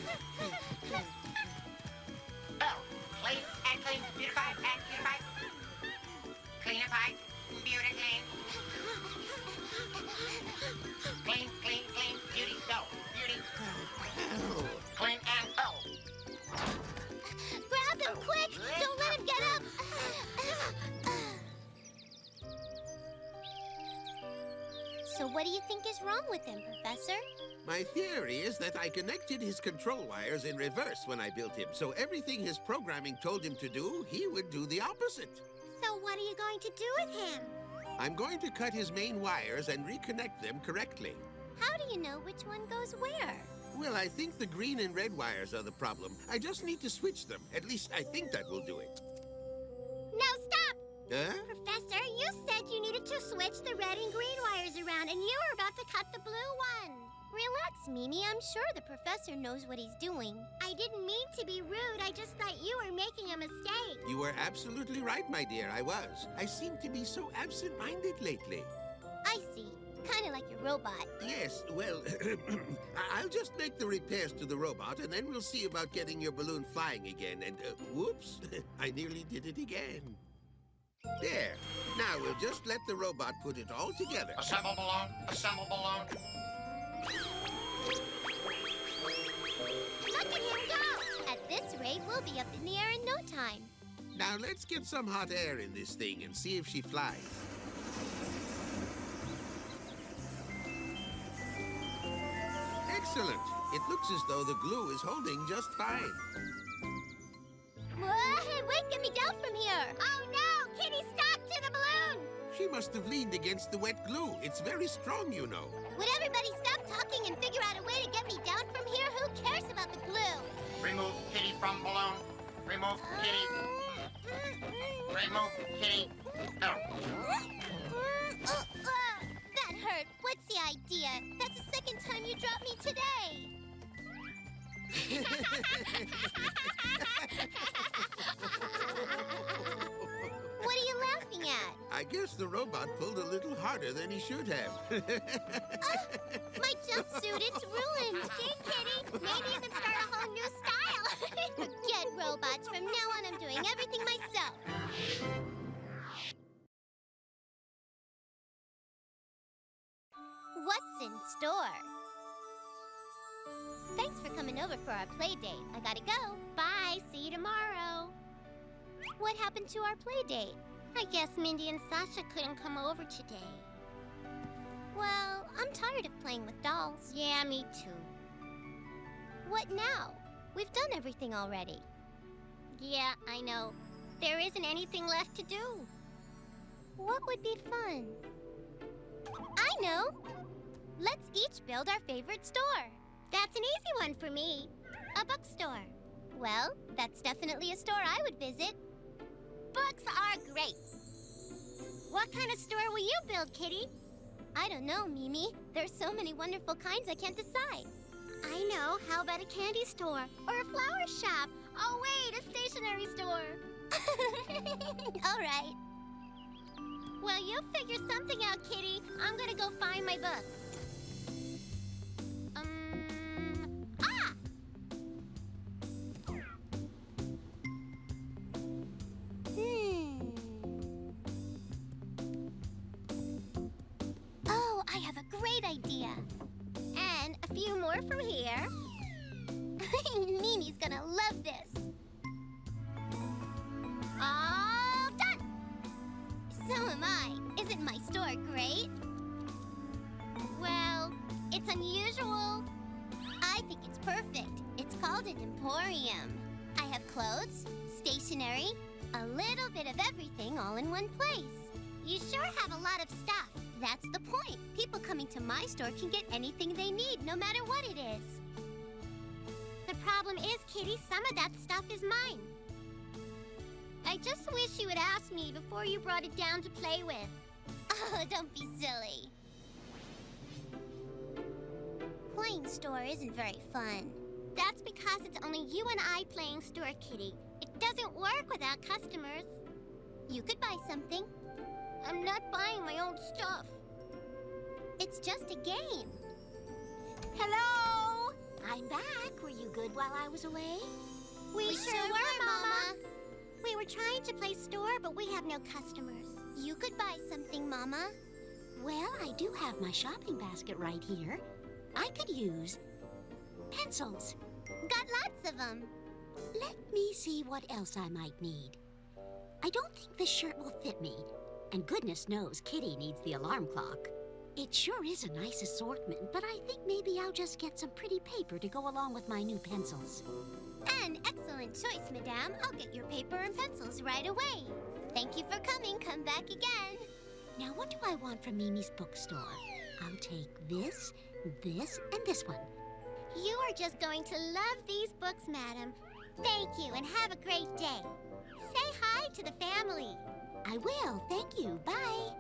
Oh, clean and clean, beautify and beautify. Cleanify, beauty clean. Clean, clean, clean, beauty, go, beauty. Clean and oh. Grab him, quick! Don't let him get up! So what do you think is wrong with him, Professor? My theory is that I connected his control wires in reverse when I built him, so everything his programming told him to do, he would do the opposite. So what are you going to do with him? I'm going to cut his main wires and reconnect them correctly. How do you know which one goes where? Well, I think the green and red wires are the problem. I just need to switch them. At least I think that will do it. No, stop! Huh? Professor, you said you needed to switch the red and green wires around, and you were about to cut the blue one. Relax, Mimi. I'm sure the professor knows what he's doing. I didn't mean to be rude. I just thought you were making a mistake. You were absolutely right, my dear. I was. I seem to be so absent-minded lately. I see. Kind of like your robot. Yes, well, I'll just make the repairs to the robot, and then we'll see about getting your balloon flying again. And, whoops, I nearly did it again. There. Now we'll just let the robot put it all together. Assemble balloon, assemble balloon. Look at him go! At this rate, we'll be up in the air in no time. Now let's get some hot air in this thing and see if she flies. Excellent. It looks as though the glue is holding just fine. Whoa, wait, get me down from here! Oh no! Kitty, stop to the balloon! She must have leaned against the wet glue. It's very strong, you know. Would everybody stop talking and figure out a way to get me down from here? Who cares about the glue? Remove Kitty from balloon. Remove Kitty. Remove Kitty. No. That hurt. What's the idea? That's the second time you dropped me today. What are you laughing at? I guess the robot pulled a little harder than he should have. My jumpsuit, it's ruined. See, Kitty? Maybe you can start a whole new style. Forget robots. From now on, I'm doing everything myself. What's in store? Thanks for coming over for our play date. I gotta go. Bye. See you tomorrow. What happened to our play date? I guess Mindy and Sasha couldn't come over today. Well, I'm tired of playing with dolls. Yeah, me too. What now? We've done everything already. Yeah, I know. There isn't anything left to do. What would be fun? I know! Let's each build our favorite store. That's an easy one for me. A bookstore. Well, that's definitely a store I would visit. Books are great. What kind of store will you build, Kitty? I don't know, Mimi. There's so many wonderful kinds I can't decide. I know. How about a candy store? Or a flower shop? Oh, wait, a stationery store. All right. Well, you figure something out, Kitty. I'm gonna go find my book. Ah! Oh, I have a great idea. And a few more from here. Mimi's gonna love this. All done! So am I. Isn't my store great? Well, it's unusual. I think it's perfect. It's called an emporium. I have clothes, stationery, a little bit of everything all in one place. You sure have a lot of stuff. That's the point. People coming to my store can get anything they need, no matter what it is. The problem is, Kitty, some of that stuff is mine. I just wish you had asked me before you brought it down to play with. Oh, don't be silly. Playing store isn't very fun. That's because it's only you and I playing store, Kitty. It doesn't work without customers. You could buy something. I'm not buying my own stuff. It's just a game. Hello? I'm back. Were you good while I was away? We sure were, Mama. We were trying to play store, but we have no customers. You could buy something, Mama. Well, I do have my shopping basket right here. I could use pencils. Got lots of them. Let me see what else I might need. I don't think this shirt will fit me. And goodness knows Kitty needs the alarm clock. It sure is a nice assortment, but I think maybe I'll just get some pretty paper to go along with my new pencils. An excellent choice, Madame. I'll get your paper and pencils right away. Thank you for coming. Come back again. Now, what do I want from Mimi's bookstore? I'll take this, this, and this one. You are just going to love these books, Madam. Thank you, and have a great day. Say hi to the family. I will. Thank you. Bye.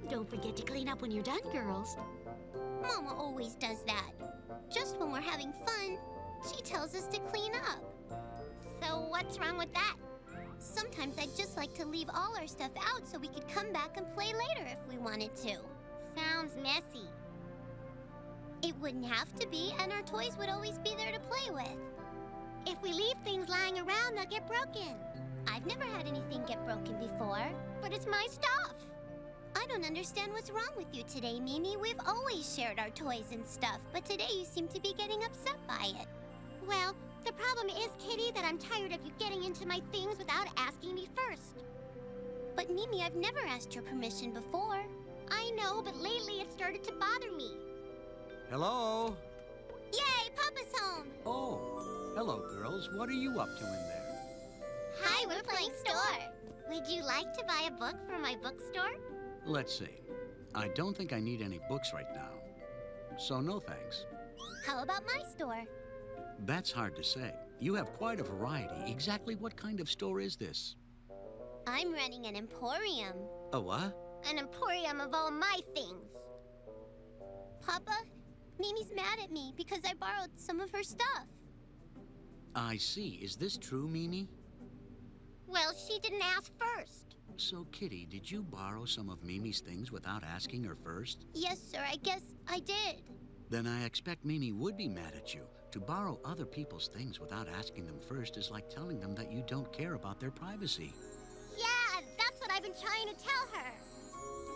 Don't forget to clean up when you're done, girls. Mama always does that. Just when we're having fun, she tells us to clean up. So what's wrong with that? Sometimes I'd just like to leave all our stuff out so we could come back and play later if we wanted to. Sounds messy. It wouldn't have to be, and our toys would always be there to play with. If we leave things lying around, they'll get broken. I've never had anything get broken before, but it's my stuff. I don't understand what's wrong with you today, Mimi. We've always shared our toys and stuff, but today you seem to be getting upset by it. Well, the problem is, Kitty, that I'm tired of you getting into my things without asking me first. But Mimi, I've never asked your permission before. I know, but lately it started to bother me. Hello? Yay, Papa's home! Oh, hello, girls. What are you up to in there? Hi, we're playing store. Would you like to buy a book from my bookstore? Let's see. I don't think I need any books right now. So no thanks. How about my store? That's hard to say. You have quite a variety. Exactly what kind of store is this? I'm running an emporium. A what? An emporium of all my things. Papa, Mimi's mad at me because I borrowed some of her stuff. I see. Is this true, Mimi? Well, she didn't ask first. So, Kitty, did you borrow some of Mimi's things without asking her first? Yes, sir. I guess I did. Then I expect Mimi would be mad at you. To borrow other people's things without asking them first is like telling them that you don't care about their privacy. Yeah, that's what I've been trying to tell her.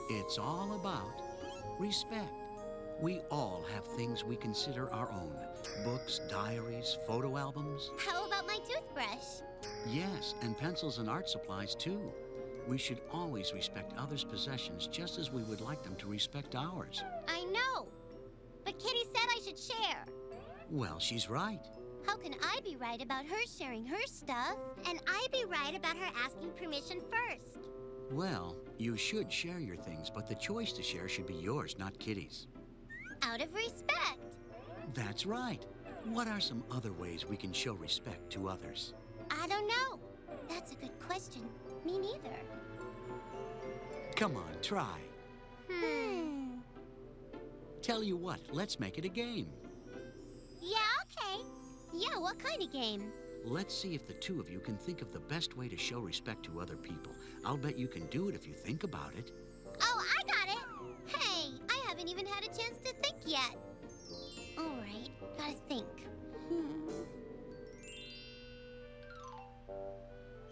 It's all about respect. We all have things we consider our own. Books, diaries, photo albums. How about my toothbrush? Yes, and pencils and art supplies, too. We should always respect others' possessions just as we would like them to respect ours. I know. But Kitty said I should share. Well, she's right. How can I be right about her sharing her stuff, and I be right about her asking permission first? Well, you should share your things, but the choice to share should be yours, not Kitty's. Out of respect. That's right. What are some other ways we can show respect to others? I don't know. That's a good question. Me neither. Come on, try. Tell you what, let's make it a game. Yeah, okay. Yeah, what kind of game? Let's see if the two of you can think of the best way to show respect to other people. I'll bet you can do it if you think about it. Oh, I got it! Hey, I haven't even had a chance to think yet. All right, gotta think.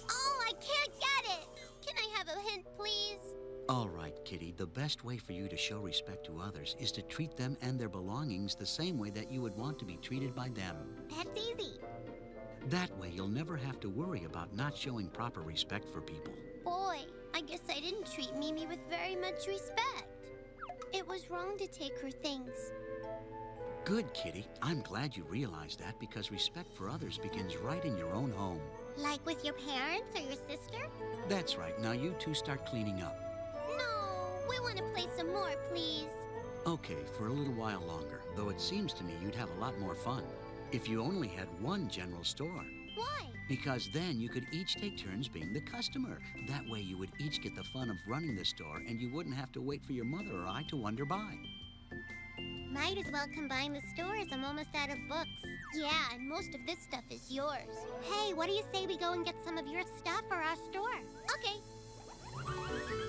Oh, I can't get it! Can I have a hint, please? All right, Kitty, the best way for you to show respect to others is to treat them and their belongings the same way that you would want to be treated by them. That's easy. That way, you'll never have to worry about not showing proper respect for people. Boy, I guess I didn't treat Mimi with very much respect. It was wrong to take her things. Good, Kitty. I'm glad you realized that because respect for others begins right in your own home. Like with your parents or your sister? That's right. Now you two start cleaning up. No, we want to play some more, please. Okay, for a little while longer, though it seems to me you'd have a lot more fun if you only had one general store. Why? Because then you could each take turns being the customer. That way you would each get the fun of running the store, and you wouldn't have to wait for your mother or I to wander by. Might as well combine the stores. I'm almost out of books. Yeah, and most of this stuff is yours. Hey, what do you say we go and get some of your stuff for our store? Okay.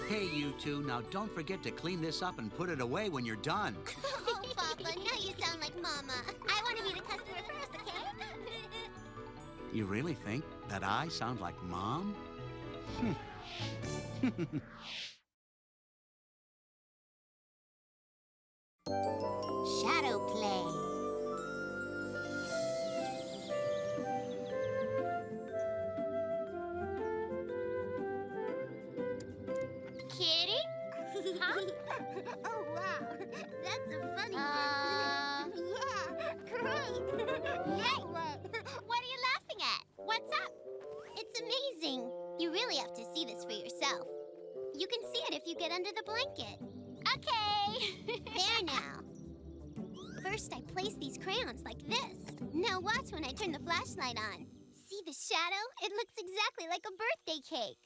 Hey, you two, now don't forget to clean this up and put it away when you're done. Oh, Papa, now you sound like Mama. I want to be the customer first, okay? You really think that I sound like Mom? Shadow play. Kitty? Huh? Oh, wow. That's a funny Yeah, great. Hey, what are you laughing at? What's up? It's amazing. You really have to see this for yourself. You can see it if you get under the blanket. Okay. There now. First, I place these crayons like this. Now watch when I turn the flashlight on. See the shadow? It looks exactly like a birthday cake.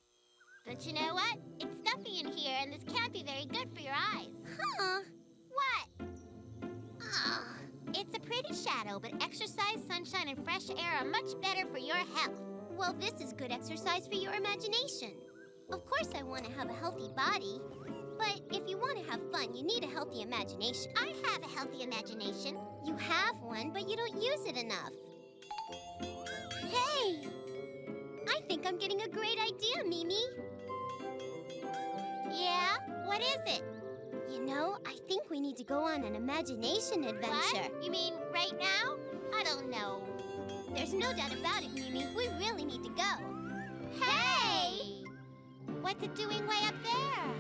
But you know what? It's stuffy in here, and this can't be very good for your eyes. Huh? What? Oh, it's a pretty shadow, but exercise, sunshine, and fresh air are much better for your health. Well, this is good exercise for your imagination. Of course, I want to have a healthy body. But if you want to have fun, you need a healthy imagination. I have a healthy imagination. You have one, but you don't use it enough. Hey! I think I'm getting a great idea, Mimi. Yeah? What is it? You know, I think we need to go on an imagination adventure. What? You mean right now? I don't know. There's no doubt about it, Mimi. We really need to go. Hey! What's it doing way up there?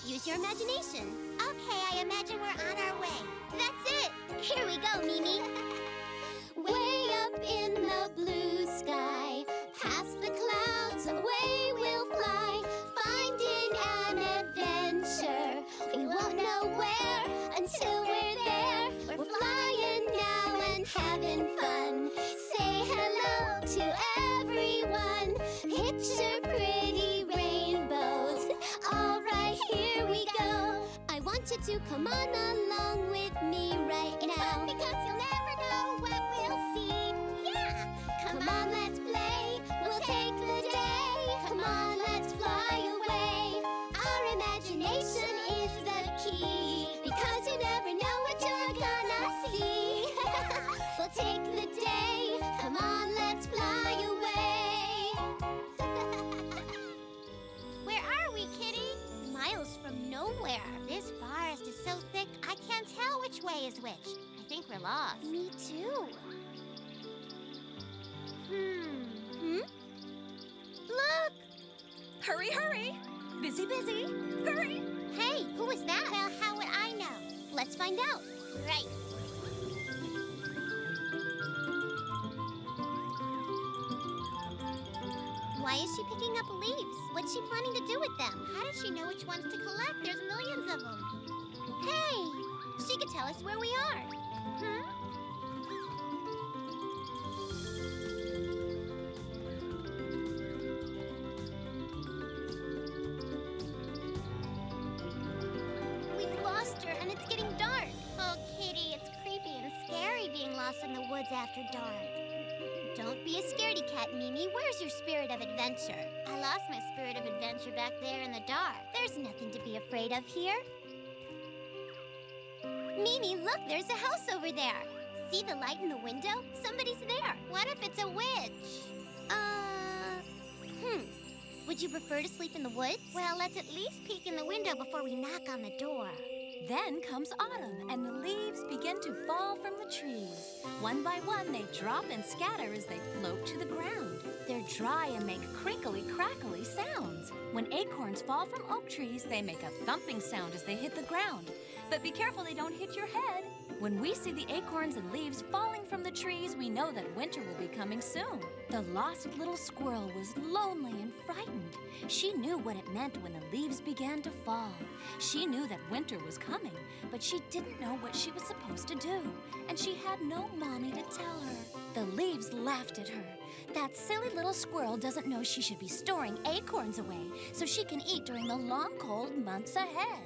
Use your imagination. Okay, I imagine we're on our way. That's it. Here we go, Mimi. Way up in the blue sky, past the clouds, away we'll fly, finding an adventure. We won't know where until we're there. We're flying now and having fun. Say hello to everyone. Picture pretty rainbows. All right, here we go. I want you to come on along with me right now. Because you'll never know what we'll see. Yeah! Come on, let's play. We'll take the day. Come on, let's fly away. Our imagination is the key. Because you never know what you're gonna see. We'll take the day. Come on, let's fly away. Where are we, Kitty? Miles from nowhere. This forest is so thick, I can't tell which way is which. I think we're lost. Me too. Look! Hurry, hurry! Busy, busy! Hurry! Hey, who is that? Well, how would I know? Let's find out. Right. Why is she picking up leaves? What's she planning to do with them? How does she know which ones to collect? There's millions of them. Hey! She could tell us where we are. We've lost her, and it's getting dark. Oh, Kitty, it's creepy and scary being lost in the woods after dark. Don't be a scaredy cat, Mimi. Where's your spirit of adventure? I lost my spirit of adventure back there in the dark. There's nothing to be afraid of here. Mimi, look, there's a house over there. See the light in the window? Somebody's there. What if it's a witch? Would you prefer to sleep in the woods? Well, let's at least peek in the window before we knock on the door. Then comes autumn, and the leaves begin to fall from the trees. One by one, they drop and scatter as they float to the ground. They're dry and make crinkly, crackly sounds. When acorns fall from oak trees, they make a thumping sound as they hit the ground. But be careful they don't hit your head. When we see the acorns and leaves falling from the trees, we know that winter will be coming soon. The lost little squirrel was lonely and frightened. She knew what it meant when the leaves began to fall. She knew that winter was coming, but she didn't know what she was supposed to do, and she had no mommy to tell her. The leaves laughed at her. That silly little squirrel doesn't know she should be storing acorns away so she can eat during the long, cold months ahead.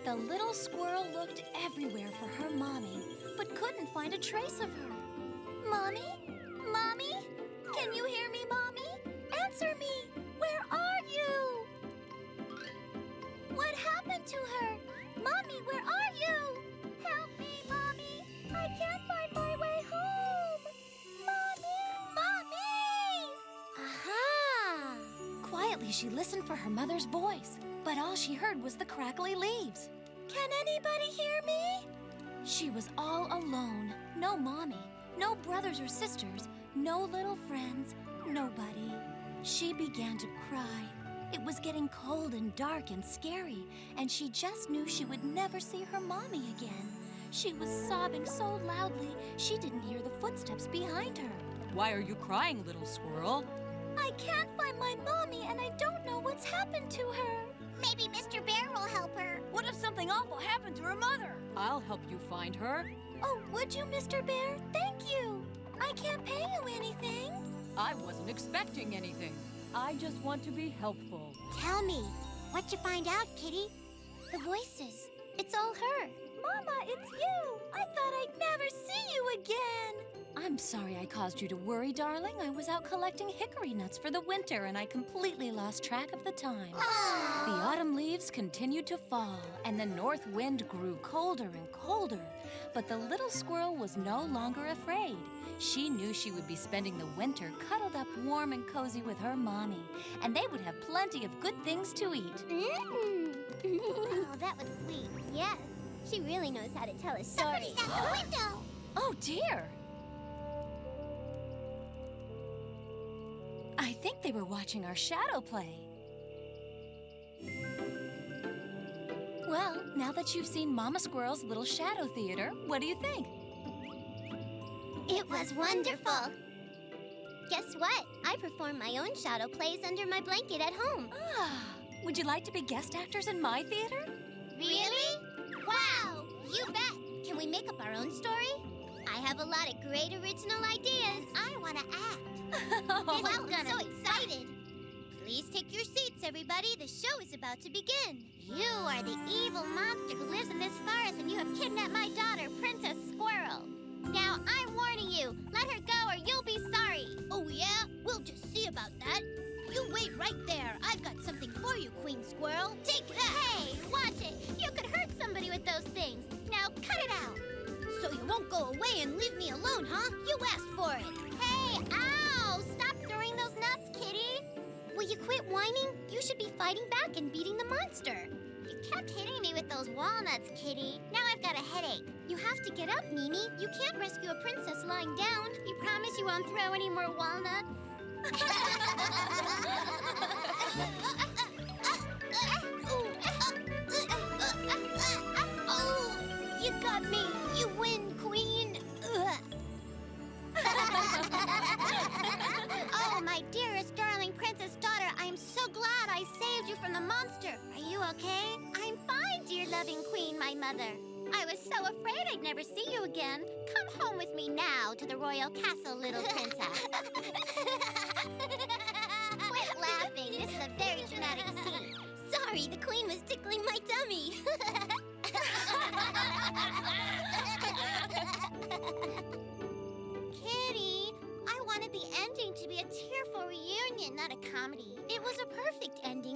The little squirrel looked everywhere for her mommy, but couldn't find a trace of her. Mommy? Mommy? Can you hear me, Mommy? Answer me! Where are you? What happened to her? Mommy, where are you? Help me, Mommy! I can't find my way home! Mommy! Mommy! Aha! Quietly, she listened for her mother's voice, but all she heard was the crackly leaves. Can anybody hear me? She was all alone. No mommy, no brothers or sisters, no little friends, nobody. She began to cry. It was getting cold and dark and scary, and she just knew she would never see her mommy again. She was sobbing so loudly, she didn't hear the footsteps behind her. Why are you crying, little squirrel? I can't find my mommy, and I don't know what's happened to her. Maybe Mr. Bear will help her. What if something awful happened to her mother? I'll help you find her. Oh, would you, Mr. Bear? Thank you. I can't pay you anything. I wasn't expecting anything. I just want to be helpful. Tell me, what'd you find out, Kitty? The voices. It's all her. Mama, it's you. I thought I'd never see you again. I'm sorry I caused you to worry, darling. I was out collecting hickory nuts for the winter, and I completely lost track of the time. The autumn leaves continued to fall, and the north wind grew colder and colder. But the little squirrel was no longer afraid. She knew she would be spending the winter cuddled up warm and cozy with her mommy, and they would have plenty of good things to eat. Oh, that was sweet. Yes, she really knows how to tell a story. Somebody's at the window. Oh, dear. I think they were watching our shadow play. Well, now that you've seen Mama Squirrel's little shadow theater, what do you think? It was wonderful. Guess what? I perform my own shadow plays under my blanket at home. Ah, would you like to be guest actors in my theater? Really? Wow! You bet! Can we make up our own story? I have a lot of great original ideas. I want to act. Wow, I'm so excited. Please take your seats, everybody. The show is about to begin. You are the evil monster who lives in this forest, and you have kidnapped my daughter, Princess Squirrel. Now, I'm warning you. Let her go or you'll be sorry. Oh, yeah? We'll just see about that. You wait right there. I've got something for you, Queen Squirrel. Take that. Hey, watch it. You could hurt somebody with those things. Now, cut it out. So you won't go away and leave me alone, huh? You asked for it. Hey, ow! Stop throwing those nuts, Kitty. Will you quit whining? You should be fighting back and beating the monster. You kept hitting me with those walnuts, Kitty. Now I've got a headache. You have to get up, Mimi. You can't rescue a princess lying down. You promise you won't throw any more walnuts? Oh, you got me. You win, Queen. Oh, my dearest, darling princess daughter, I'm so glad I saved you from the monster. Are you okay? I'm fine, dear loving queen, my mother. I was so afraid I'd never see you again. Come home with me now to the royal castle, little princess. Quit laughing. This is a very dramatic scene. Sorry, the queen was tickling my tummy. Kitty, I wanted the ending to be a tearful reunion, not a comedy. It was a perfect ending.